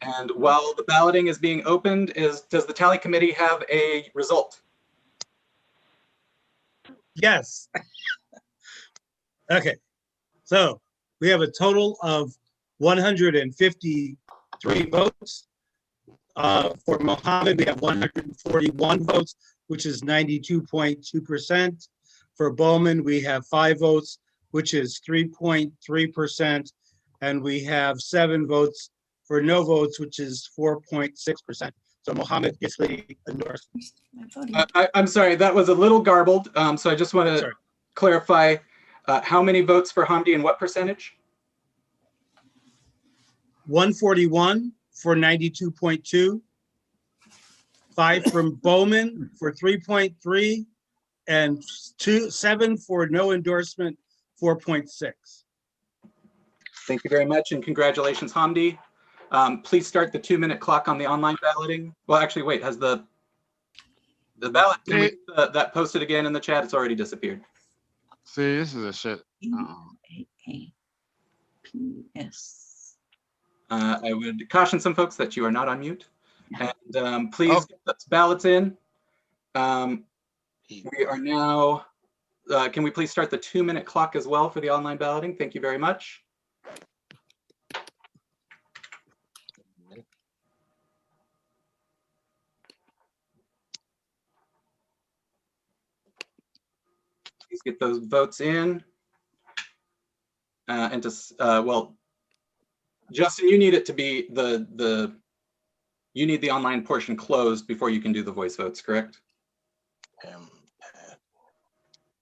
And while the balloting is being opened, does the tally committee have a result? Yes. Okay. So we have a total of 153 votes. For Mohammed, we have 141 votes, which is 92.2%. For Bowman, we have 5 votes, which is 3.3%. And we have 7 votes for no votes, which is 4.6%. So Mohammed gets the endorsement. I'm sorry, that was a little garbled. So I just want to clarify how many votes for Hamdi and what percentage? 141 for 92.2, 5 from Bowman for 3.3, and 7 for no endorsement, 4.6. Thank you very much, and congratulations, Hamdi. Please start the 2-minute clock on the online balloting. Well, actually, wait, has the ballot, can we get that posted again in the chat? It's already disappeared. See, this is a shit. P-S. I would caution some folks that you are not on mute. And please get those ballots in. We are now, can we please start the 2-minute clock as well for the online balloting? Thank you very much. Please get those votes in. And to, well, Justin, you need it to be you need the online portion closed before you can do the voice votes, correct?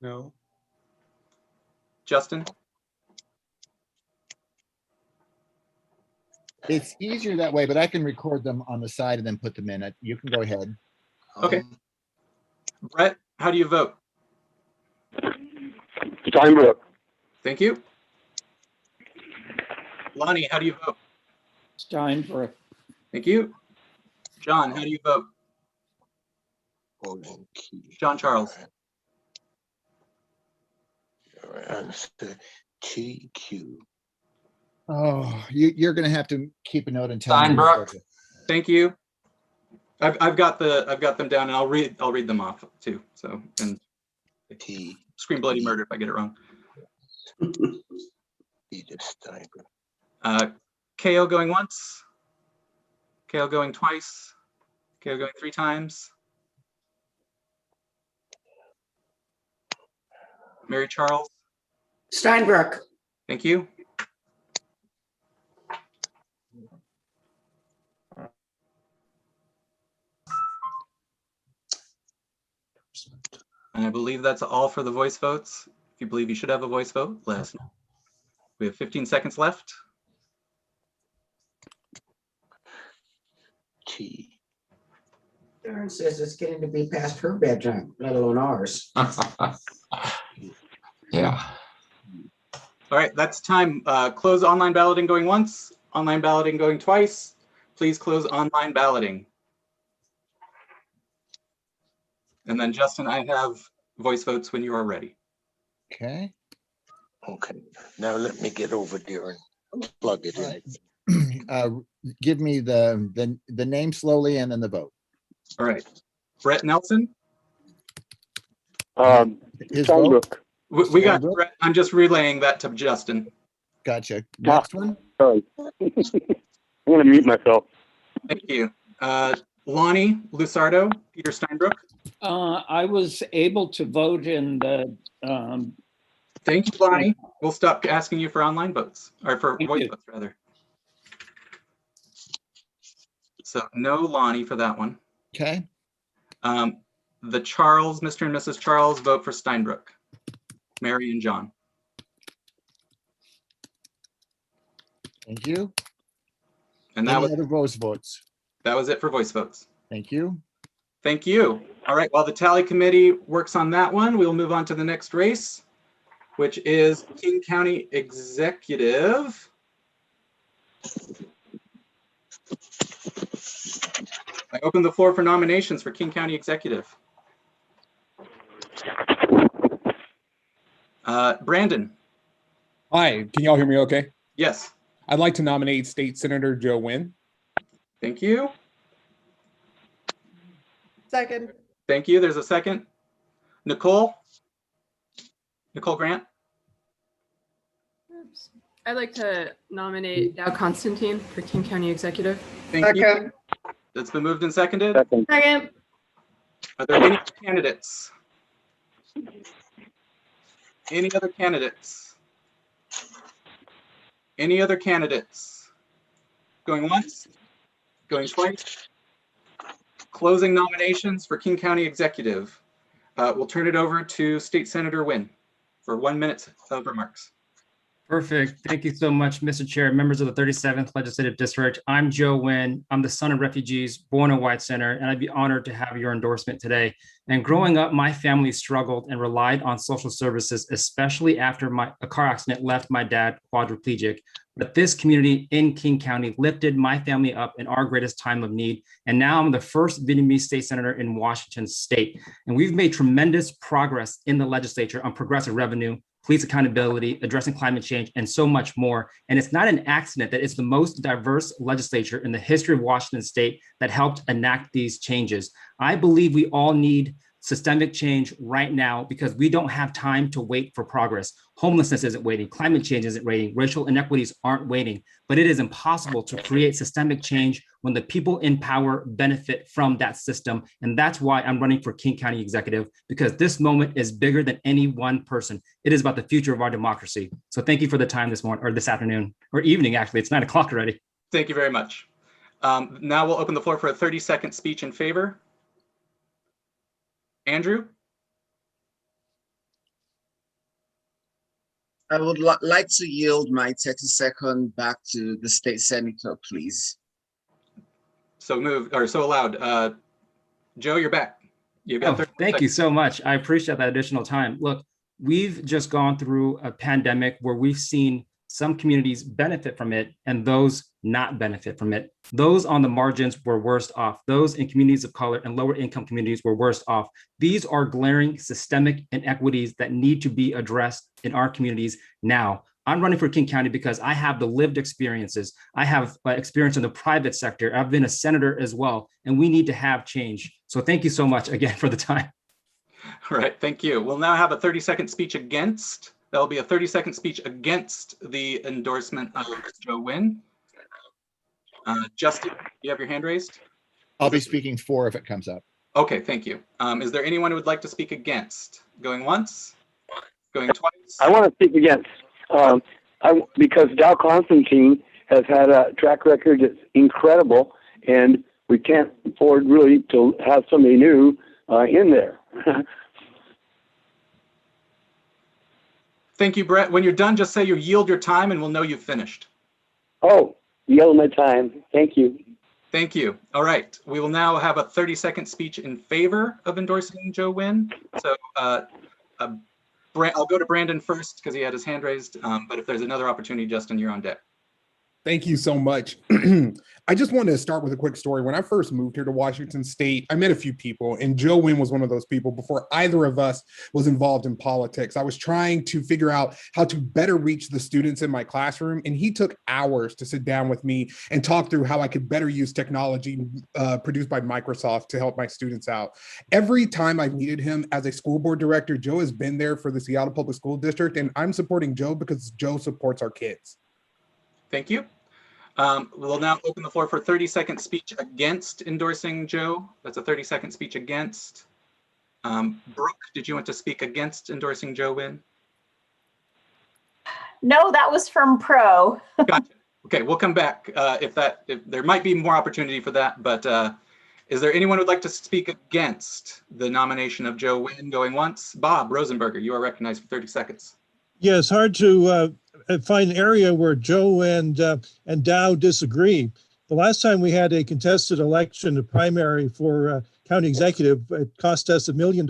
No. Justin? It's easier that way, but I can record them on the side and then put them in. You can go ahead. Okay. Brett, how do you vote? Steinbrook. Thank you. Lonnie, how do you vote? Steinbrook. Thank you. John, how do you vote? John Charles. TQ. Oh, you're going to have to keep a note and tell me. Steinbrook. Thank you. I've got them down, and I'll read them off too. So, and scream bloody murder if I get it wrong. KO going once. KO going twice. KO going 3 times. Mary Charles. Steinbrook. Thank you. And I believe that's all for the voice votes. If you believe you should have a voice vote, let us know. We have 15 seconds left. Darren says it's getting to be past her bedtime, let alone ours. Yeah. All right, that's time. Close online balloting going once, online balloting going twice. Please close online balloting. And then Justin, I have voice votes when you are ready. Okay. Okay. Now let me get over there and plug it in. Give me the name slowly and then the vote. All right. Brett Nelson. His Steinbrook. vote? We got Steinbrook? Brett. I'm just relaying that to Justin. Gotcha. Next one. Sorry. I'm going to mute myself. Thank you. Lonnie Lusardo, Peter Steinbrook. I was able to vote in the. Thank you, Lonnie. We'll stop asking you for online votes, or for Thank voice you. votes, rather. So no Lonnie for that one. Okay. The Charles, Mr. and Mrs. Charles, vote for Steinbrook. Mary and John. Thank you. And that Any was other voice votes? that was it for voice votes. Thank you. Thank you. All right, while the tally committee works on that one, we'll move on to the next race, which is King County Executive. I open the floor for nominations for King County Executive. Brandon. Hi, can y'all hear me okay? Yes. I'd like to nominate State Senator Joe Nguyen. Thank you. Second. Thank you. There's a second. Nicole Grant. I'd like to nominate Dow Constantine for King County Executive. Thank you. That's been moved and seconded. Second. Are there any candidates? Any other candidates? Any other candidates? Going once? Going twice? Closing nominations for King County Executive. We'll turn it over to State Senator Nguyen for 1 minute of remarks. Perfect. Thank you so much, Mr. Chair, members of the 37th Legislative District. I'm Joe Nguyen. I'm the son of refugees, born in White Center, and I'd be honored to have your endorsement today. And growing up, my family struggled and relied on social services, especially after a car accident left my dad quadriplegic. But this community in King County lifted my family up in our greatest time of need. And now I'm the first Vietnamese state senator in Washington state. And we've made tremendous progress in the legislature on progressive revenue, police accountability, addressing climate change, and so much more. And it's not an accident that it's the most diverse legislature in the history of Washington state that helped enact these changes. I believe we all need systemic change right now because we don't have time to wait for progress. Homelessness isn't waiting, climate change isn't waiting, racial inequities aren't waiting, but it is impossible to create systemic change when the people in power benefit from that system. And that's why I'm running for King County Executive, because this moment is bigger than any one person. It is about the future of our democracy. So thank you for the time this morning, or this afternoon, or evening, actually, it's 9 o'clock already. Thank you very much. Now we'll open the floor for a 30-second speech in favor. Andrew? I would like to yield my 30-second back to the state senator, please. So moved, or so allowed. Joe, you're back. You've got 30 Thank you seconds. so much. I appreciate that additional time. Look, we've just gone through a pandemic where we've seen some communities benefit from it and those not benefit from it. Those on the margins were worst off. Those in communities of color and lower income communities were worst off. These are glaring systemic inequities that need to be addressed in our communities now. I'm running for King County because I have the lived experiences. I have experience in the private sector. I've been a senator as well, and we need to have change. So thank you so much again for the time. All right, thank you. We'll now have a 30-second speech against. That'll be a 30-second speech against the endorsement of Joe Nguyen. Justin, you have your hand raised? I'll be speaking for if it comes up. Okay, thank you. Is there anyone who would like to speak against? Going once? Going twice? I want to speak against, because Dow Constantine has had a track record that's incredible, and we can't afford really to have somebody new in there. Thank you, Brett. When you're done, just say you yield your time and we'll know you've finished. Oh, yield my time. Thank you. Thank you. All right. We will now have a 30-second speech in favor of endorsing Joe Nguyen. So I'll go to Brandon first because he had his hand raised. But if there's another opportunity, Justin, you're on deck. Thank you so much. I just wanted to start with a quick story. When I first moved here to Washington State, I met a few people, and Joe Nguyen was one of those people before either of us was involved in politics. I was trying to figure out how to better reach the students in my classroom, and he took hours to sit down with me and talk through how I could better use technology produced by Microsoft to help my students out. Every time I've needed him as a school board director, Joe has been there for the Seattle Public School District, and I'm supporting Joe because Joe supports our kids. Thank you. We'll now open the floor for 30-second speech against endorsing Joe. That's a 30-second speech against. Brooke, did you want to speak against endorsing Joe Nguyen? No, that was from pro. Gotcha. Okay, we'll come back if there might be more opportunity for that, but is there anyone who'd like to speak against the nomination of Joe Nguyen? Going once? Bob Rosenberger, you are recognized for 30 seconds. Yeah, it's hard to find an area where Joe and Dow disagree. The last time we had a contested election, a primary for county executive, it cost us $1 million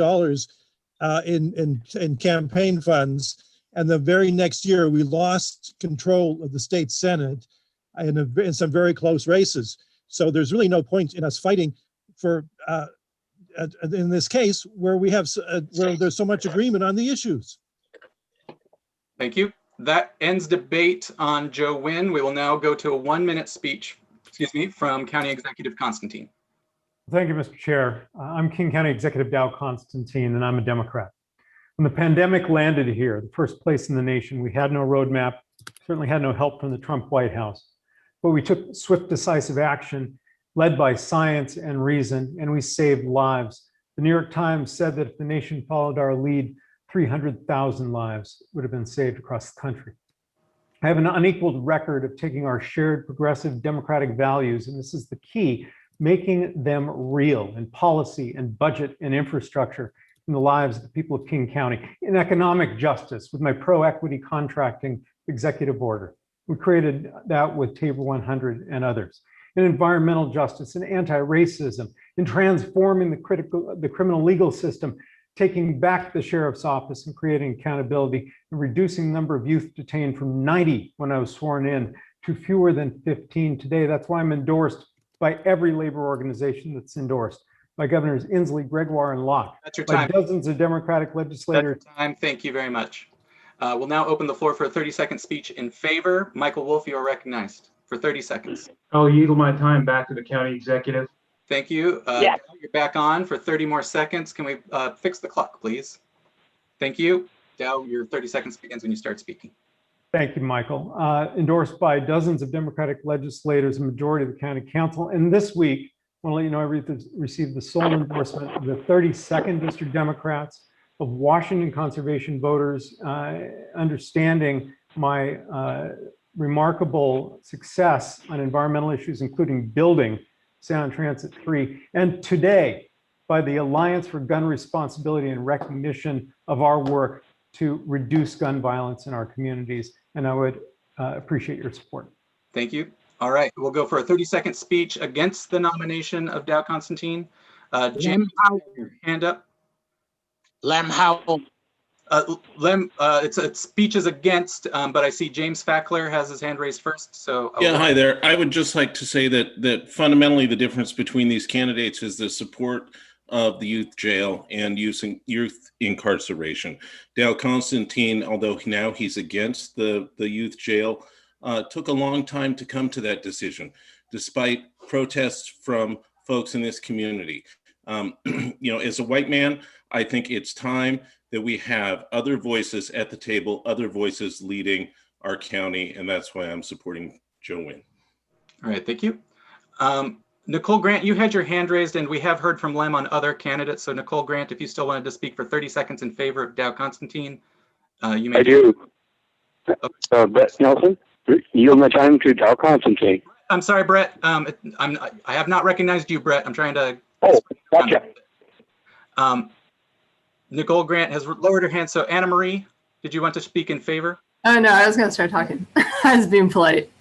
in campaign funds. And the very next year, we lost control of the state Senate in some very close races. So there's really no point in us fighting for, in this case, where we have where there's so much agreement on the issues. Thank you. That ends debate on Joe Nguyen. We will now go to a 1-minute speech, from County Executive Constantine. Thank you, Mr. Chair. I'm King County Executive Dow Constantine, and I'm a Democrat. When the pandemic landed here, the first place in the nation, we had no roadmap, certainly had no help from the Trump White House. But we took swift, decisive action led by science and reason, and we saved lives. The New York Times said that if the nation followed our lead, 300,000 lives would have been saved across the country. I have an unequaled record of taking our shared progressive democratic values, and this is the key, making them real in policy and budget and infrastructure in the lives of the people of King County. In economic justice with my pro-equity contracting executive order. We created that with Table 100 and others. In environmental justice and anti-racism, in transforming the criminal legal system, taking back the sheriff's office and creating accountability, and reducing the number of youth detained from 90 when I was sworn in to fewer than 15 today. That's why I'm endorsed by every labor organization that's endorsed, by Governors Inslee, Gregoire, and Locke, That's your by time. dozens of Democratic legislators. That's your time. Thank you very much. We'll now open the floor for a 30-second speech in favor. Michael Wolf, you are recognized for 30 seconds. I'll yield my time back to the county executive. Thank you. Yeah. You're back on for 30 more seconds. Can we fix the clock, please? Thank you. Dow, your 30 seconds begins when you start speaking. Thank you, Michael. Endorsed by dozens of Democratic legislators, a majority of the county council. And this week, I want to let you know I received the sole endorsement of the 32nd District Democrats, of Washington conservation voters, understanding my remarkable success on environmental issues, including building Sound Transit 3. And today, by the Alliance for Gun Responsibility and recognition of our work to reduce gun violence in our communities. And I would appreciate your support. Thank you. All right, we'll go for a 30-second speech against the nomination of Dow Constantine. James, your hand up. Lem Howell. It's speeches against, but I see James Fackler has his hand raised first. So yeah, hi there. I would just like to say that fundamentally the difference between these candidates is the support of the youth jail and youth incarceration. Dow Constantine, although now he's against the youth jail, took a long time to come to that decision, despite protests from folks in this community. As a white man, I think it's time that we have other voices at the table, other voices leading our county, and that's why I'm supporting Joe Wynn. All right, thank you. Nicole Grant, you had your hand raised, and we have heard from Lem on other candidates. So Nicole Grant, if you still wanted to speak for 30 seconds in favor of Dow Constantine, you may. I do. Brett Nelson, yield my time to Dow Constantine. I'm sorry, Brett. I have not recognized you, Brett. I'm trying to. Oh, gotcha. Nicole Grant has lowered her hand. So Anna Marie, did you want to speak in favor? Oh, no, I was going to start talking. I was being polite.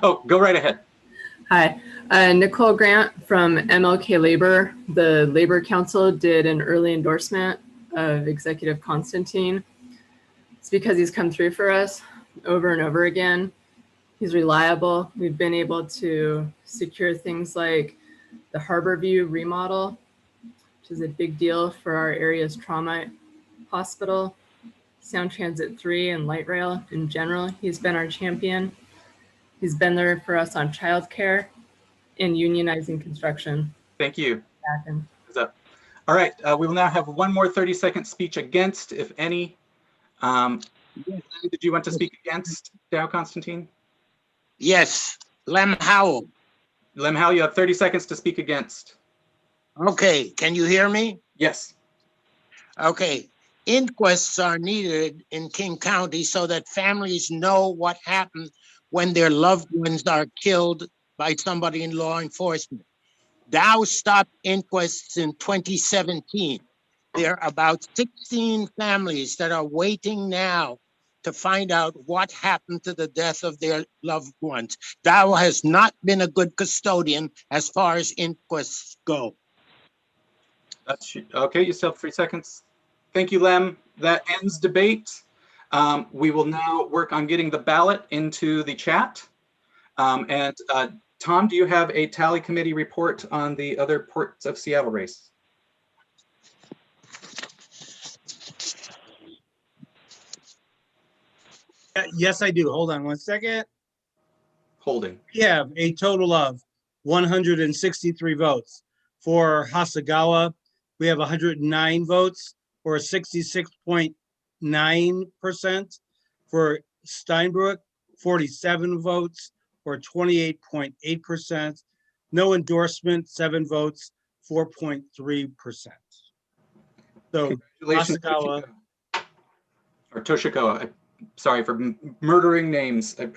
Oh, go right ahead. Hi, Nicole Grant from MLK Labor. The Labor Council did an early endorsement of Executive Constantine. It's because he's come through for us over and over again. He's reliable. We've been able to secure things like the Harborview remodel, which is a big deal for our area's trauma hospital, Sound Transit 3 and light rail in general. He's been our champion. He's been there for us on childcare and unionizing construction. Thank you. All right, we will now have one more 30-second speech against, if any. Did you want to speak against Dow Constantine? Yes, Lem Howell. Lem Howell, you have 30 seconds to speak against. Okay, can you hear me? Yes. Okay, inquests are needed in King County so that families know what happened when their loved ones are killed by somebody in law enforcement. Dow stopped inquests in 2017. There are about 16 families that are waiting now to find out what happened to the death of their loved ones. Dow has not been a good custodian as far as inquests go. That's okay, you still have 3 seconds. Thank you, Lem. That ends debate. We will now work on getting the ballot into the chat. Tom, do you have a tally committee report on the other Ports of Seattle race? Yes, I do. Hold on one second. Holding. We have a total of 163 votes. For Hasagawa, we have 109 votes, or 66.9%. For Steinbrook, 47 votes, or 28.8%. No endorsement, 7 votes, 4.3%. So Hasagawa. Or Toshiko. Sorry for murdering names. I'm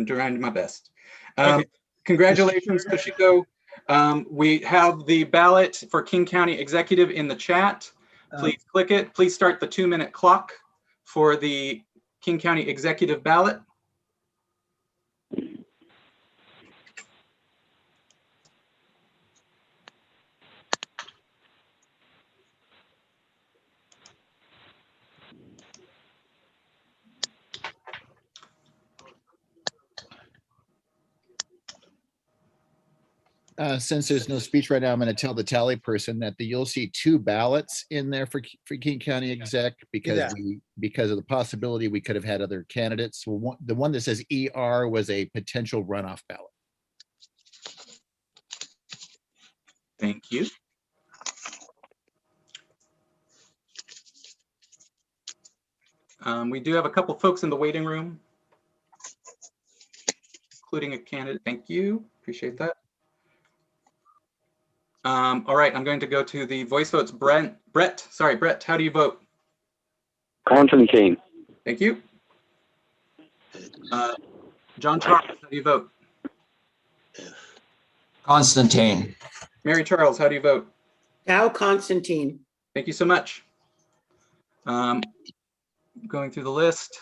trying my best. Okay. Congratulations, Toshiko. We have the ballot for King County Executive in the chat. Please click it. Please start the 2-minute clock for the King County Executive ballot. Since there's no speech right now, I'm going to tell the tally person that you'll see 2 ballots in there for King County Exec because because of the possibility we could have had other candidates. Well, the one that says ER was a potential runoff ballot. Thank you. We do have a couple folks in the waiting room, including a candidate. Thank you. Appreciate that. All right, I'm going to go to the voice votes. Brett, how do you vote? Constantine. Thank you. John Charles, how do you vote? Constantine. Mary Charles, how do you vote? Dow Constantine. Thank you so much. Going through the list.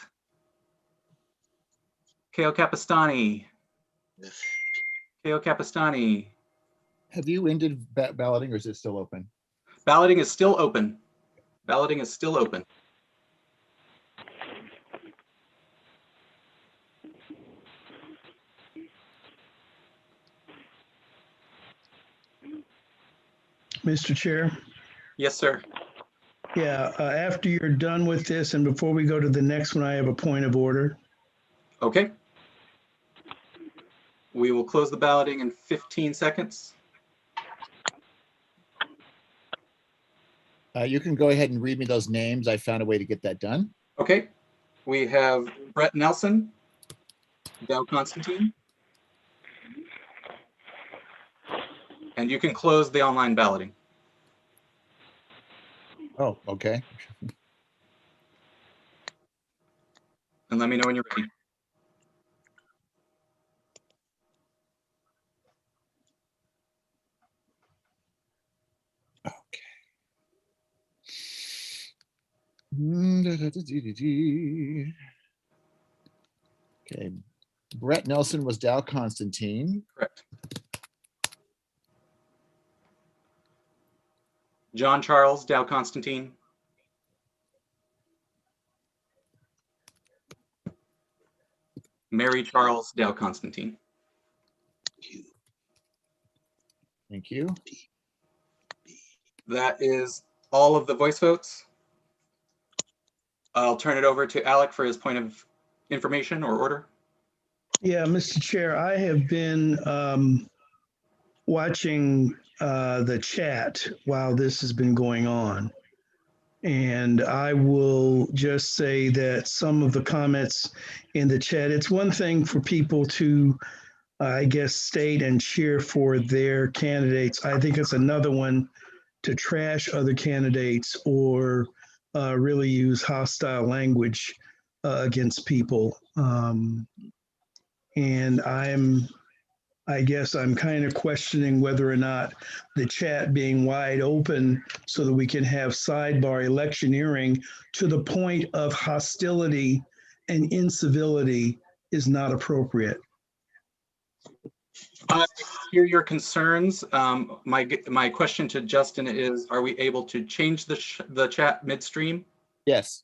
Keo Capistani. Keo Capistani. Have you ended balloting or is it still open? Balloting is still open. Balloting is still open. Mr. Chair. Yes, sir. Yeah, after you're done with this and before we go to the next one, I have a point of order. Okay. We will close the balloting in 15 seconds. You can go ahead and read me those names. I found a way to get that done. Okay. We have Brett Nelson, Dow Constantine. And you can close the online balloting. Oh, okay. And let me know when you're ready. Okay. Brett Nelson was Dow Constantine. Correct. John Charles, Dow Constantine. Mary Charles, Dow Constantine. Thank you. That is all of the voice votes. I'll turn it over to Alec for his point of information or order. Yeah, Mr. Chair, I have been watching the chat while this has been going on. And I will just say that some of the comments in the chat, it's one thing for people to, I guess, state and cheer for their candidates. I think it's another one to trash other candidates or really use hostile language against people. And I guess I'm kind of questioning whether or not the chat being wide open so that we can have sidebar electioneering to the point of hostility and incivility is not appropriate. I hear your concerns. My question to Justin is, are we able to change the chat midstream? Yes.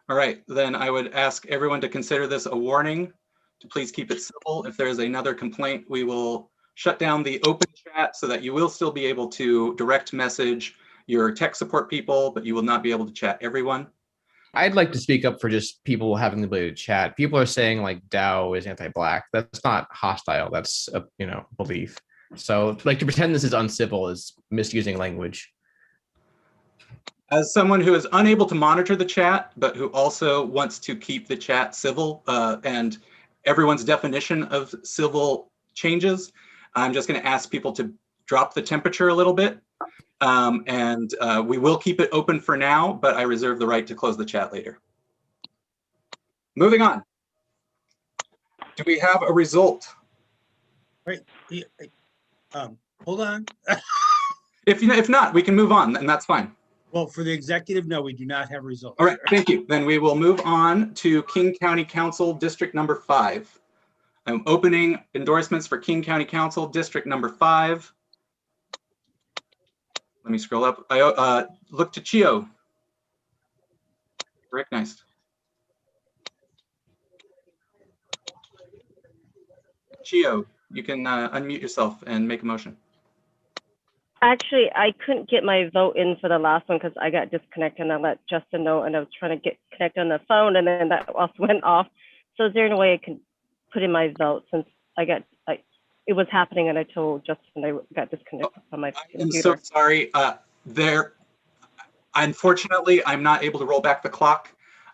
All right, then I would ask everyone to consider this a warning to please keep it civil. If there's another complaint, we will shut down the open chat so that you will still be able to direct message your tech support people, but you will not be able to chat everyone. I'd like to speak up for just people having the ability to chat. People are saying like Dow is anti-black. That's not hostile. That's a belief. So like to pretend this is uncivil is misusing language. As someone who is unable to monitor the chat, but who also wants to keep the chat civil and everyone's definition of civil changes, I'm just going to ask people to drop the temperature a little bit. We will keep it open for now, but I reserve the right to close the chat later. Moving on. Do we have a result? Right. Hold on. If not, we can move on, and that's fine. Well, for the executive, no, we do not have results. All right, thank you. Then we will move on to King County Council District number 5. I'm opening endorsements for King County Council District number 5. Let me scroll up. I look to Chio. Recognized. Chio, you can unmute yourself and make a motion. Actually, I couldn't get my vote in for the last one because I got disconnected and I let Justin know, and I was trying to get connected on the phone and then that also went off. So is there any way I could put in my vote since it was happening and I told Justin I got disconnected from my computer. I'm so sorry. Unfortunately, I'm not able to roll back the clock.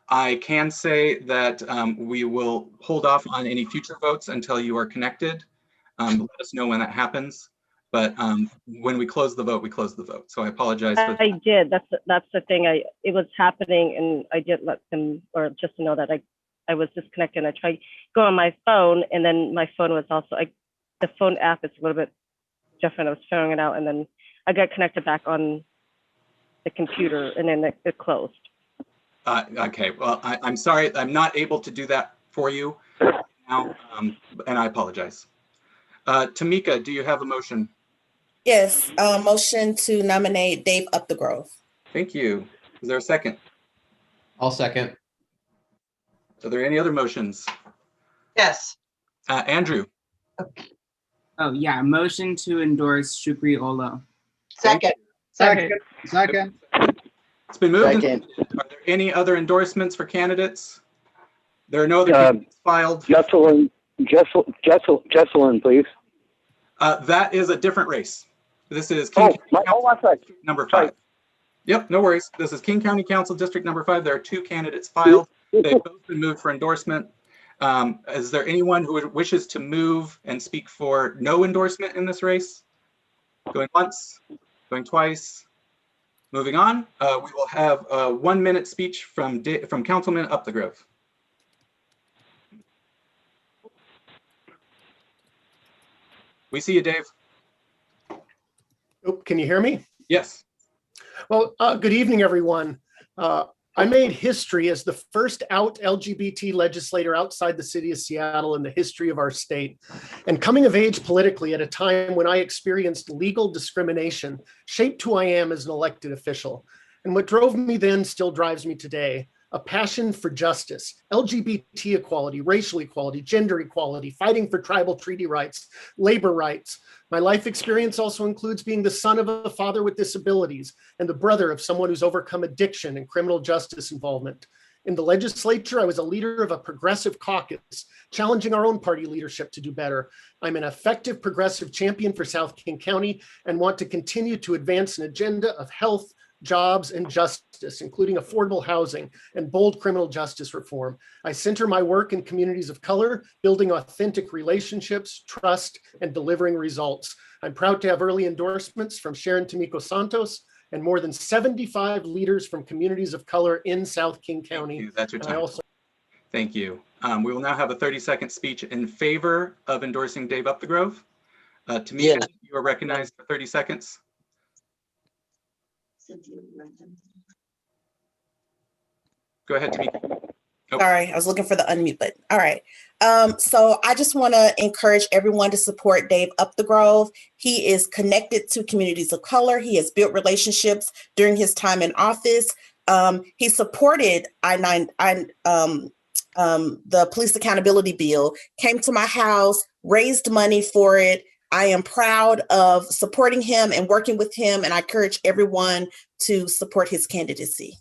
I can say that we will hold off on any future votes until you are connected. Let us know when that happens. But when we close the vote, we close the vote. So I apologize for that. I did. That's the thing. It was happening, and I did let them or just to know that I was disconnected. And I tried going on my phone, and then my phone was also the phone app is a little bit different. I was throwing it out, and then I got connected back on the computer, and then it closed. Okay, well, I'm sorry, I'm not able to do that for you now, and I apologize. Tamika, do you have a motion? Yes, motion to nominate Dave Upthegrove. Thank you. Is there a second? I'll second. Are there any other motions? Yes. Andrew? Oh, yeah, motion to endorse Shukri Olo. Second. Second. It's been moved. Second. Are there any other endorsements for candidates? There are no other candidates filed. Jesselyn, please. That is a different race. This is King County Council number 5. Yep, no worries. This is King County Council District number 5. There are 2 candidates filed. They've both been moved for endorsement. Is there anyone who wishes to move and speak for no endorsement in this race? Going once, going twice. Moving on, we will have a 1-minute speech from Councilman Upthegrove. We see you, Dave. Oh, can you hear me? Yes. Well, good evening, everyone. I made history as the first out LGBT legislator outside the city of Seattle in the history of our state. And coming of age politically at a time when I experienced legal discrimination shaped who I am as an elected official. And what drove me then still drives me today. A passion for justice, LGBT equality, racial equality, gender equality, fighting for tribal treaty rights, labor rights. My life experience also includes being the son of a father with disabilities and the brother of someone who's overcome addiction and criminal justice involvement. In the legislature, I was a leader of a progressive caucus, challenging our own party leadership to do better. I'm an effective progressive champion for South King County and want to continue to advance an agenda of health, jobs, and justice, including affordable housing and bold criminal justice reform. I center my work in communities of color, building authentic relationships, trust, and delivering results. I'm proud to have early endorsements from Sharon Tomiko Santos and more than 75 leaders from communities of color in South King County. Thank you. That's your time. Thank you. We will now have a 30-second speech in favor of endorsing Dave Upthegrove. Tamika, you are recognized for 30 seconds. Go ahead, Tamika. Oh. Sorry, I was looking for the unmute button. All right. So I just want to encourage everyone to support Dave Upthegrove. He is connected to communities of color. He has built relationships during his time in office. He supported the police accountability bill, came to my house, raised money for it. I am proud of supporting him and working with him, and I encourage everyone to support his candidacy.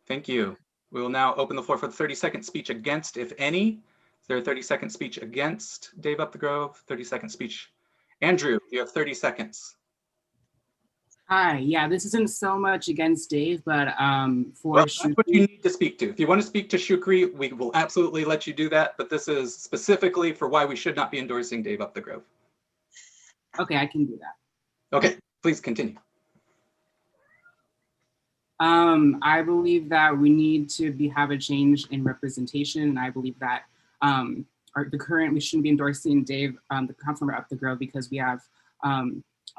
Thank you. We will now open the floor for the 30-second speech against, if any. Is there a 30-second speech against Dave Upthegrove? 30-second speech. Andrew, you have 30 seconds. Hi, yeah, this isn't so much against Dave, but for well, that's what you need to speak to. If you want to speak to Shukri, we will absolutely let you do that, but this is specifically for why we should not be endorsing Dave Upthegrove. Okay, I can do that. Okay, please continue. I believe that we need to have a change in representation, and I believe that we shouldn't be endorsing Dave, the Councilmember Upthegrove, because we have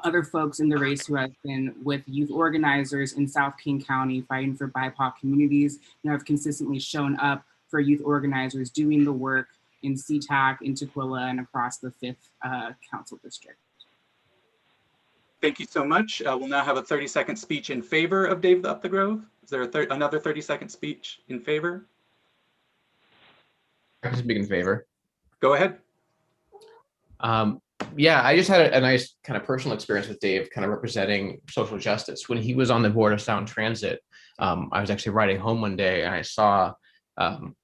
other folks in the race who have been with youth organizers in South King County fighting for BIPOC communities and have consistently shown up for youth organizers doing the work in SeaTac, in Tukwila, and across the 5th Council District. Thank you so much. We'll now have a 30-second speech in favor of Dave Upthegrove. Is there another 30-second speech in favor? I can speak in favor. Go ahead. Yeah, I just had a nice kind of personal experience with Dave kind of representing social justice. When he was on the board of Sound Transit, I was actually riding home one day and I saw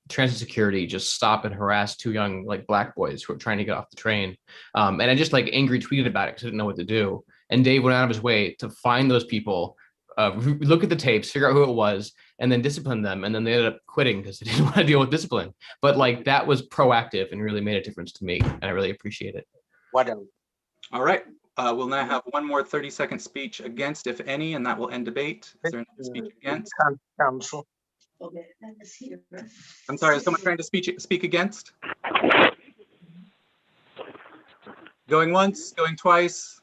transit security just stop and harass 2 young Black boys who were trying to get off the train. And I just angry tweeted about it because I didn't know what to do. And Dave went out of his way to find those people, look at the tapes, figure out who it was, and then discipline them. And then they ended up quitting because they didn't want to deal with discipline. But that was proactive and really made a difference to me. And I really appreciate it. Whatever. All right. We'll now have one more 30-second speech against, if any, and that will end debate. Is there another speech against? Council. I'm sorry, is someone trying to speak against? Going once, going twice.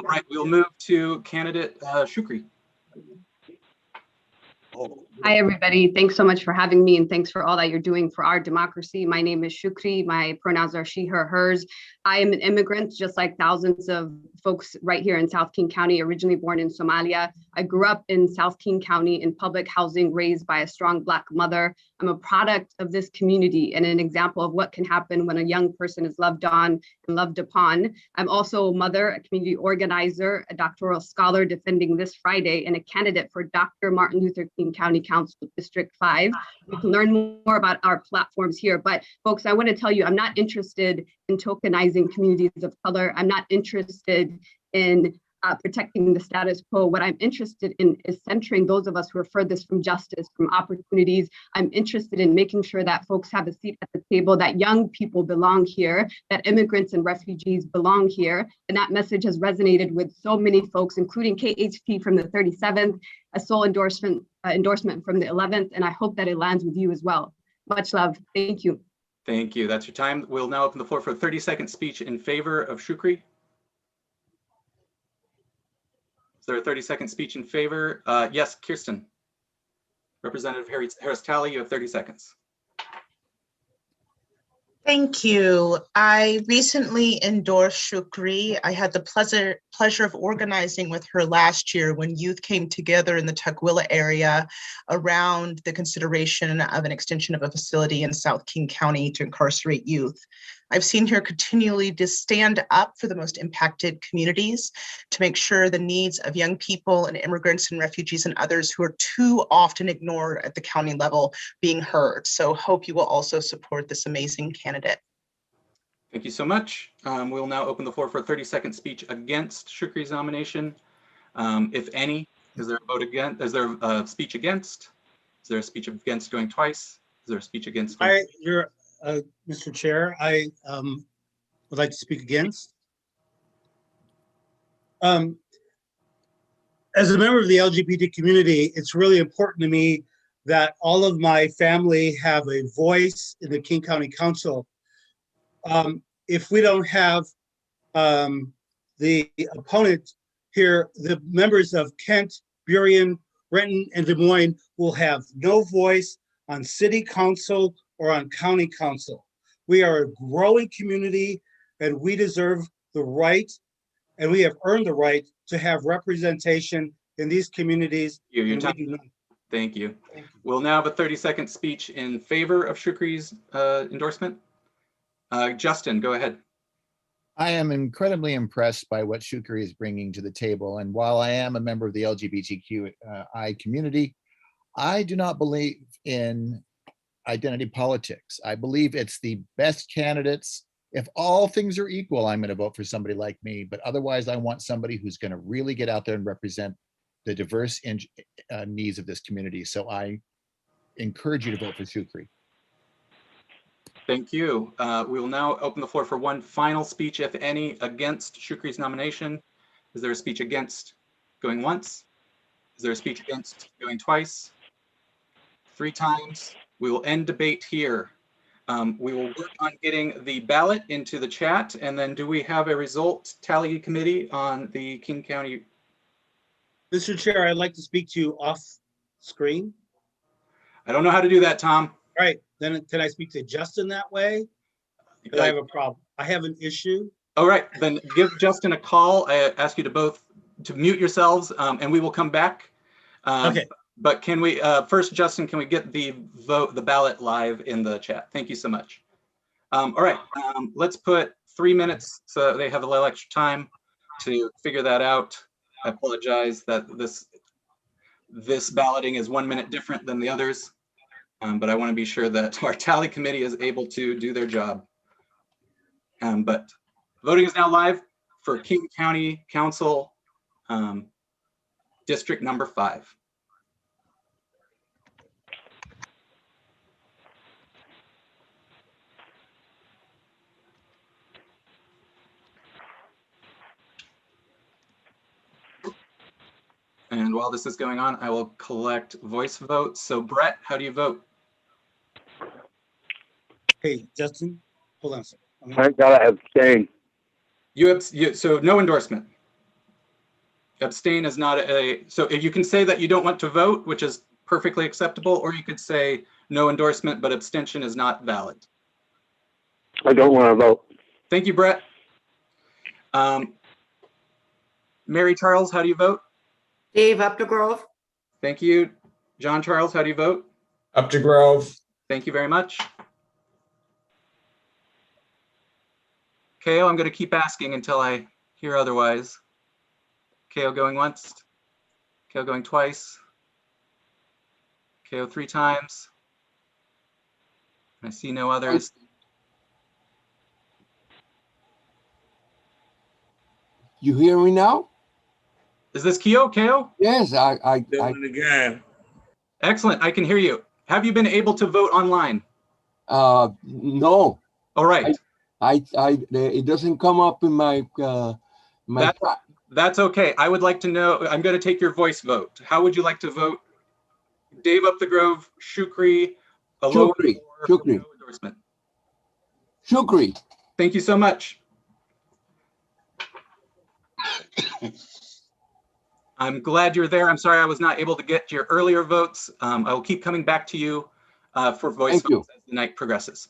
All right, we'll move to candidate Shukri. Hi, everybody. Thanks so much for having me, and thanks for all that you're doing for our democracy. My name is Shukri. My pronouns are she, her, hers. I am an immigrant, just like thousands of folks right here in South King County, originally born in Somalia. I grew up in South King County in public housing, raised by a strong Black mother. I'm a product of this community and an example of what can happen when a young person is loved on and loved upon. I'm also a mother, a community organizer, a doctoral scholar defending this Friday, and a candidate for Dr. Martin Luther King County Council District 5. You can learn more about our platforms here, but folks, I want to tell you, I'm not interested in tokenizing communities of color. I'm not interested in protecting the status quo. What I'm interested in is centering those of us who are furthest from justice, from opportunities. I'm interested in making sure that folks have a seat at the table, that young people belong here, that immigrants and refugees belong here. And that message has resonated with so many folks, including KHP from the 37th, a sole endorsement from the 11th, and I hope that it lands with you as well. Much love. Thank you. Thank you. That's your time. We'll now open the floor for a 30-second speech in favor of Shukri. Is there a 30-second speech in favor? Yes, Kirsten. Representative Harris-Talley, you have 30 seconds. Thank you. I recently endorsed Shukri. I had the pleasure of organizing with her last year when youth came together in the Tukwila area around the consideration of an extension of a facility in South King County to incarcerate youth. I've seen her continually to stand up for the most impacted communities to make sure the needs of young people and immigrants and refugees and others who are too often ignored at the county level being heard. So hope you will also support this amazing candidate. Thank you so much. We'll now open the floor for a 30-second speech against Shukri's nomination. If any, is there a vote against? Is there a speech against? Is there a speech against going twice? Is there a speech against? Mr. Chair, I would like to speak against. As a member of the LGBT community, it's really important to me that all of my family have a voice in the King County Council. If we don't have the opponent here, the members of Kent, Burien, Renton, and Des Moines will have no voice on city council or on county council. We are a growing community and we deserve the right, and we have earned the right to have representation in these communities. Thank you. We'll now have a 30-second speech in favor of Shukri's endorsement. Justin, go ahead. I am incredibly impressed by what Shukri is bringing to the table. And while I am a member of the LGBTQI community, I do not believe in identity politics. I believe it's the best candidates. If all things are equal, I'm going to vote for somebody like me. But otherwise, I want somebody who's going to really get out there and represent the diverse needs of this community. So I encourage you to vote for Shukri. Thank you. We will now open the floor for one final speech, if any, against Shukri's nomination. Is there a speech against going once? Is there a speech against going twice? 3 times? We will end debate here. We will work on getting the ballot into the chat, and then do we have a result tally committee on the King County? Mr. Chair, I'd like to speak to you off screen. I don't know how to do that, Tom. All right, then can I speak to Justin that way? Because I have a problem. I have an issue. All right, then give Justin a call. I ask you to both to mute yourselves, and we will come back. Okay. But can we, first, Justin, can we get the ballot live in the chat? Thank you so much. All right, let's put 3 minutes so they have a little extra time to figure that out. I apologize that this balloting is 1 minute different than the others, but I want to be sure that our tally committee is able to do their job. But voting is now live for King County Council District number 5. And while this is going on, I will collect voice votes. So Brett, how do you vote? Hey, Justin, hold on a second. I gotta abstain. So no endorsement. Abstain is not so if you can say that you don't want to vote, which is perfectly acceptable, or you could say no endorsement, but abstention is not valid. I don't want to vote. Thank you, Brett. Mary Charles, how do you vote? Dave Updegrove. Thank you. John Charles, how do you vote? Updegrove. Thank you very much. KO, I'm going to keep asking until I hear otherwise. KO going once. KO going twice. KO 3 times. I see no others. You hear me now? Is this KO? Yes, Doing it again. Excellent. I can hear you. Have you been able to vote online? No. All right. It doesn't come up in my That's okay. I would like to know, I'm going to take your voice vote. How would you like to vote? Dave Updegrove, Shukri, a lower or no endorsement? Shukri. Thank you so much. I'm glad you're there. I'm sorry I was not able to get your earlier votes. I will keep coming back to you for voice votes as the night progresses.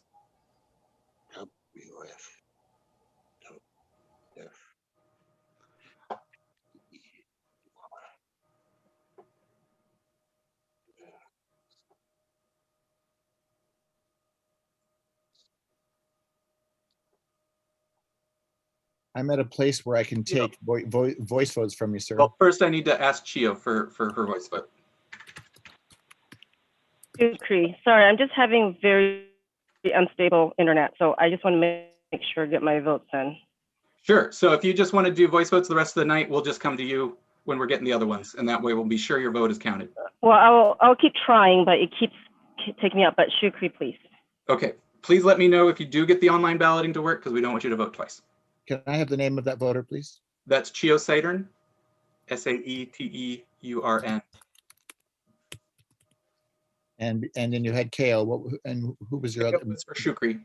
I'm at a place where I can take voice votes from you, sir. Well, first I need to ask Chio for her voice vote. Sorry, I'm just having very unstable internet, so I just want to make sure to get my votes in. Sure. So if you just want to do voice votes the rest of the night, we'll just come to you when we're getting the other ones, and that way we'll be sure your vote is counted. Well, I'll keep trying, but it keeps taking me up. But Shukri, please. Okay. Please let me know if you do get the online balloting to work, because we don't want you to vote twice. Can I have the name of that voter, please? That's Chio Saturn, Saeteurn. And then you had KO. And who was your other? It was for Shukri.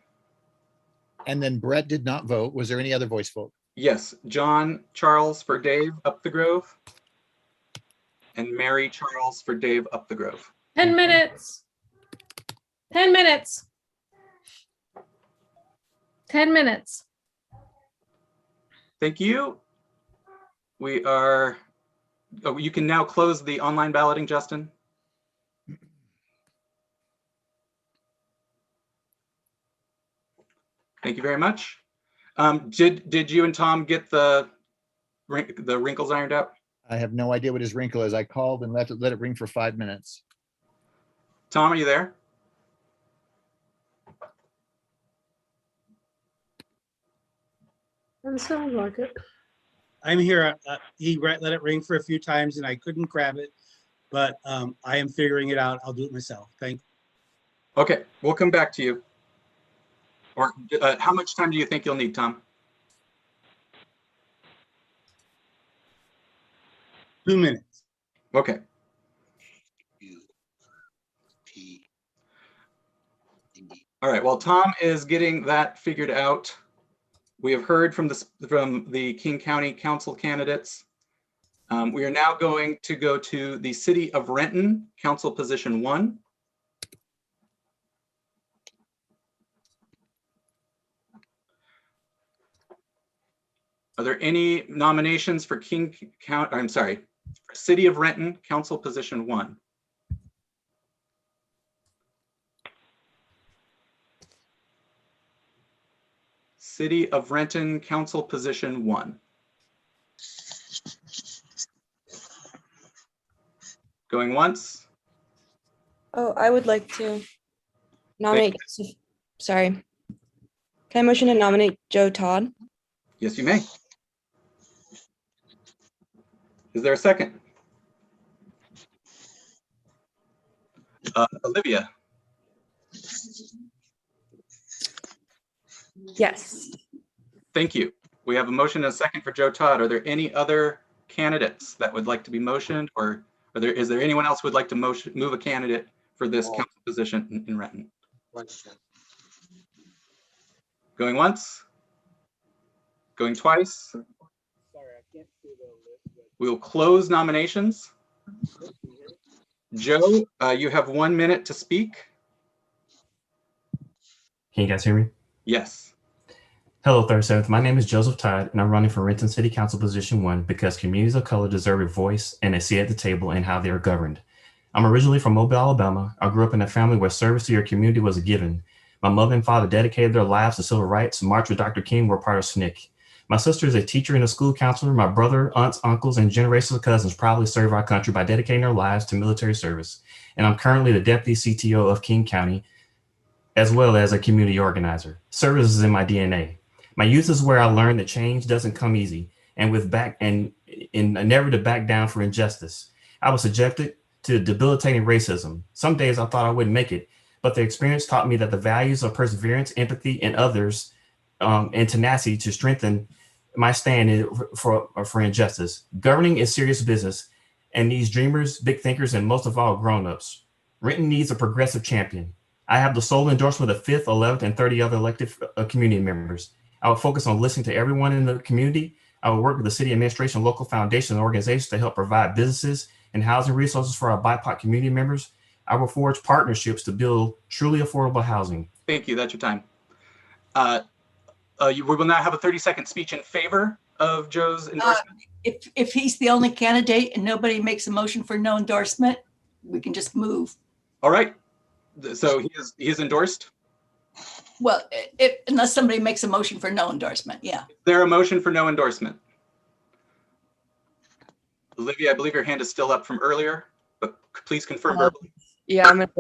And then Brett did not vote. Was there any other voice vote? Yes, John Charles for Dave Updegrove, and Mary Charles for Dave Updegrove. 10 minutes. 10 minutes. 10 minutes. Thank you. We are, oh, you can now close the online balloting, Justin. Thank you very much. Did you and Tom get the wrinkles ironed out? I have no idea what his wrinkle is. I called and let it ring for 5 minutes. Tom, are you there? Doesn't sound like it. I'm here. He let it ring for a few times and I couldn't grab it, but I am figuring it out. I'll do it myself. Thank you. Okay, we'll come back to you. Or how much time do you think you'll need, Tom? 2 minutes. Okay. All right, while Tom is getting that figured out, we have heard from the King County Council candidates. We are now going to go to the City of Renton, Council Position 1. Are there any nominations for City of Renton, Council Position 1? City of Renton, Council Position 1. Going once. Oh, I would like to nominate, sorry. Can I motion to nominate Joe Todd? Yes, you may. Is there a second? Olivia? Yes. Thank you. We have a motion and a second for Joe Todd. Are there any other candidates that would like to be motioned, or is there anyone else who would like to move a candidate for this council position in Renton? Going once? Going twice? We will close nominations. Joe, you have 1 minute to speak. Can you guys hear me? Yes. Hello, 37th. My name is Joseph Todd, and I'm running for Renton City Council Position 1 because communities of color deserve a voice and a seat at the table in how they are governed. I'm originally from Mobile, Alabama. I grew up in a family where service to your community was a given. My mother and father dedicated their lives to civil rights, marched with Dr. King, were part of SNCC. My sister is a teacher and a school counselor. My brother, aunts, uncles, and generations of cousins proudly serve our country by dedicating their lives to military service. And I'm currently the Deputy CTO of King County, as well as a community organizer. Service is in my DNA. My youth is where I learned that change doesn't come easy, and never to back down for injustice. I was subjected to debilitating racism. Some days I thought I wouldn't make it, but the experience taught me that the values of perseverance, empathy, and others, and tenacity to strengthen my stand for injustice. Governing is serious business and needs dreamers, big thinkers, and most of all, grown-ups. Renton needs a progressive champion. I have the sole endorsement of 5th, 11th, and 30 other elected community members. I will focus on listening to everyone in the community. I will work with the city administration, local foundations, and organizations to help provide businesses and housing resources for our BIPOC community members. I will forge partnerships to build truly affordable housing. Thank you. That's your time. We will now have a 30-second speech in favor of Joe's endorsement. If he's the only candidate and nobody makes a motion for no endorsement, we can just move. All right. So he is endorsed? Well, unless somebody makes a motion for no endorsement, yeah. Is there a motion for no endorsement? Olivia, I believe your hand is still up from earlier, but please confirm verbally. Yeah, I'm gonna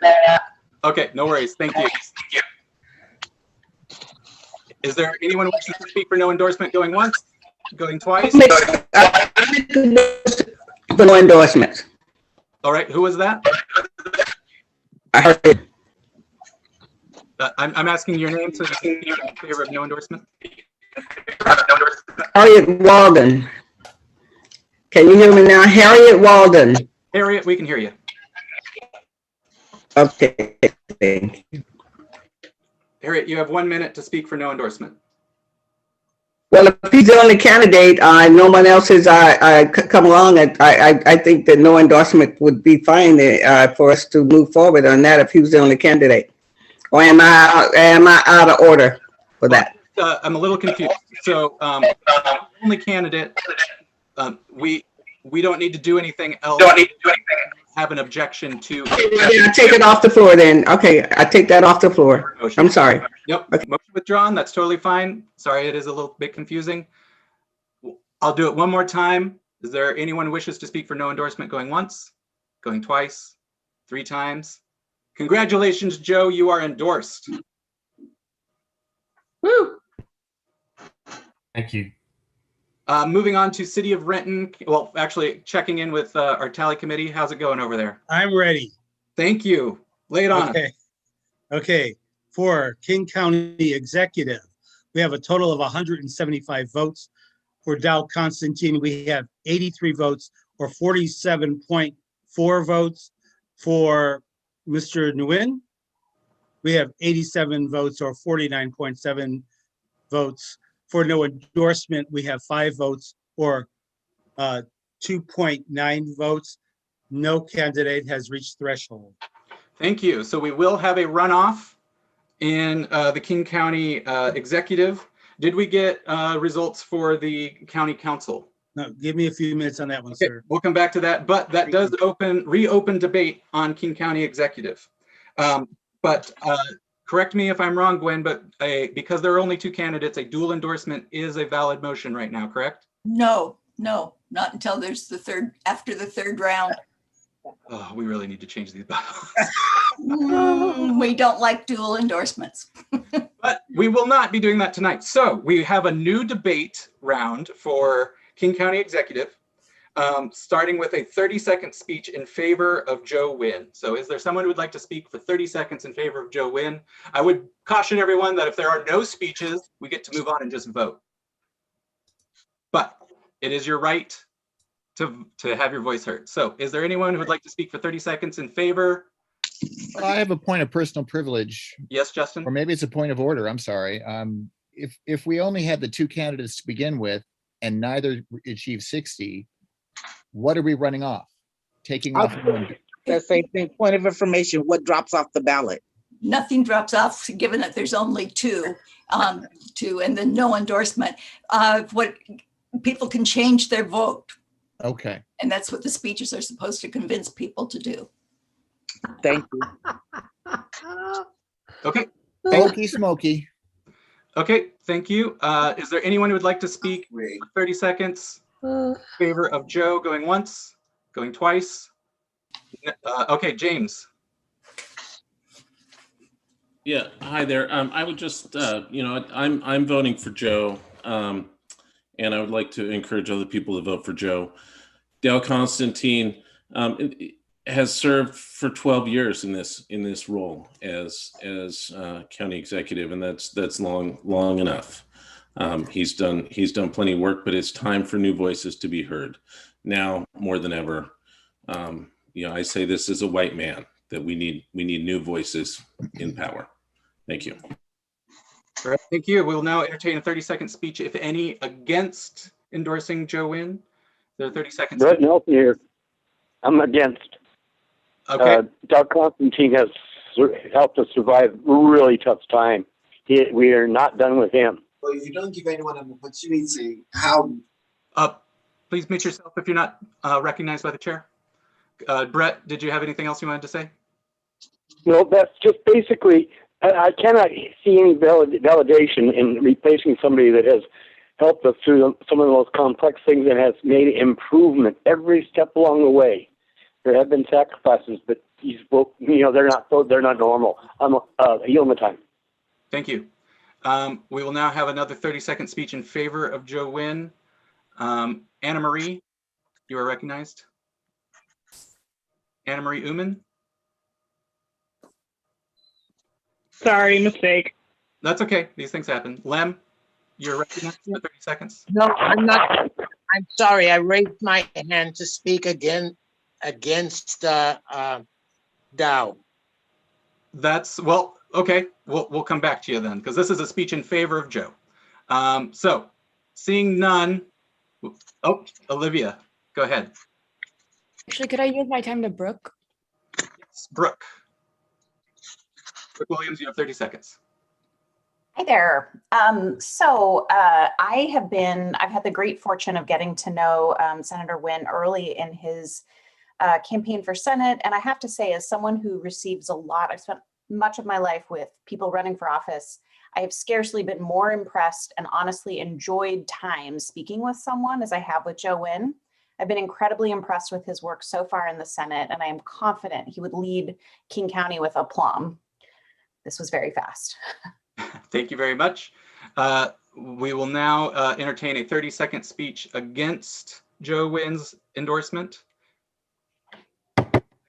say that. Okay, no worries. Thank you. Is there anyone wishing to speak for no endorsement going once, going twice? For no endorsements. All right, who was that? I heard it. I'm asking your name so you're in favor of no endorsement. Harriet Walden. Can you hear me now? Harriet Walden. Harriet, we can hear you. Okay. Harriet, you have 1 minute to speak for no endorsement. Well, if he's the only candidate, no one else is come along. I think that no endorsement would be fine for us to move forward on that if he was the only candidate. Or am I out of order for that? I'm a little confused. So, only candidate, we don't need to do anything else. Have an objection to. Yeah, take it off the floor then. Okay, I take that off the floor. I'm sorry. Yep. Okay. Motion withdrawn. That's totally fine. Sorry, it is a little bit confusing. I'll do it one more time. Is there anyone who wishes to speak for no endorsement going once, going twice, 3 times? Congratulations, Joe. You are endorsed. Woo. Thank you. Moving on to City of Renton. Well, actually checking in with our tally committee. How's it going over there? I'm ready. Thank you. Lay it on. Okay. Okay. For King County Executive, we have a total of 175 votes. For Dow Constantine, we have 83 votes or 47.4 votes. For Mr. Nguyen, we have 87 votes or 49.7 votes. For no endorsement, we have 5 votes or 2.9 votes. No candidate has reached threshold. Thank you. So we will have a runoff in the King County Executive. Did we get results for the County Council? No, give me a few minutes on that one, Okay, sir. we'll come back to that, but that does reopen debate on King County Executive. Correct me if I'm wrong, Gwen, but because there are only 2 candidates, a dual endorsement is a valid motion right now, correct? No, not until there's after the third round. Oh, we really need to change these bylaws. We don't like dual endorsements. But we will not be doing that tonight. So we have a new debate round for King County Executive, starting with a 30-second speech in favor of Joe Nguyen. So is there someone who would like to speak for 30 seconds in favor of Joe Nguyen? I would caution everyone that if there are no speeches, we get to move on and just vote. But it is your right to have your voice heard. So is there anyone who would like to speak for 30 seconds in favor? I have a point of personal privilege. Yes, Justin? Or maybe it's a point of order. I'm sorry. If we only had the 2 candidates to begin with and neither achieved 60, what are we running off? Taking off That same thing, point of information, what drops off the ballot? Nothing drops off, given that there's only two, and then no endorsement. What people can change their vote, Okay. and that's what the speeches are supposed to convince people to do. Thank you. Okay. Okey smoky. Okay, thank you. Is there anyone who would like to speak for 30 seconds? In favor of Joe, going once, going twice? Okay, James. Yeah, hi there. I would just, I'm voting for Joe, and I would like to encourage other people to vote for Joe. Dale Constantine has served for 12 years in this role as county executive, and that's long enough. He's done plenty of work, but it's time for new voices to be heard now more than ever. I say this as a white man, that we need new voices in power. Thank you. All right, thank you. We'll now entertain a 30-second speech, if any, against endorsing Joe Wynn. There are 30 seconds. Brett Nelson here. I'm against. Okay. Doug Constantine has helped us survive a really tough time. We are not done with him. Well, if you don't give anyone an opportunity, how? Please mute yourself if you're not recognized by the chair. Brett, did you have anything else you wanted to say? No, that's just basically, I cannot see any validation in replacing somebody that has helped us through some of the most complex things and has made improvement every step along the way. There have been sacrifices, but they're not normal. I'm yield my time. Thank you. We will now have another 30-second speech in favor of Joe Wynn. Anna Marie, you are recognized. Anna Marie Uman. Sorry, mistake. That's okay. These things happen. Lem, you're recognized for 30 seconds. No, I'm not. I'm sorry. I raised my hand to speak against Dow. Well, okay. We'll come back to you then, because this is a speech in favor of Joe. So, seeing none. Oh, Olivia, go ahead. Actually, could I use my time to Brooke? Yes, Brooke. Brooke Williams, you have 30 seconds. Hi there. I've had the great fortune of getting to know Senator Wynn early in his campaign for Senate. And I have to say, as someone who receives a lot, I've spent much of my life with people running for office. I have scarcely been more impressed and honestly enjoyed time speaking with someone as I have with Joe Wynn. I've been incredibly impressed with his work so far in the Senate, and I am confident he would lead King County with aplomb. This was very fast. Thank you very much. We will now entertain a 30-second speech against Joe Wynn's endorsement.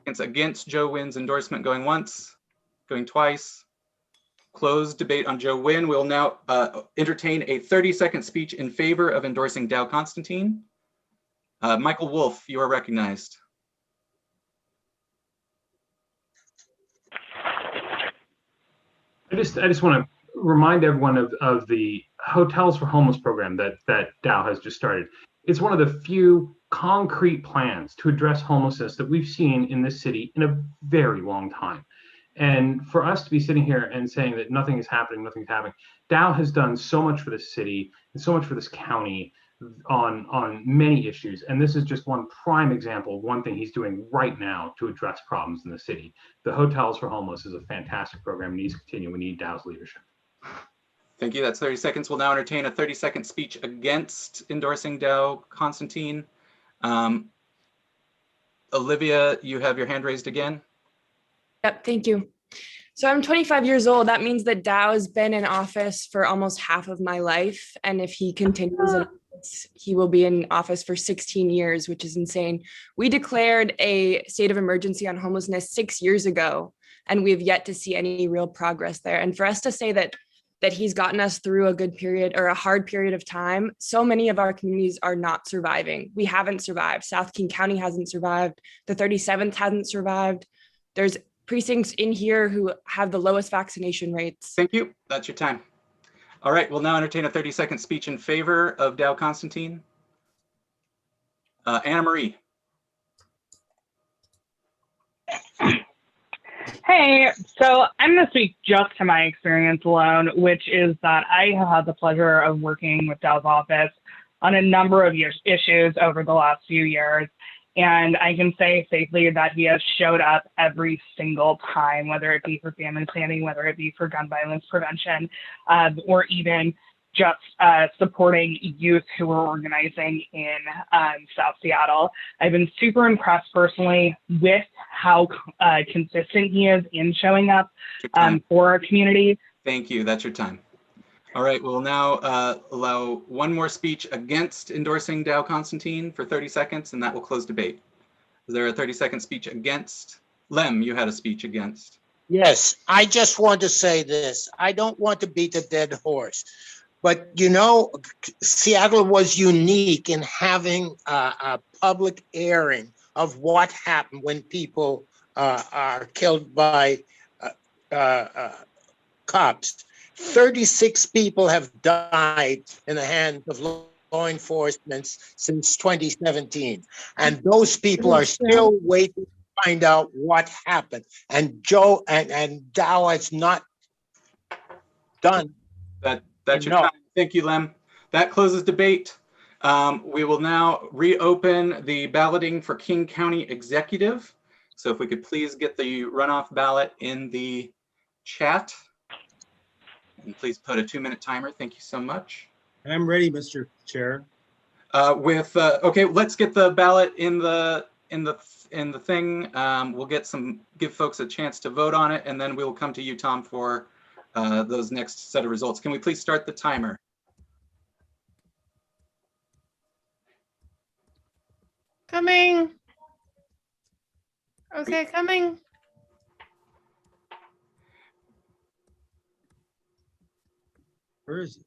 Against Joe Wynn's endorsement, going once, going twice. Closed debate on Joe Wynn. We'll now entertain a 30-second speech in favor of endorsing Dow Constantine. Michael Wolf, you are recognized. I just want to remind everyone of the Hotels for Homeless program that Dow has just started. It's one of the few concrete plans to address homelessness that we've seen in this city in a very long time. And for us to be sitting here and saying that nothing's happening, Dow has done so much for this city and so much for this county on many issues. And this is just one prime example of one thing he's doing right now to address problems in the city. The Hotels for Homeless is a fantastic program. It needs to continue. We need Dow's leadership. Thank you. That's 30 seconds. We'll now entertain a 30-second speech against endorsing Dow Constantine. Olivia, you have your hand raised again. Yep, thank you. So I'm 25 years old. That means that Dow has been in office for almost half of my life. And if he continues in office, he will be in office for 16 years, which is insane. We declared a state of emergency on homelessness 6 years ago, and we have yet to see any real progress there. And for us to say that he's gotten us through a good period or a hard period of time, so many of our communities are not surviving. We haven't survived. South King County hasn't survived. The 37th hasn't survived. There's precincts in here who have the lowest vaccination rates. Thank you. That's your time. All right, we'll now entertain a 30-second speech in favor of Dow Constantine. Anna Marie. Hey, so I'm going to speak just to my experience alone, which is that I have had the pleasure of working with Dow's office on a number of issues over the last few years. And I can say safely that he has showed up every single time, whether it be for family planning, whether it be for gun violence prevention, or even just supporting youth who are organizing in South Seattle. I've been super impressed personally with how consistent he is in showing up for our community. Thank you. That's your time. All right, we'll now allow one more speech against endorsing Dow Constantine for 30 seconds, and that will close debate. Is there a 30-second speech against? Lem, you had a speech against. Yes, I just want to say this. I don't want to beat a dead horse, but you know, Seattle was unique in having a public airing of what happened when people are killed by cops. 36 people have died in the hands of law enforcement since 2017. And those people are still waiting to find out what happened. And Joe and Dow has not done. That's your time. Thank you, Lem. That closes debate. We will now reopen the balloting for King County Executive. So if we could please get the runoff ballot in the chat. And please put a 2-minute timer. Thank you so much. I'm ready, Mr. Chair. Okay, let's get the ballot in the thing. We'll give folks a chance to vote on it, and then we will come to you, Tom, for those next set of results. Can we please start the timer? Coming. Okay, coming. Where is it?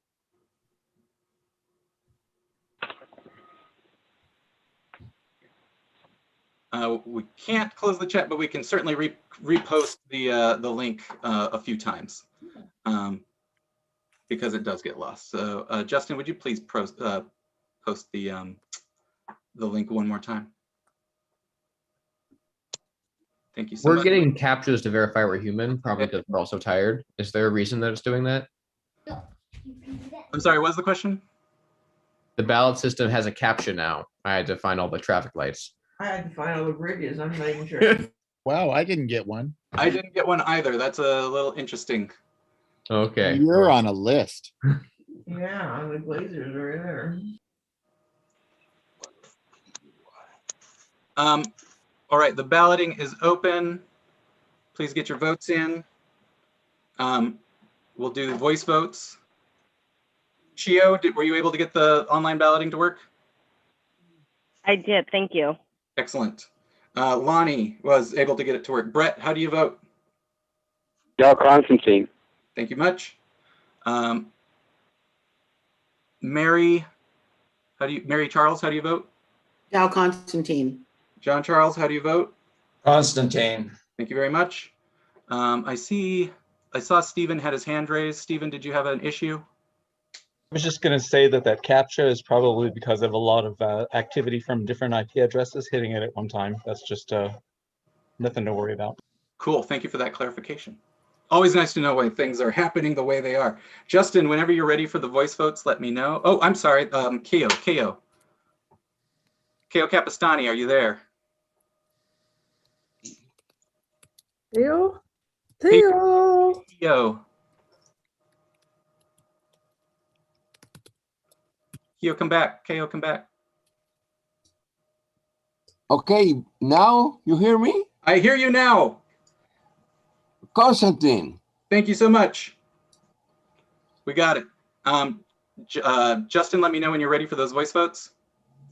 We can't close the chat, but we can certainly repost the link a few times because it does get lost. So Justin, would you please post the link one more time? Thank you so much. We're getting captures to verify we're human, probably because we're also tired. Is there a reason that it's doing that? I'm sorry, what's the question? The ballot system has a captcha now. I had to find all the traffic lights. I had to find all the bridges. I'm not even sure. Wow, I didn't get one. I didn't get one either. That's a little interesting. Okay. You're on a list. Yeah, the Glazers are there. All right, the balloting is open. Please get your votes in. We'll do voice votes. Chio, were you able to get the online balloting to work? I did, thank you. Excellent. Lonnie was able to get it to work. Brett, how do you vote? Dow Constantine. Thank you much. Mary Charles, how do you vote? Dow Constantine. John Charles, how do you vote? Constantine. Thank you very much. I saw Stephen had his hand raised. Stephen, did you have an issue? I was just going to say that captcha is probably because of a lot of activity from different IP addresses hitting it at one time. That's just nothing to worry about. Cool. Thank you for that clarification. Always nice to know when things are happening the way they are. Justin, whenever you're ready for the voice votes, let me know. Oh, I'm sorry. Keo Capistani, are you there? Theo? Keo, come back. Keo, come back. Okay, now you hear me? I hear you now. Constantine. Thank you so much. We got it. Justin, let me know when you're ready for those voice votes.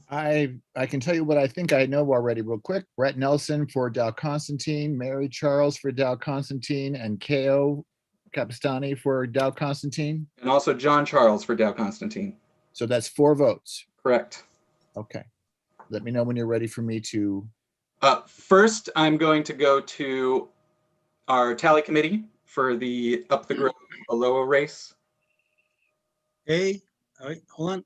I can tell you what I think I know already real quick. Brett Nelson for Dow Constantine, Mary Charles for Dow Constantine, and Keo Capistani for Dow Constantine. And also John Charles for Dow Constantine. So that's 4 votes. Correct. Okay. Let me know when you're ready for me to. First, I'm going to go to our tally committee for the Up the Grove Aloha race. Okay, all right, hold on.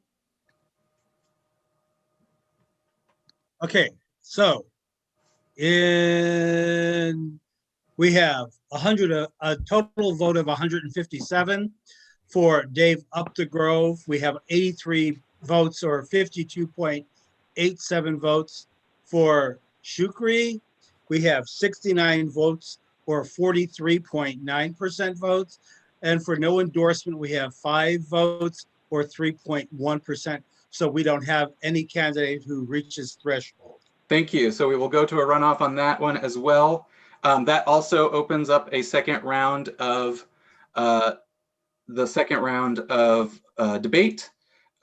Okay, so in we have a total vote of 157. For Dave Updegrove, we have 83 votes or 52.87 votes. For Shukri, we have 69 votes or 43.9% votes. And for no endorsement, we have 5 votes or 3.1%. So we don't have any candidate who reaches threshold. Thank you. So we will go to a runoff on that one as well. That also opens up a second round of debate.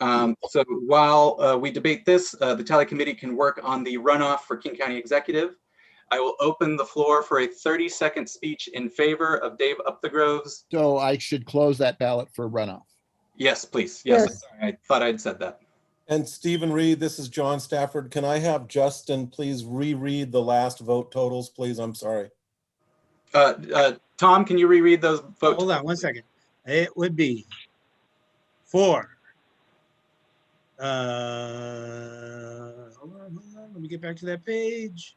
So while we debate this, the tally committee can work on the runoff for King County Executive. I will open the floor for a 30-second speech in favor of Dave Updegrove's. So I should close that ballot for runoff. Yes, please. Yes. Sorry, I thought I'd said that. And Stephen Reed, this is John Stafford. Can I have Justin please reread the last vote totals, please? I'm sorry. Tom, can you reread those votes? Hold on 1 second. It would be for, hold on, let me get back to that page.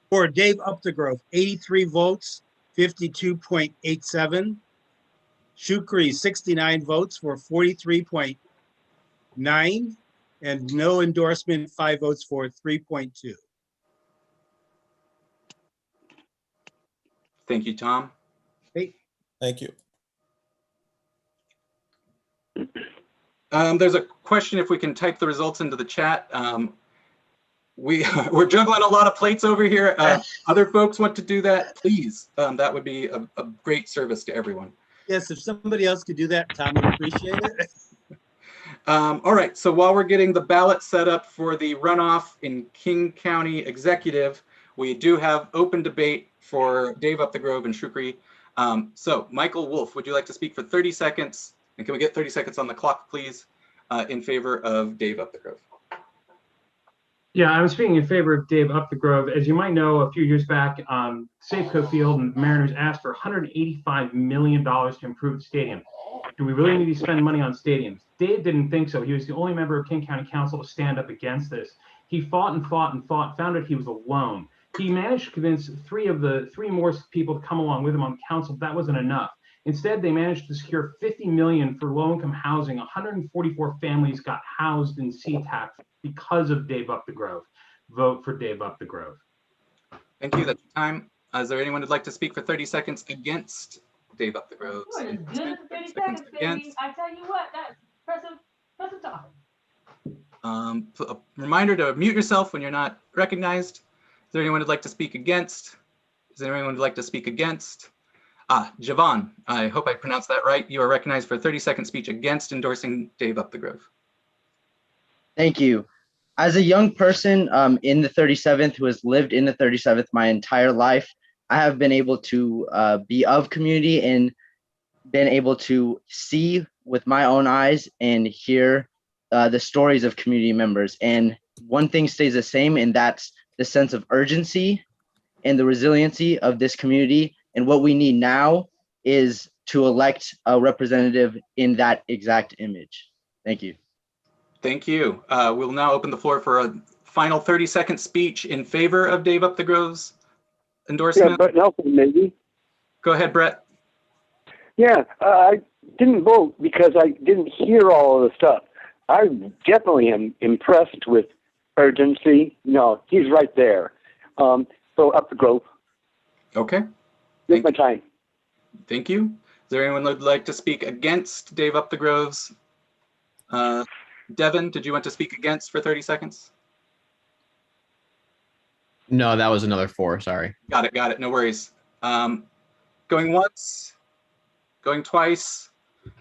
For Dave Updegrove, 83 votes, 52.87. Shukri, 69 votes for 43.9. And no endorsement, 5 votes for 3.2. Thank you, Tom. Hey. Thank you. There's a question if we can type the results into the chat. We're juggling a lot of plates over here. Other folks want to do that, please. That would be a great service to everyone. Yes, if somebody else could do that, Tom would appreciate it. All right, so while we're getting the ballot set up for the runoff in King County Executive, we do have open debate for Dave Updegrove and Shukri. So Michael Wolf, would you like to speak for 30 seconds? And can we get 30 seconds on the clock, please, in favor of Dave Updegrove? Yeah, I'm speaking in favor of Dave Updegrove. As you might know, a few years back, Safeco Field and Mariners asked for $185 million to improve the stadium. Do we really need to spend money on stadiums? Dave didn't think so. He was the only member of King County Council to stand up against this. He fought and fought and fought, found out he was alone. He managed to convince three more people to come along with him on the council. That wasn't enough. Instead, they managed to secure $50 million for low-income housing. 144 families got housed in CTAC because of Dave Updegrove. Vote for Dave Updegrove. Thank you. That's time. Is there anyone who'd like to speak for 30 seconds against Dave Updegrove? Good as 30 seconds, baby. I tell you what, that's impressive talking. A reminder to mute yourself when you're not recognized. Is there anyone who'd like to speak against? Is there anyone who'd like to speak against? Javon, I hope I pronounced that right. You are recognized for a 30-second speech against endorsing Dave Updegrove. Thank you. As a young person in the 37th who has lived in the 37th my entire life, I have been able to be of community and been able to see with my own eyes and hear the stories of community members. And one thing stays the same, and that's the sense of urgency and the resiliency of this community. And what we need now is to elect a representative in that exact image. Thank you. Thank you. We'll now open the floor for a final 30-second speech in favor of Dave Updegrove's endorsement. Yeah, Brett Nelson, maybe. Go ahead, Brett. Yeah, I didn't vote because I didn't hear all of the stuff. I definitely am impressed with urgency. No, he's right there. So Updegrove. Okay. Take my time. Thank you. Is there anyone who'd like to speak against Dave Updegrove's? Devin, did you want to speak against for 30 seconds? No, that was another 4, sorry. Got it, no worries. Going once, going twice.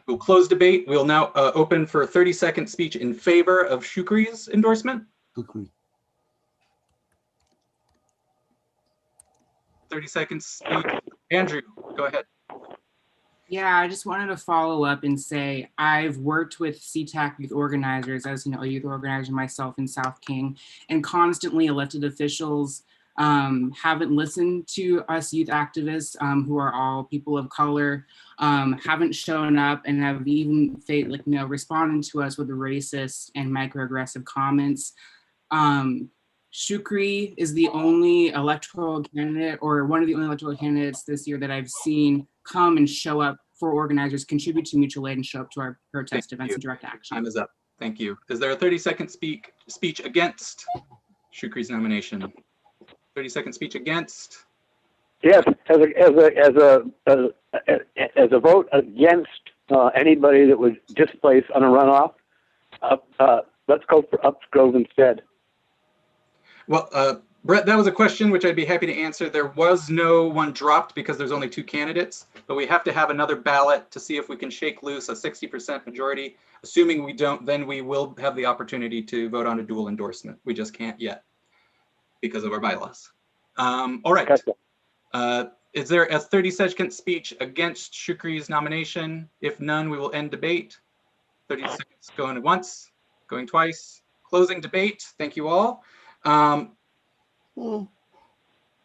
We'll close debate. We'll now open for a 30-second speech in favor of Shukri's endorsement. Shukri. 30 seconds speech. Andrew, go ahead. Yeah, I just wanted to follow up and say I've worked with CTAC youth organizers, as you know, a youth organizer myself in South King, and constantly elected officials haven't listened to us youth activists who are all people of color, haven't shown up and have even responded to us with racist and microaggressive comments. Shukri is the only electoral candidate, or one of the only electoral candidates this year that I've seen come and show up for organizers, contribute to mutual aid, and show up to our protest events and direct action. Time is up. Thank you. Is there a 30-second speech against Shukri's nomination? 30-second speech against? Yes, as a vote against anybody that would displace on a runoff, let's go for Upsgrove instead. Well, Brett, that was a question which I'd be happy to answer. There was no one dropped because there's only 2 candidates, but we have to have another ballot to see if we can shake loose a 60% majority. Assuming we don't, then we will have the opportunity to vote on a dual endorsement. We just can't yet because of our bylaws. All right. Is there a 30-second speech against Shukri's nomination? If none, we will end debate. 30 seconds going once, going twice. Closing debate. Thank you all.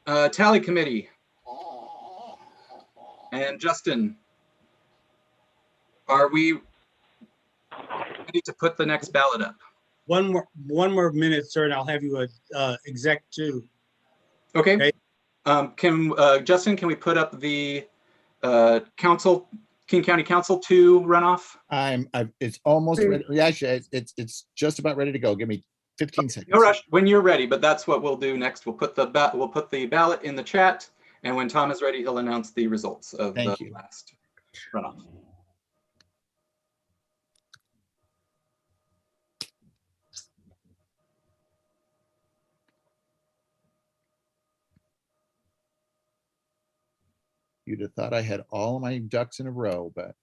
Tally committee. And Justin, are we ready to put the next ballot up? One more minute, sir, and I'll have you exec 2. Okay. Justin, can we put up the King County Council 2 runoff? It's almost ready. Actually, it's just about ready to go. Give me 15 seconds. No rush. When you're ready, but that's what we'll do next. We'll put the ballot in the chat, and when Tom is ready, he'll announce the results of the last runoff. You'd have thought I had all my ducks in a row, but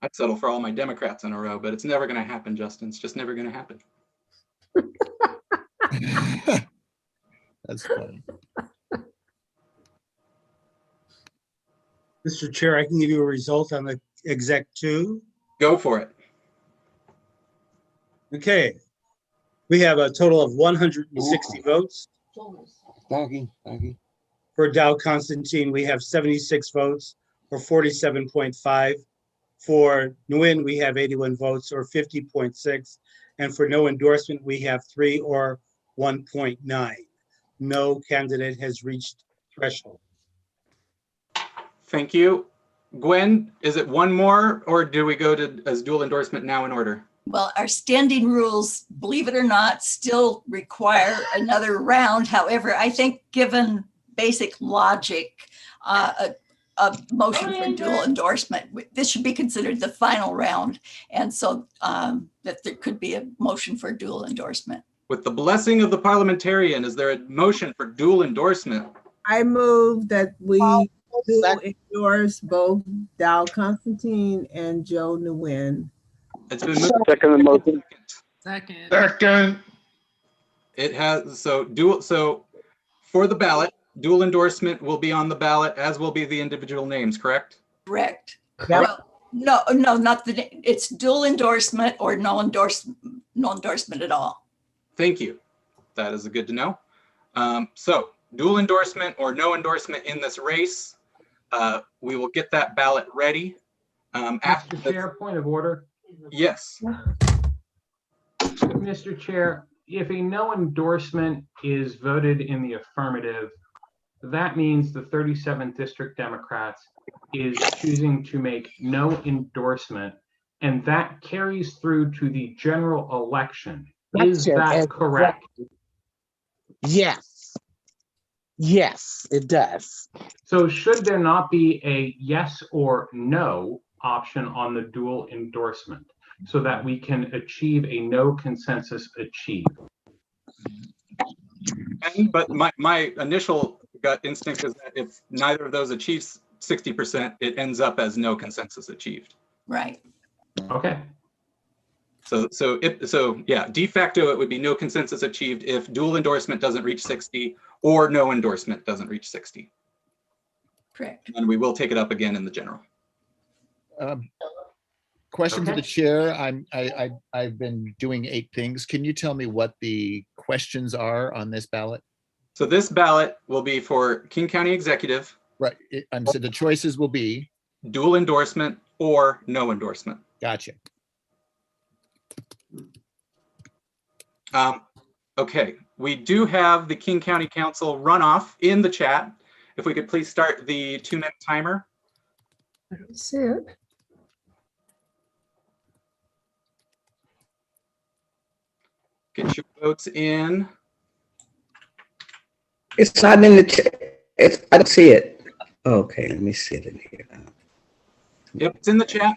I'd settle for all my Democrats in a row, but it's never going to happen, Justin. It's just never going to happen. That's funny. Mr. Chair, I can give you a result on the exec 2. Go for it. Okay. We have a total of 160 votes. Thank you. For Dow Constantine, we have 76 votes, or 47.5. For Nguyen, we have 81 votes, or 50.6. And for no endorsement, we have 3, or 1.9. No candidate has reached threshold. Thank you. Gwen, is it one more, or do we go to as dual endorsement now in order? Well, our standing rules, believe it or not, still require another round. However, I think given basic logic, a motion for dual endorsement, this should be considered the final round. And so that there could be a motion for dual endorsement. With the blessing of the parliamentarian, is there a motion for dual endorsement? I move that we dual endorse both Dow Constantine and Joe Nguyen. It's been moved. Second motion. Second. It has, so for the ballot, dual endorsement will be on the ballot, as will be the individual names, correct? Correct. Well, no, not it's dual endorsement or no endorsement at all. Thank you. That is good to know. So dual endorsement or no endorsement in this race. We will get that ballot ready. After the chair, point of order. Yes. Mr. Chair, if a no endorsement is voted in the affirmative, that means the 37th District Democrats is choosing to make no endorsement, and that carries through to the general election. Is that correct? Yes. Yes, it does. So should there not be a yes or no option on the dual endorsement so that we can achieve a no consensus achieved? But my initial gut instinct is that if neither of those achieves 60%, it ends up as no consensus achieved. Right. Okay. So yeah, de facto it would be no consensus achieved if dual endorsement doesn't reach 60 or no endorsement doesn't reach 60. Correct. And we will take it up again in the general. Question for the chair. I've been doing 8 things. Can you tell me what the questions are on this ballot? So this ballot will be for King County Executive. Right. So the choices will be dual endorsement or no endorsement. Gotcha. Okay, we do have the King County Council runoff in the chat. If we could please start the 2-minute timer. I don't see it. Get your votes in. It's not in the chat. I don't see it. Okay, let me see it in here. Yep, it's in the chat.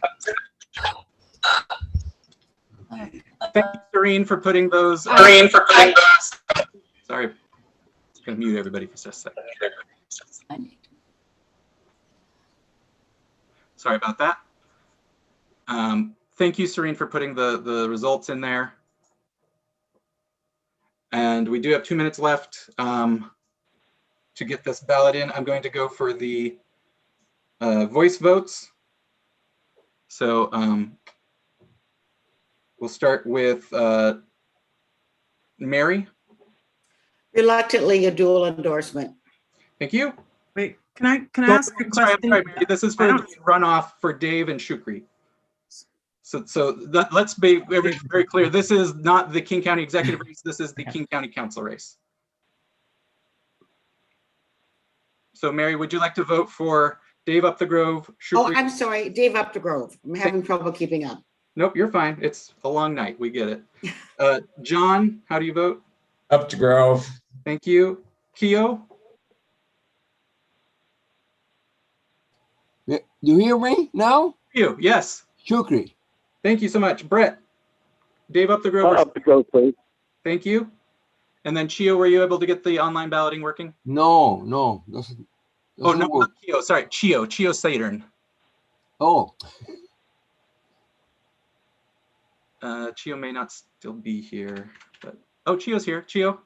Thank you, Serene, for putting those. Sorry, just gonna mute everybody for just a second. Sorry about that. Thank you, Serene, for putting the results in there. And we do have 2 minutes left to get this ballot in. I'm going to go for the voice votes. So we'll start with Mary. Reluctantly, a dual endorsement. Thank you. Wait, can I Oh, ask a I'm sorry, question? Mary. This is for the runoff for Dave and Shukri. So let's be very clear. This is not the King County Executive race. This is the King County Council race. So Mary, would you like to vote for Dave Up the Grove? Oh, I'm sorry, Dave Up the Grove. I'm having trouble keeping up. Nope, you're fine. It's a long night. We get it. John, how do you vote? Up to Grove. Thank you. Keo? You hear me now? Keo, yes. Shukri. Thank you so much. Brett, Dave Up the Grove. Up the Grove, please. Thank you. And then Chio, were you able to get the online balloting working? No. Oh, no, not Keo. Sorry, Chio Saturn. Oh. Chio may not still be here, but Chio's here. Chio.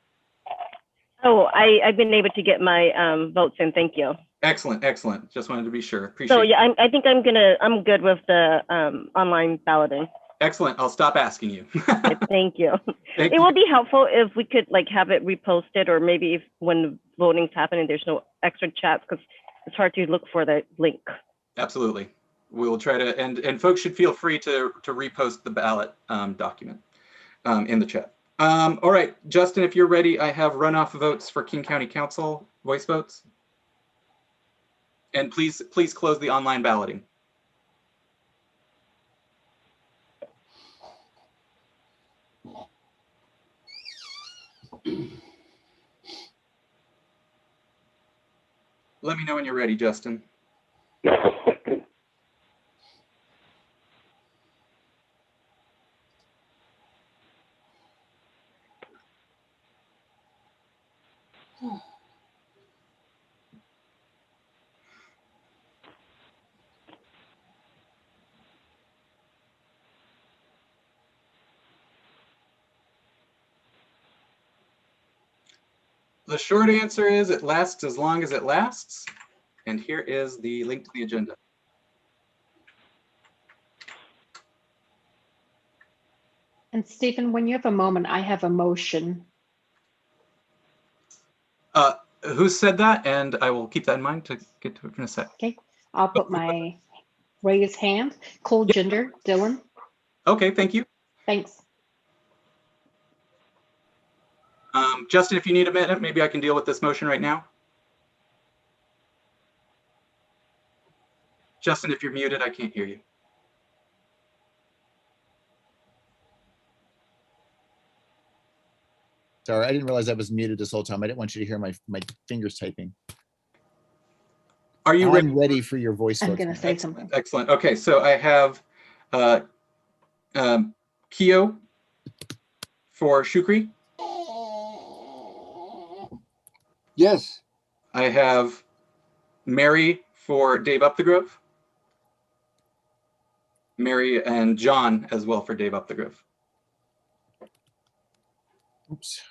Oh, I've been able to get my votes in. Thank you. Excellent. Just wanted to be sure. Appreciate So it. yeah, I think I'm good with the online balloting. Excellent. I'll stop asking you. Thank you. Thank It you. would be helpful if we could have it reposted, or maybe if when voting's happening, there's no extra chats because it's hard to look for the link. Absolutely. We'll try to, and folks should feel free to repost the ballot document in the chat. All right, Justin, if you're ready, I have runoff votes for King County Council, voice votes. And please close the online balloting. Let me know when you're ready, Justin. The short answer is it lasts as long as it lasts. And here is the link to the agenda. And Stephen, when you have a moment, I have a motion. Who said that? And I will keep that in mind to get to it in a sec. Okay, I'll put my raised hand. Cold gender, Dylan. Okay, thank you. Thanks. Justin, if you need a minute, maybe I can deal with this motion right now. Justin, if you're muted, I can't hear you. Sorry, I didn't realize I was muted this whole time. I didn't want you to hear my fingers typing. Are you ready for your voice? I'm going to say something. Excellent. Okay, so I have Keo for Shukri. Yes. I have Mary for Dave Up the Grove. Mary and John as well for Dave Up the Grove. Oops.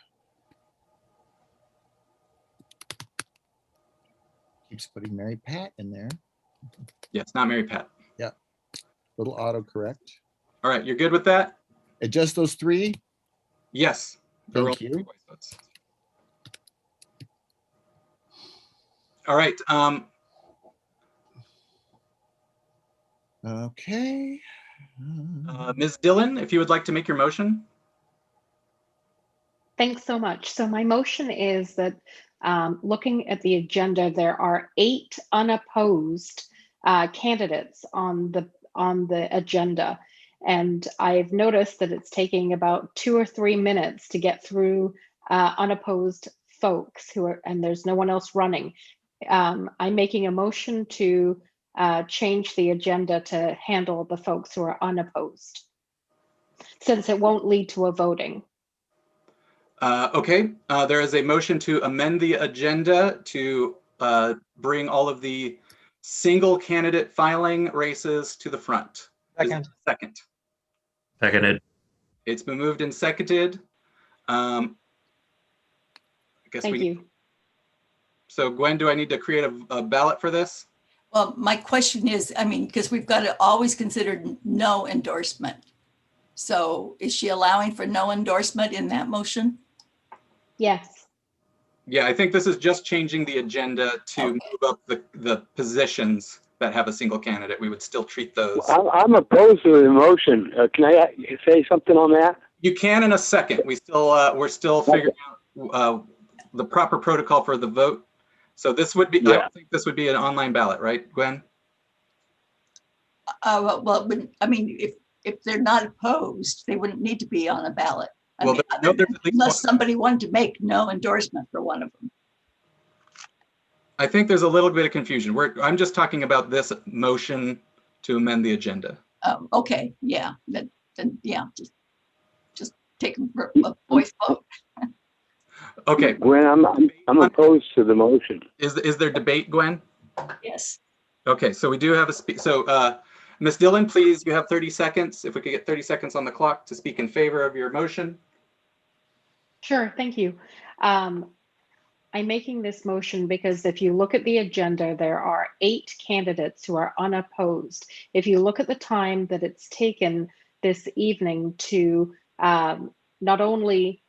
Keeps putting Mary Pat in there. Yes, not Mary Pat. Yeah. Little autocorrect. All right, you're good with that? Just those three? Yes. Thank you. All right. Okay. Ms. Dillon, if you would like to make your motion. Thanks so much. So my motion is that looking at the agenda, there are 8 unopposed candidates on the agenda. And I've noticed that it's taking about 2 or 3 minutes to get through unopposed folks and there's no one else running. I'm making a motion to change the agenda to handle the folks who are unopposed, since it won't lead to a voting. Okay, there is a motion to amend the agenda to bring all of the single candidate filing races to the front. Second. Seconded. It's been moved and seconded. I guess Thank you. So Gwen, do I need to create a ballot for this? Well, my question is, I mean, because we've got to always consider no endorsement. So is she allowing for no endorsement in that motion? Yes. Yeah, I think this is just changing the agenda to move up the positions that have a single candidate. We would still treat those. I'm opposed to the motion. Can I say something on that? You can in a second. We're still figuring out the proper protocol for the vote. So this would be, I don't think this would be an online ballot, right, Gwen? Well, I mean, if they're not opposed, they wouldn't need to be on a ballot. I mean, unless somebody wanted to make no endorsement for one of them. I think there's a little bit of confusion. I'm just talking about this motion to amend the agenda. Okay, yeah, then yeah, just take a voice vote. Okay. Gwen, I'm opposed to the motion. Is there debate, Gwen? Yes. Okay, so we do have so Ms. Dillon, please, you have 30 seconds. If we could get 30 seconds on the clock to speak in favor of your motion. Sure, thank you. I'm making this motion because if you look at the agenda, there are 8 candidates who are unopposed. If you look at the time that it's taken this evening to not only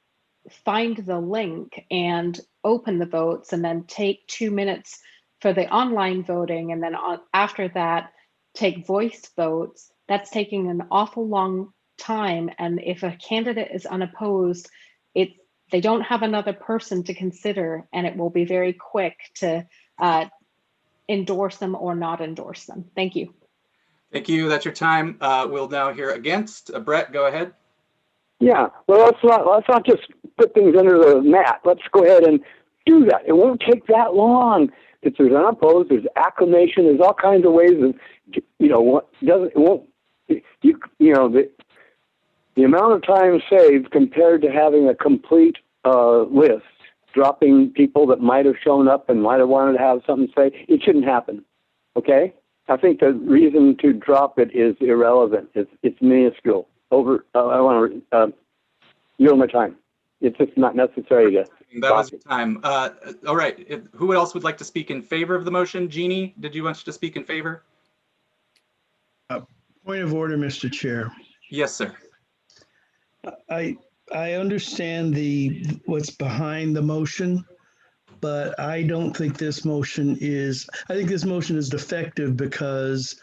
find the link and open the votes and then take 2 minutes for the online voting, and then after that, take voice votes, that's taking an awful long time. And if a candidate is unopposed, they don't have another person to consider, and it will be very quick to endorse them or not endorse them. Thank you. Thank you. That's your time. We'll now hear against. Brett, go ahead. Yeah. Well, let's not just put things under the mat. Let's go ahead and do that. It won't take that long. If there's unopposed, there's acclamation. There's all kinds of ways of, the amount of time saved compared to having a complete list, dropping people that might have shown up and might have wanted to have something to say, it shouldn't happen. Okay? I think the reason to drop it is irrelevant. It's minuscule. I want to yield my time. It's just not necessary to. That was your time. All right. Who else would like to speak in favor of the motion? Jeannie, did you want to speak in favor? Point of order, Mr. Chair. Yes, sir. I understand what's behind the motion, but I don't think this motion is. I think this motion is defective because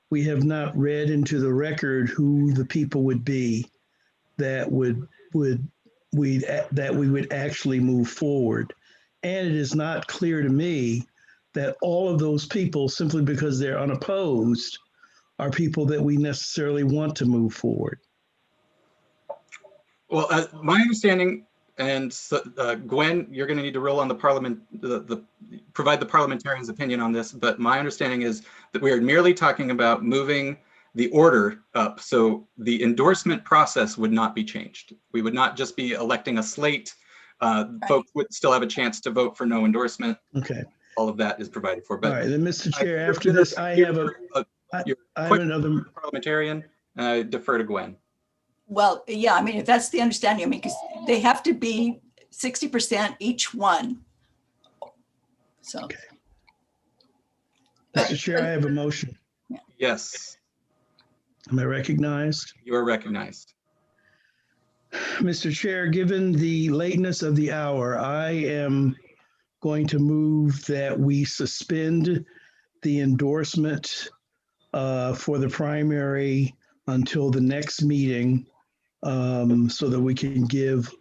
we have not read into the record who the people would be that we would actually move forward. And it is not clear to me that all of those people, simply because they're unopposed, are people that we necessarily want to move forward. Well, my understanding, and Gwen, you're going to need to roll on the parliament, provide the parliamentarian's opinion on this, but my understanding is that we are merely talking about moving the order up, so the endorsement process would not be changed. We would not just be electing a slate. Folks would still have a chance to vote for no endorsement. Okay. All of that is provided for. But all right, then, Mr. Chair, after this, I have another parliamentarian. I defer to Gwen. Well, yeah, I mean, if that's the understanding, I mean, because they have to be 60% each one. So. Okay. Mr. Chair, I have a motion. Yes. Am I recognized? You are recognized. Mr. Chair, given the lateness of the hour, I am going to move that we suspend the endorsement for the primary until the next meeting so that we can give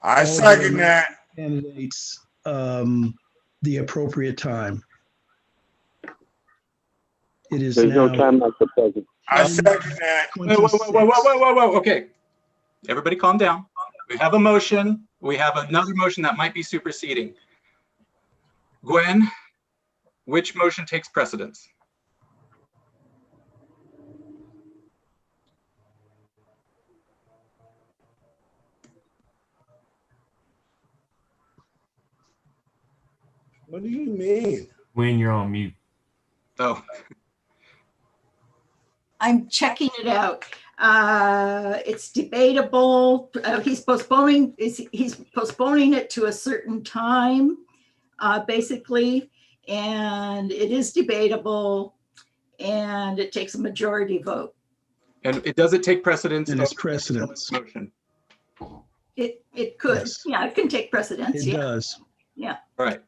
I all second the that. Candidates, the appropriate time. It is There's no now time like the present. I second that. Whoa. Okay. Everybody calm down. We have a motion. We have another motion that might be superseding. Gwen, which motion takes precedence? What do you mean? When you're on mute. Oh, I'm checking it out. It's debatable. He's postponing it to a certain time, basically, and it is debatable, and it takes a majority vote. and does it take precedence? And it's over precedence. Motion. It could, Yes. yeah, it can take precedence. It Yeah, does. yeah. Right.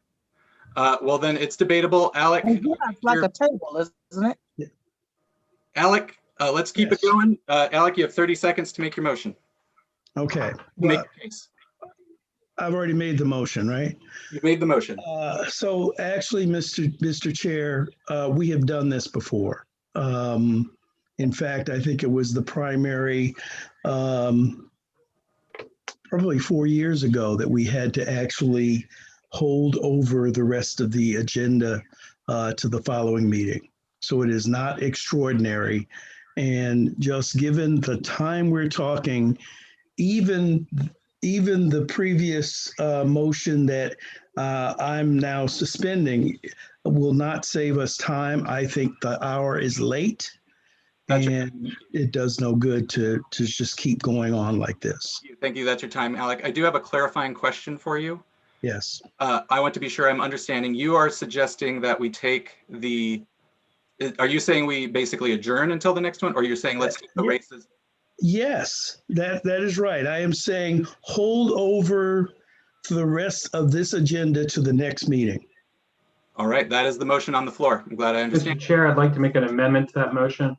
Well, then it's debatable. Alec, Yeah, it's like a table, isn't it? Alec, let's keep it going. Alec, you have 30 seconds to make your motion. Okay. Make Well, your case. I've already made the motion, right? You made the motion. So actually, Mr. Chair, we have done this before. In fact, I think it was the primary, probably 4 years ago, that we had to actually hold over the rest of the agenda to the following meeting. So it is not extraordinary. And just given the time we're talking, even the previous motion that I'm now suspending will not save us time. I think the hour is late, and it does no good to just keep going on like this. Thank you. That's your time, Alec. I do have a clarifying question for you. Yes. I want to be sure I'm understanding. You are suggesting that we take the, are you saying we basically adjourn until the next one? Or you're saying let's take the races? Yes, that is right. I am saying hold over for the rest of this agenda to the next meeting. All right, that is the motion on the floor. I'm glad I understand. Mr. Chair, I'd like to make an amendment to that motion.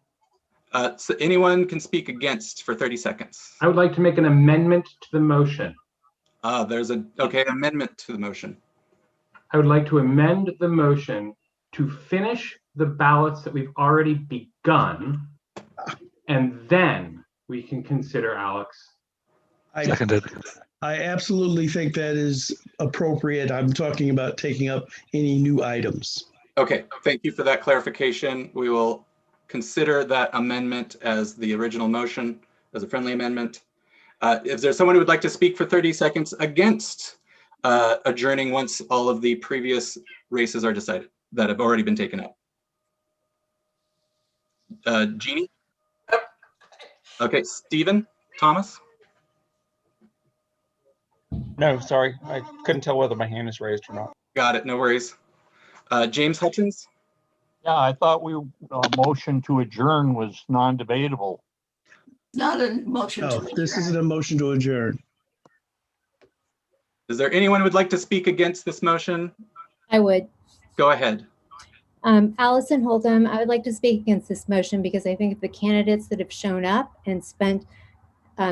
So anyone can speak against for 30 seconds. I would like to make an amendment to the motion. There's an amendment to the motion. I would like to amend the motion to finish the ballots that we've already begun, and then we can consider Alex. Seconded. I absolutely think that is appropriate. I'm talking about taking up any new items. Okay, thank you for that clarification. We will consider that amendment as the original motion, as a friendly amendment. Is there someone who would like to speak for 30 seconds against adjourning once all of the previous races are decided that have already been taken up? Jeannie? Okay, Stephen, Thomas? No, sorry. I couldn't tell whether my hand is raised or not. Got it, no worries. James Hutchins? Yeah, I thought motion to adjourn was non-debatable. Not a motion to No, adjourn. this isn't a motion to adjourn. Is there anyone who would like to speak against this motion? I would. Go ahead. Allison Holdham, I would like to speak against this motion because I think the candidates that have shown up and spent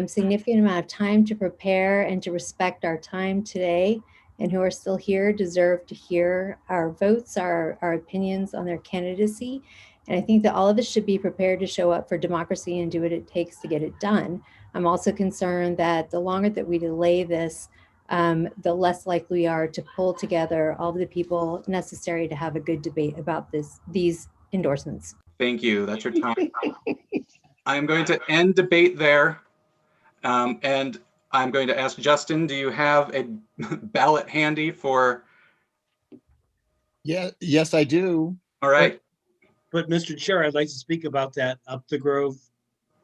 significant amount of time to prepare and to respect our time today and who are still here deserve to hear our votes, our opinions on their candidacy. And I think that all of us should be prepared to show up for democracy and do what it takes to get it done. I'm also concerned that the longer that we delay this, the less likely we are to pull together all of the people necessary to have a good debate about these endorsements. Thank you, that's your time. I'm going to end debate there. And I'm going to ask Justin, do you have a ballot handy for? Yeah, yes, I do. All right. But Mr. Chair, I'd like to speak about that up the Grove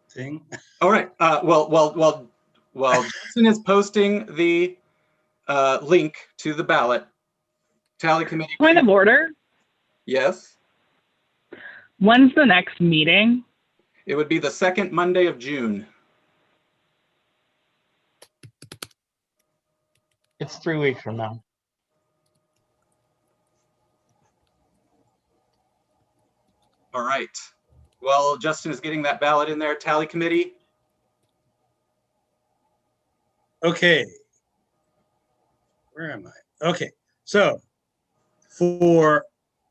thing. All right. Well, Justin is posting the link to the ballot. Tally committee. Point of order. Yes. When's the next meeting? It would be the second Monday of June. It's 3 weeks from now. All right. Well, Justin is getting that ballot in there. Tally committee. Okay. Where am I? Okay, so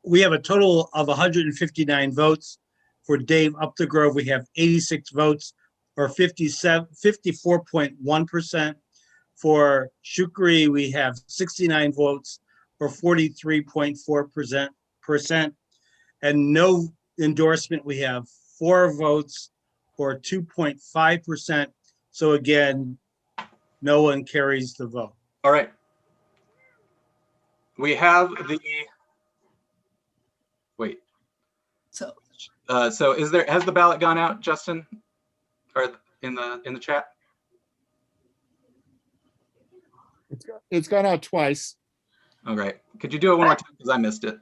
we have a total of 159 votes. For Dave Updegrove, we have 86 votes, or 54.1%. For Shukri, we have 69 votes, or 43.4%. And no endorsement, we have 4 votes, or 2.5%. So again, no one carries the vote. All right. We have the, wait. So has the ballot gone out, Justin? Or in the chat? It's gone out twice. All right. Could you do it one more time because I missed it?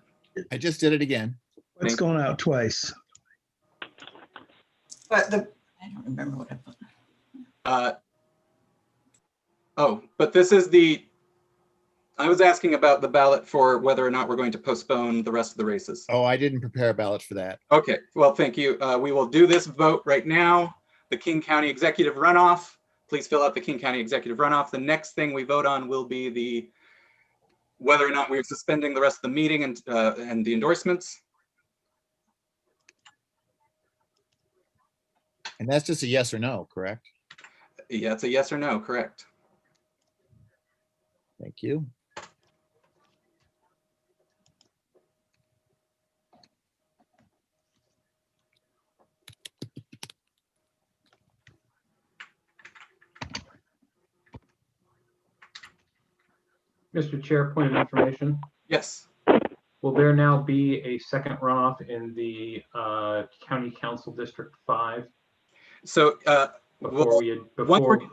I just did it again. It's going out twice. But I don't remember what I put. But this is I was asking about the ballot for whether or not we're going to postpone the rest of the races. Oh, I didn't prepare a ballot for that. Okay, well, thank you. We will do this vote right now. The King County Executive Runoff. Please fill out the King County Executive Runoff. The next thing we vote on will be whether or not we're suspending the rest of the meeting and the endorsements. And that's just a yes or no, correct? Yeah, it's a yes or no, correct. Thank you. Mr. Chair, point of information. Yes. Will there now be a second runoff in the County Council District 5? So once we get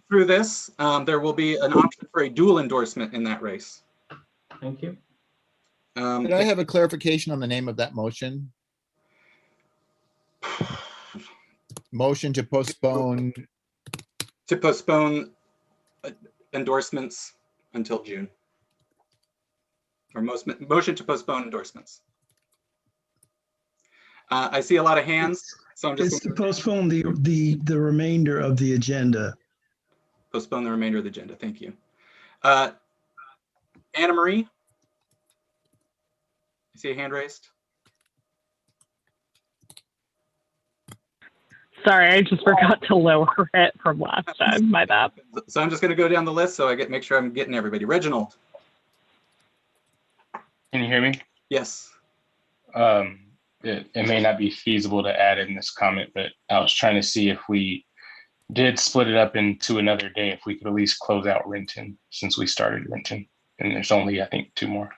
through this, there will be an option for a dual endorsement in that race. Thank you. Could I have a clarification on the name of that motion? Motion to postpone. To postpone endorsements until June. Or motion to postpone endorsements. I see a lot of hands, so I'm just It's to postpone the remainder of the agenda. Postpone the remainder of the agenda. Thank you. Anna Marie, I see a hand raised. Sorry, I just forgot to lower it from last time. My bad. So I'm just going to go down the list so I make sure I'm getting everybody. Reginald. Can you hear me? Yes. It may not be feasible to add in this comment, but I was trying to see if we did split it up into another day, if we could at least close out Renton, since we started Renton, and there's only, I think, 2 more.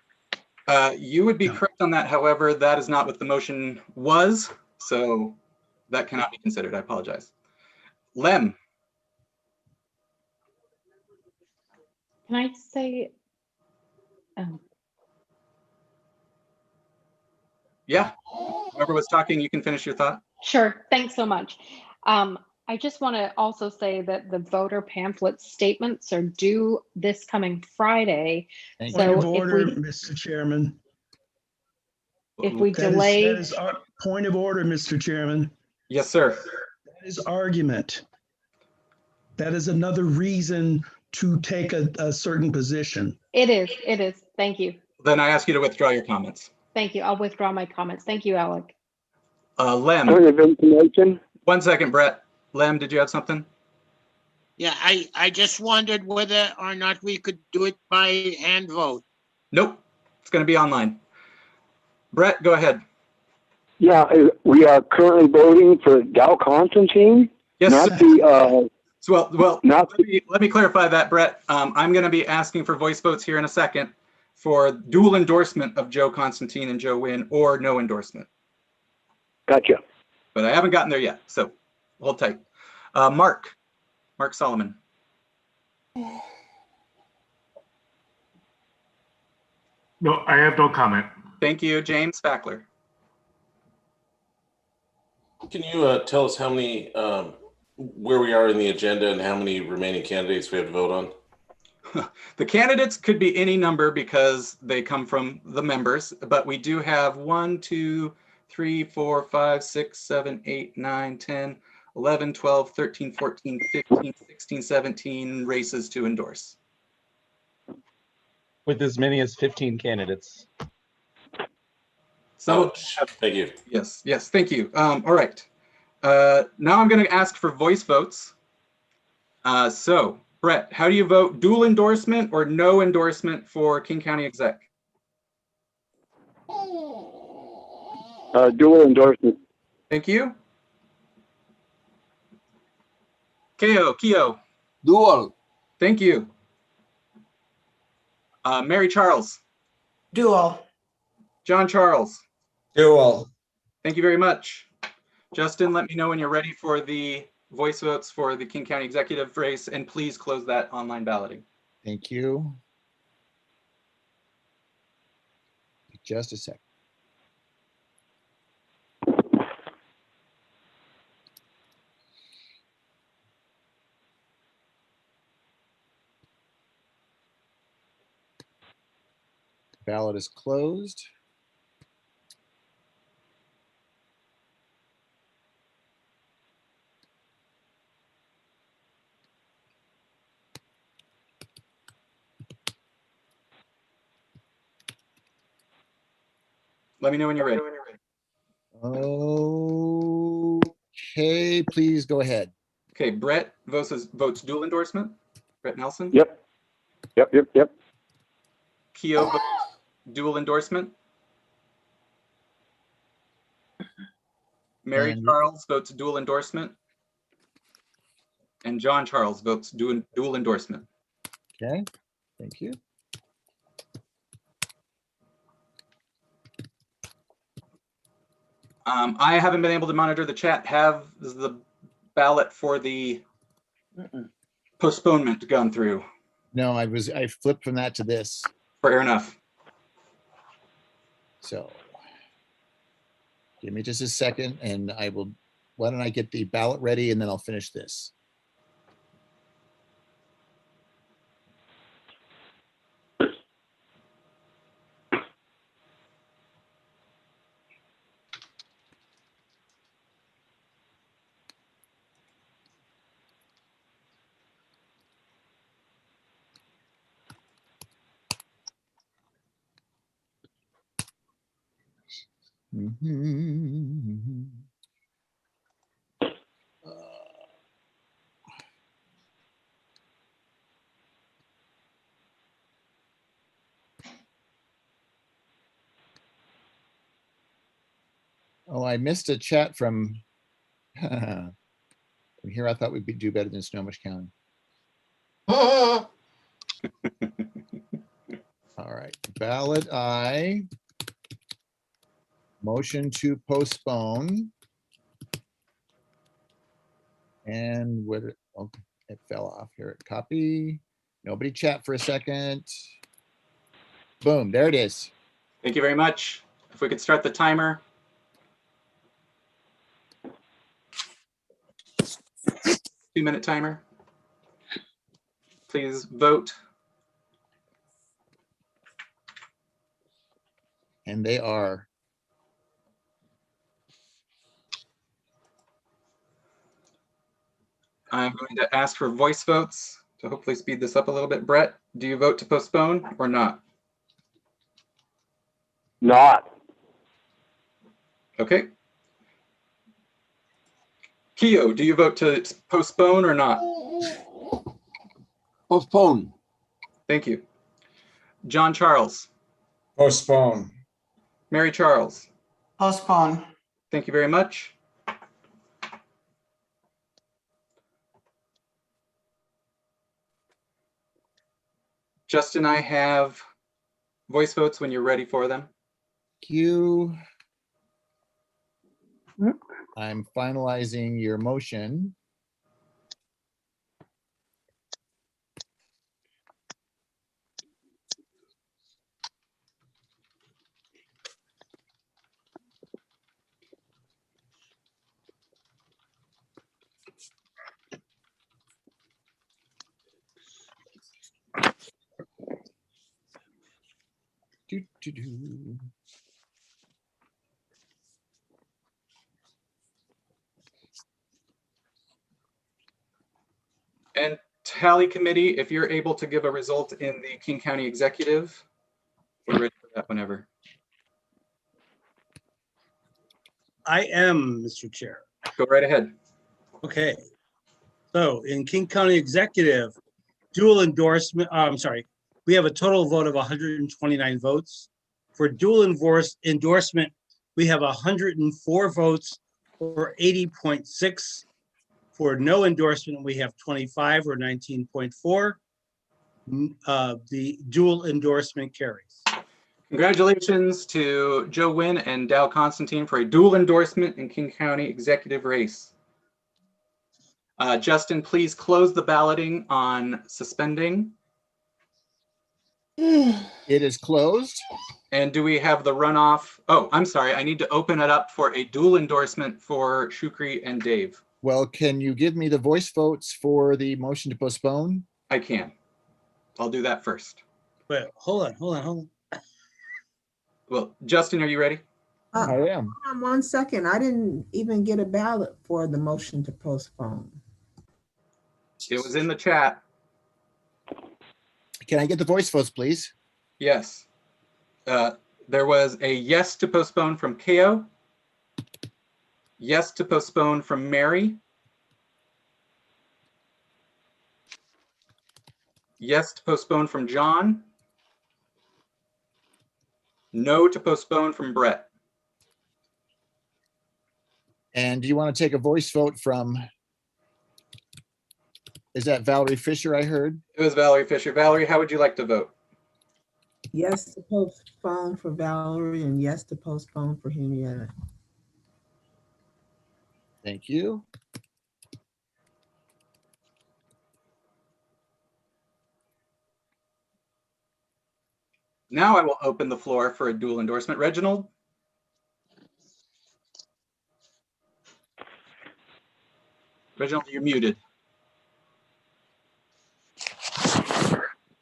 You would be correct on that. However, that is not what the motion was, so that cannot be considered. I apologize. Lem. Can I say? Yeah. Whoever was talking, you can finish your thought. Sure. Thanks so much. I just want to also say that the voter pamphlet statements are due this coming Friday. Point of order, Mr. Chairman. If we delay. That is our point of order, Mr. Chairman. Yes, sir. That is argument. That is another reason to take a certain position. It is. It is. Thank you. Then I ask you to withdraw your comments. Thank you. I'll withdraw my comments. Thank you, Alec. Lem. Point of information. 1 second, Brett. Lem, did you have something? Yeah, I just wondered whether or not we could do it by hand vote. Nope. It's going to be online. Brett, go ahead. Yeah, we are currently voting for Dow Constantine. Yes. Not the. Well, let me clarify that, Brett. I'm going to be asking for voice votes here in a second for dual endorsement of Joe Constantine and Joe Wynn, or no endorsement. Gotcha. But I haven't gotten there yet, so hold tight. Mark Solomon. No, I have no comment. Thank you. James Fackler. Can you tell us how many, where we are in the agenda and how many remaining candidates we have to vote on? The candidates could be any number because they come from the members, but we do have 1, 2, 3, 4, 5, 6, 7, 8, 9, 10, 11, 12, 13, 14, 15, 16, 17 races to endorse. with as many as 15 candidates. So, thank you. Yes, thank you. All right. Now I'm going to ask for voice votes. So, Brett, how do you vote? Dual endorsement or no endorsement for King County Exec? Dual endorsement. Thank you. Keo. Dual. Thank you. Mary Charles. Dual. John Charles. Dual. Thank you very much. Justin, let me know when you're ready for the voice votes for the King County Executive race, and please close that online balloting. Thank you. Just a sec. Ballot is closed. Let me know when you're ready. Okay, please go ahead. Okay, Brett votes dual endorsement. Brett Nelson. Yep. Keo votes dual endorsement. Mary Charles votes dual endorsement. And John Charles votes dual endorsement. Okay, thank you. I haven't been able to monitor the chat. Have the ballot for the postponement gone through? No, I flipped from that to this. Fair enough. So give me just a second and why don't I get the ballot ready and then I'll finish this. Oh, I missed a chat from here. I thought we'd do better than Snohomish County. All right, ballot I. Motion to postpone. And it fell off here. Copy. Nobody chat for a second. Boom, there it is. Thank you very much. If we could start the timer. Two-minute timer. Please vote. And they are. I'm going to ask for voice votes to hopefully speed this up a little bit. Brett, do you vote to postpone or not? Not. Okay. Keo, do you vote to postpone or not? Postpone. Thank you. John Charles. Postpone. Mary Charles. Postpone. Thank you very much. Justin, I have voice votes when you're ready for them. Q. I'm finalizing your motion. And Tally committee, if you're able to give a result in the King County Executive, we're ready for that whenever. I am, Mr. Chair. Go right ahead. Okay. So in King County Executive, dual endorsement, I'm sorry, we have a total vote of 129 votes. For dual endorsement, we have 104 votes, or 80.6. For no endorsement, we have 25, or 19.4. The dual endorsement carries. Congratulations to Joe Wynn and Dow Constantine for a dual endorsement in King County Executive race. Justin, please close the balloting on suspending. It is closed. And do we have the runoff? Oh, I'm sorry. I need to open it up for a dual endorsement for Shukri and Dave. Well, can you give me the voice votes for the motion to postpone? I can. I'll do that first. Wait, hold on. Well, Justin, are you ready? I am. Hold on 1 second. I didn't even get a ballot for the motion to postpone. It was in the chat. Can I get the voice votes, please? Yes. There was a yes to postpone from Ko. Yes to postpone from Mary. Yes to postpone from John. No to postpone from Brett. And do you want to take a voice vote from, is that Valerie Fisher I heard? It was Valerie Fisher. Valerie, how would you like to vote? Yes to postpone for Valerie and yes to postpone for Henrietta. Thank you. Now I will open the floor for a dual endorsement. Reginald? Reginald, you're muted.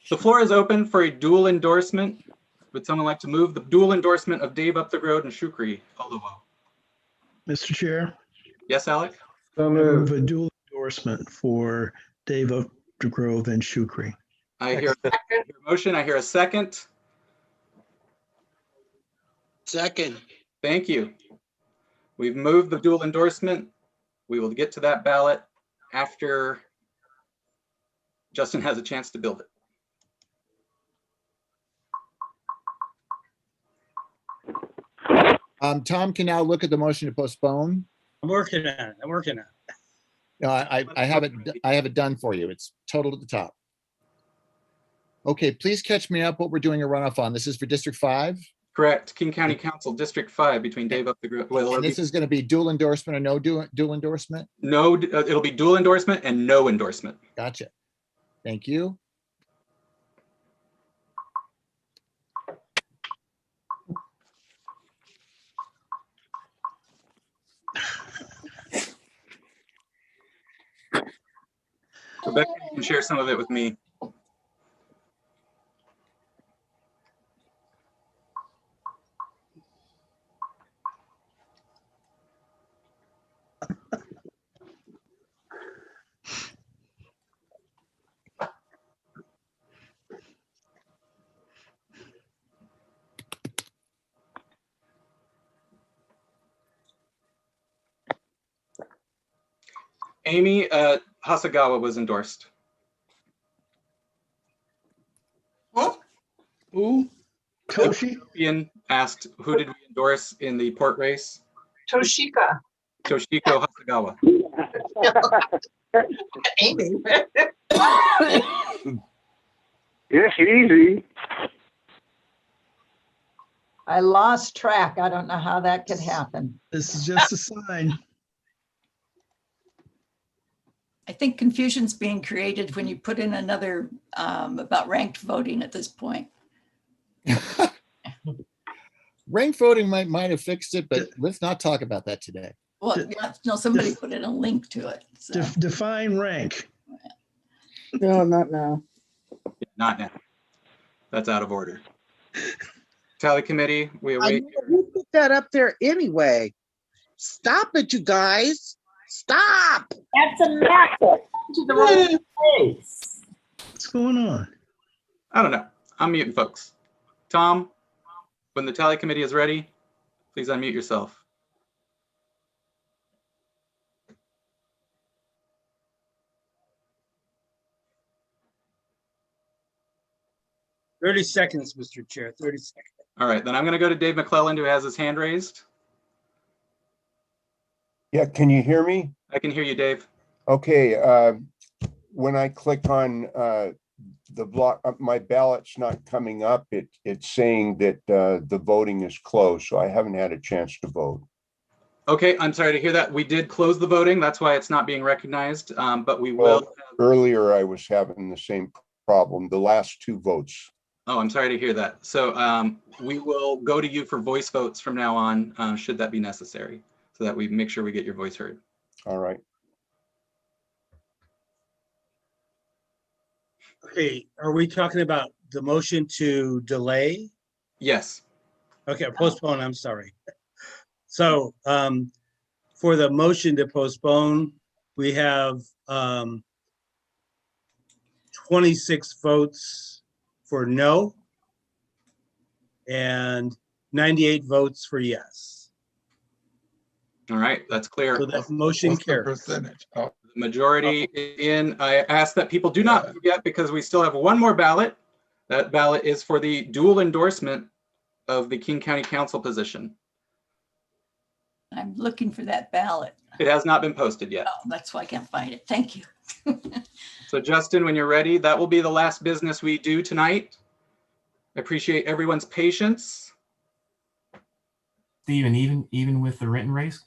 The floor is open for a dual endorsement. Would someone like to move the dual endorsement of Dave Upthegrove and Shukri Oluwo? Mr. Chair, Yes, Alec? I move a dual endorsement for Dave Upthegrove and Shukri. I hear a motion. I hear a second. Second. Thank you. We've moved the dual endorsement. We will get to that ballot after Justin has a chance to build it. Tom can now look at the motion to postpone. I'm working on it. No, I have it done for you. It's totaled at the top. Okay, please catch me up what we're doing a runoff on. This is for District 5. Correct. King County Council, District 5, between Dave Upthegrove. Well, And this is going to be dual endorsement or no dual endorsement? no, it'll be dual endorsement and no endorsement. Gotcha. Thank you. Rebecca, you can share some of it with me. Amy, Hasagawa was endorsed. What? Who? Toshi? Ian asked, who did we endorse in the port race? Toshika. Toshiko Hasagawa. Amy. It's easy. I lost track. I don't know how that could happen. This is just a sign. I think confusion's being created when you put in another about ranked voting at this point. Ranked voting might have fixed it, but let's not talk about that today. Well, yeah, no, somebody put in a link to it. So. Define rank. No, not now. Not now. That's out of order. Tally committee, we await. Who put that up there anyway? Stop it, you guys. Stop. That's a method to the wrong place. What's going on? I don't know. I'm muting folks. Tom, when the tally committee is ready, please unmute yourself. Thirty seconds, Mr. Chair, 30 seconds. All right, then I'm going to go to Dave McClelland, who has his hand raised. Yeah, can you hear me? I can hear you, Dave. Okay, when I click on the block, my ballot's not coming up. It's saying that the voting is closed, so I haven't had a chance to vote. Okay, I'm sorry to hear that. We did close the voting. That's why it's not being recognized, but we will. Well, earlier I was having the same problem, the last 2 votes. Oh, I'm sorry to hear that. So we will go to you for voice votes from now on, should that be necessary, so that we make sure we get your voice heard. All right. Okay, are we talking about the motion to delay? Yes. Okay, postpone, I'm sorry. So for the motion to postpone, we have 26 votes for no and 98 votes for yes. All right, that's clear. So that motion carries. Percentage. Oh, The majority in. I ask that people do not forget, because we still have one more ballot. That ballot is for the dual endorsement of the King County Council position. I'm looking for that ballot. It has not been posted yet. Oh, that's why I can't find it. Thank you. So Justin, when you're ready, that will be the last business we do tonight. I appreciate everyone's patience. Stephen, even with the Renton race?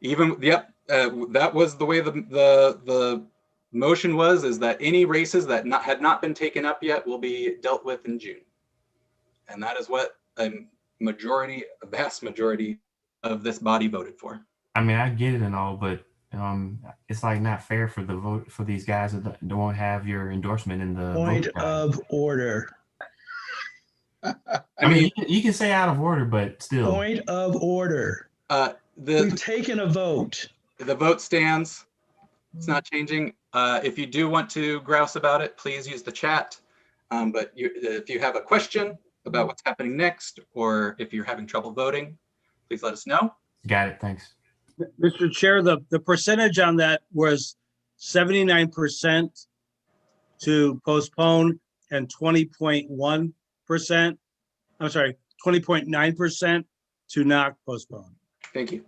Even, yep, that was the way the motion was, is that any races that had not been taken up yet will be dealt with in June. And that is what a vast majority of this body voted for. I mean, I get it and all, but it's like not fair for the vote for these guys that don't have your endorsement in the Point vote of order. I mean, you can say out of order, but still. Point of order. We've taken a vote. The vote stands. It's not changing. If you do want to grouse about it, please use the chat. But if you have a question about what's happening next, or if you're having trouble voting, please let us know. Got it. Thanks. Mr. Chair, the percentage on that was 79% to postpone and 20.1%. I'm sorry, 20.9% to not postpone. Thank you.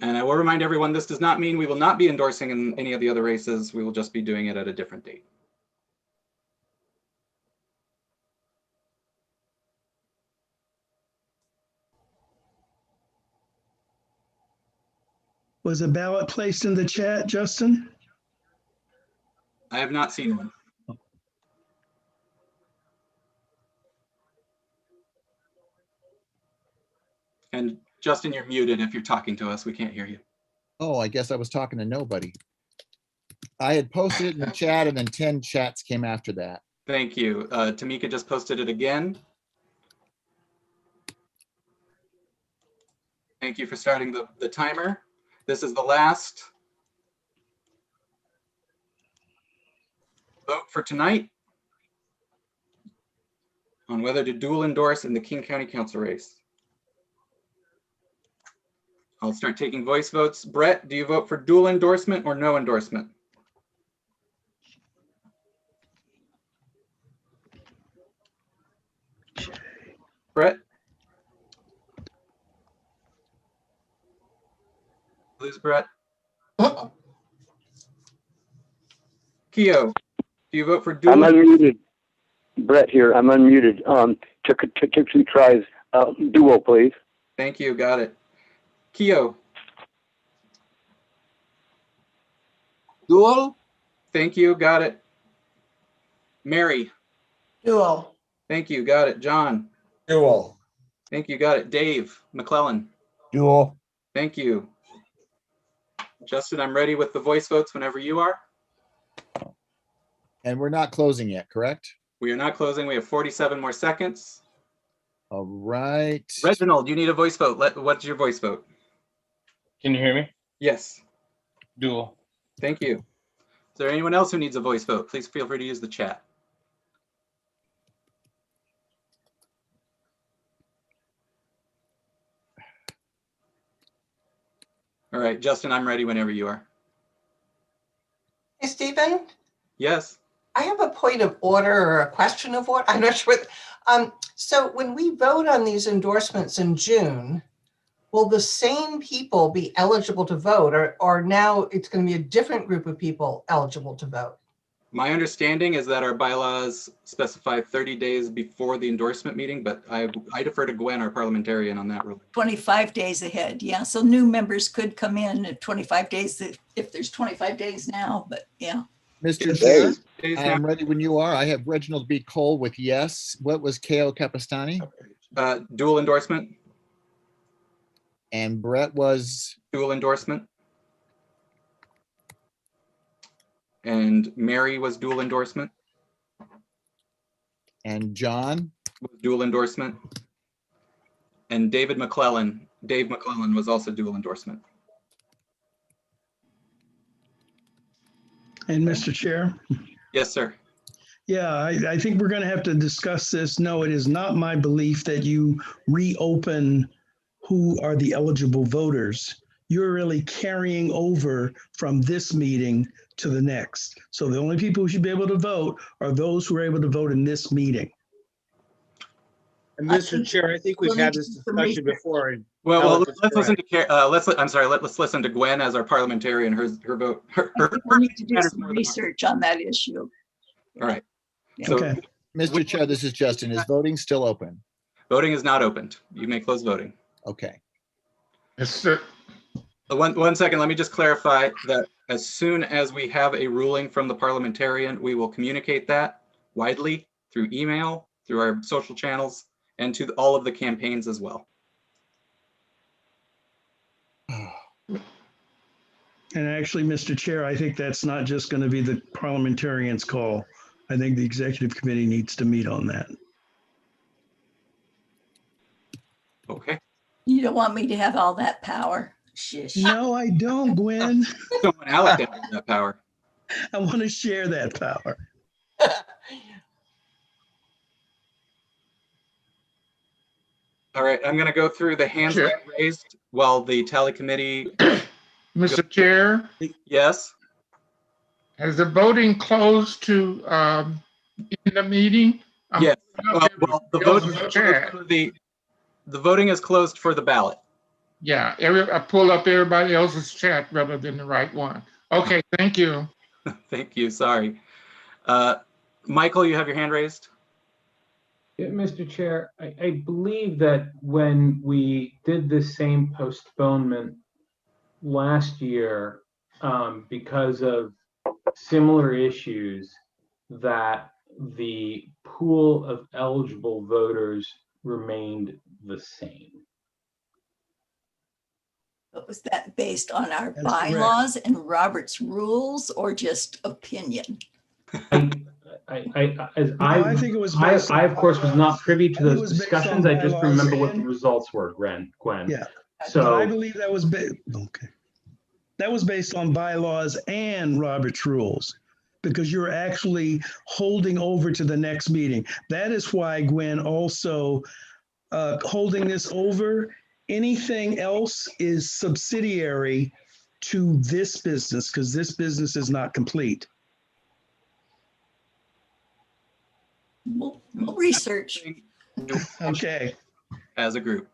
And I will remind everyone, this does not mean we will not be endorsing in any of the other races. We will just be doing it at a different date. Was a ballot placed in the chat, Justin? I have not seen one. And Justin, you're muted if you're talking to us. We can't hear you. Oh, I guess I was talking to nobody. I had posted it in the chat and then 10 chats came after that. Thank you. Tamika just posted it again. Thank you for starting the timer. This is the last vote for tonight on whether to dual endorse in the King County Council race. I'll start taking voice votes. Brett, do you vote for dual endorsement or no endorsement? Brett? Lose Brett. Keo, do you vote for dual? I'm unmuted. Brett here. I'm unmuted. To try dual, please. Thank you. Got it. Keo. Dual. Thank you. Got it. Mary. Dual. Thank you. Got it. John. Dual. Thank you. Got it. Dave McClellan. Dual. Thank you. Justin, I'm ready with the voice votes whenever you are. And we're not closing yet, correct? We are not closing. We have 47 more seconds. All right. Reginald, you need a voice vote. What's your voice vote? Can you hear me? Yes. Dual. Thank you. Is there anyone else who needs a voice vote? Please feel free to use the chat. All right, Justin, I'm ready whenever you are. Hey, Stephen, Yes. I have a point of order or a question of order. I'm not sure. So when we vote on these endorsements in June, will the same people be eligible to vote, or now it's going to be a different group of people eligible to vote? My understanding is that our bylaws specify 30 days before the endorsement meeting, but I defer to Gwen, our parliamentarian, on that rule. 25 days ahead, yeah. So new members could come in at 25 days if there's 25 days now, but yeah. Mr. Yes. Chair, I am ready when you are. I have Reginald B. Cole with yes. What was Ko Capistani? Dual endorsement. And Brett was? Dual endorsement. And Mary was dual endorsement. And John? Was dual endorsement. And Dave McClellan was also dual endorsement. And Mr. Chair? Yes, sir. Yeah, I think we're going to have to discuss this. No, it is not my belief that you reopen who are the eligible voters. You're really carrying over from this meeting to the next. So the only people who should be able to vote are those who are able to vote in this meeting. And Mr. Chair, I think we've had this discussion before. and Well, Alex is let's listen correct. to let's listen to Gwen as our parliamentarian. Her vote. We'll need to do some research on that issue. All right. Yeah. So, Okay. Mr. Chair, this is Justin. Is voting still open? Voting is not opened. You may close voting. Okay. Yes, sir. One second, let me just clarify that as soon as we have a ruling from the parliamentarian, we will communicate that widely through email, through our social channels, and to all of the campaigns as well. And actually, Mr. Chair, I think that's not just going to be the parliamentarian's call. I think the executive committee needs to meet on that. Okay. You don't want me to have all that power. Shish. No, I don't, Gwen. Don't want Alec to have that power. I want to share that power. All right, I'm going to go through the hands that are raised while the tally committee. Mr. Chair, Yes. has the voting closed to in the meeting? Yes. Well, the voting is closed for the ballot. Yeah, I pull up everybody else's chat rather than the right one. Okay, thank you. Thank you. Sorry. Michael, you have your hand raised. Yeah, Mr. Chair, I believe that when we did the same postponement last year, because of similar issues, that the pool of eligible voters remained the same. But was that based on our That's bylaws and Robert's rules or just opinion? I think it was based I of course was not privy to I think it those was based discussions. on I just bylaws remember what the and- results were, Gwen. Yeah. But I So believe that was okay. That was based on bylaws and Robert's rules, because you're actually holding over to the next meeting. That is why, Gwen, also holding this over. Anything else is subsidiary to this business, because this business is not complete. We'll research. Okay. As a group.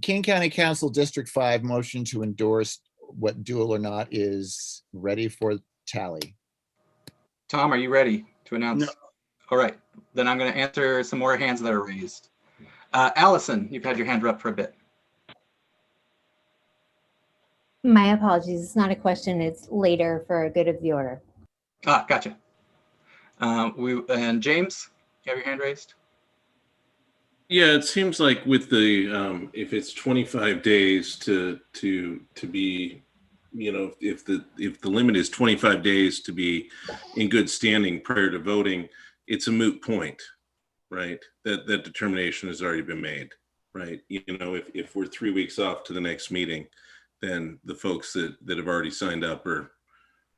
King County Council District 5 motion to endorse what dual or not is ready for tally. Tom, are you ready to announce? No. All right, then I'm going to answer some more hands that are raised. Allison, you've had your hand up for a bit. My apologies. It's not a question. It's later for good of the order. Ah, gotcha. And James, you have your hand raised? Yeah, it seems like with the if it's 25 days to be, you know, if the limit is 25 days to be in good standing prior to voting, it's a moot point, right? That determination has already been made, right? You know, if we're 3 weeks off to the next meeting, then the folks that have already signed up are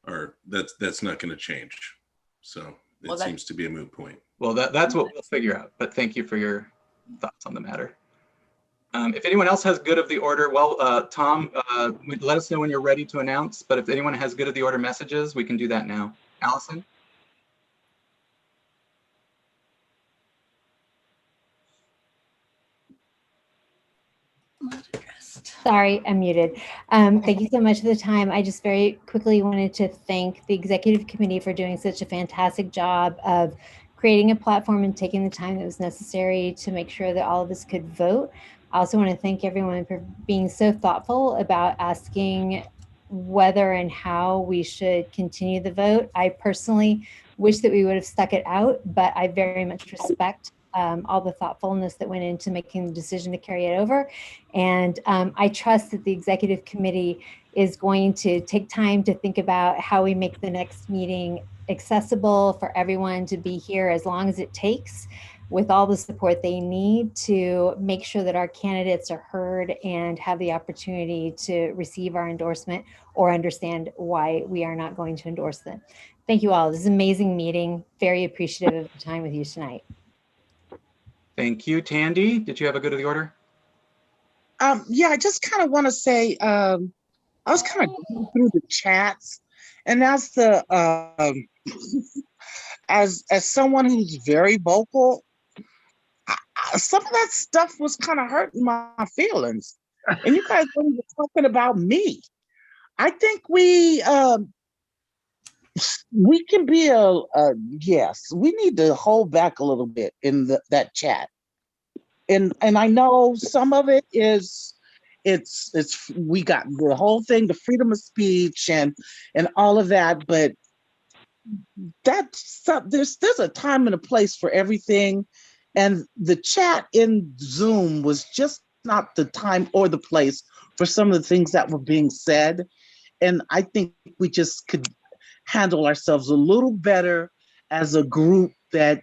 that's not going to change. So it seems to be a moot point. Well, that's what we'll figure out. But thank you for your thoughts on the matter. If anyone else has good of the order, well, Tom, let us know when you're ready to announce. But if anyone has good of the order messages, we can do that now. Allison? Sorry, I'm muted. Thank you so much for the time. I just very quickly wanted to thank the executive committee for doing such a fantastic job of creating a platform and taking the time that was necessary to make sure that all of us could vote. I also want to thank everyone for being so thoughtful about asking whether and how we should continue the vote. I personally wish that we would have stuck it out, but I very much respect all the thoughtfulness that went into making the decision to carry it over. And I trust that the executive committee is going to take time to think about how we make the next meeting accessible for everyone to be here as long as it takes, with all the support they need to make sure that our candidates are heard and have the opportunity to receive our endorsement or understand why we are not going to endorse them. Thank you all. This is an amazing meeting. Very appreciative of the time with you tonight. Thank you. Tandy, did you have a good of the order? Yeah, I just kind of want to say, I was kind of going through the chats, and as the as someone who's very vocal, some of that stuff was kind of hurting my feelings. And you guys weren't even talking about me. I think we can be yes, we need to hold back a little bit in that chat. And I know some of it is we got the whole thing, the freedom of speech and all of that, but there's a time and a place for everything. And the chat in Zoom was just not the time or the place for some of the things that were being said. And I think we just could handle ourselves a little better as a group that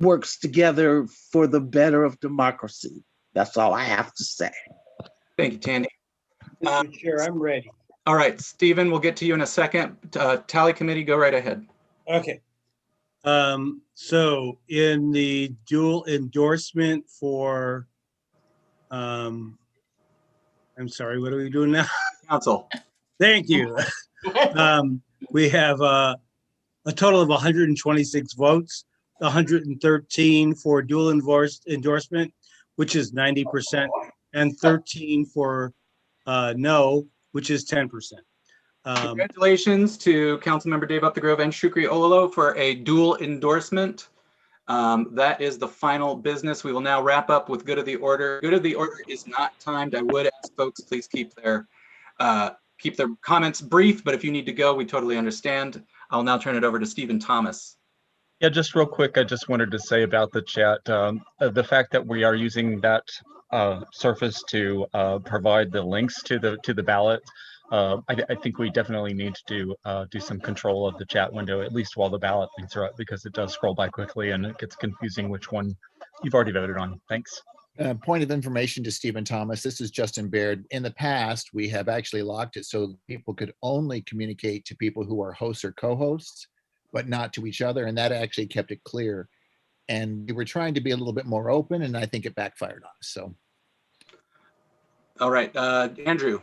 works together for the better of democracy. That's all I have to say. Thank you, Tandy. Mr. Chair, I'm ready. All right, Stephen, we'll get to you in a second. Tally committee, go right ahead. Okay. So in the dual endorsement for, I'm sorry, what are we doing now? Council. Thank you. We have a total of 126 votes, 113 for dual endorsement, which is 90%, and 13 for no, which is 10%. Congratulations to Councilmember Dave Upthegrove and Shukri Ololo for a dual endorsement. That is the final business. We will now wrap up with good of the order. Good of the order is not timed. I would ask folks, please keep their comments brief, but if you need to go, we totally understand. I'll now turn it over to Stephen Thomas. Yeah, just real quick, I just wanted to say about the chat, the fact that we are using that surface to provide the links to the ballot. I think we definitely need to do some control of the chat window, at least while the ballot links are up, because it does scroll by quickly and it gets confusing which one you've already voted on. Thanks. Point of information to Stephen Thomas. This is Justin Baird. In the past, we have actually locked it so people could only communicate to people who are hosts or co-hosts, but not to each other. And that actually kept it clear. And we were trying to be a little bit more open, and I think it backfired on us. So. All right, Andrew.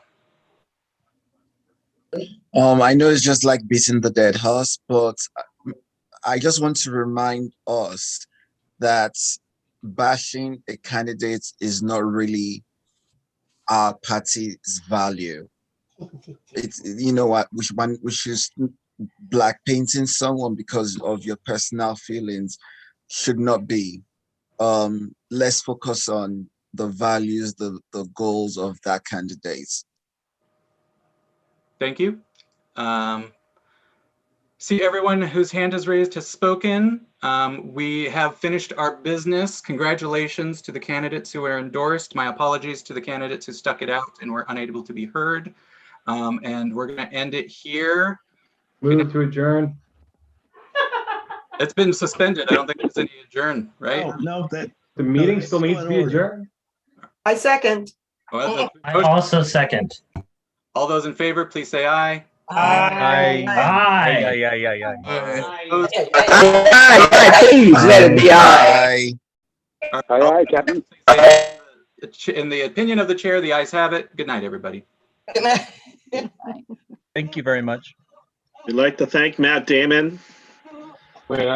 I know it's just like beating the dead horse, but I just want to remind us that bashing a candidate is not really our party's value. It's, you know what, we should black painting someone because of your personal feelings should not be. Let's focus on the values, the goals of that candidate. Thank you. See, everyone whose hand is raised has spoken. We have finished our business. Congratulations to the candidates who are endorsed. My apologies to the candidates who stuck it out and were unable to be heard. And we're going to end it here. Move to adjourn. It's been suspended. I don't think there's any adjourn, right? No, that the meeting still needs to be adjourned. I second. Well, I also second. All those in favor, please say aye. Aye. Aye. Please let it be aye. Aye. Captain. In the opinion of the chair, the ayes have it. Good night, everybody. Good night. Thank you very much. We'd like to thank Matt Damon. Wait,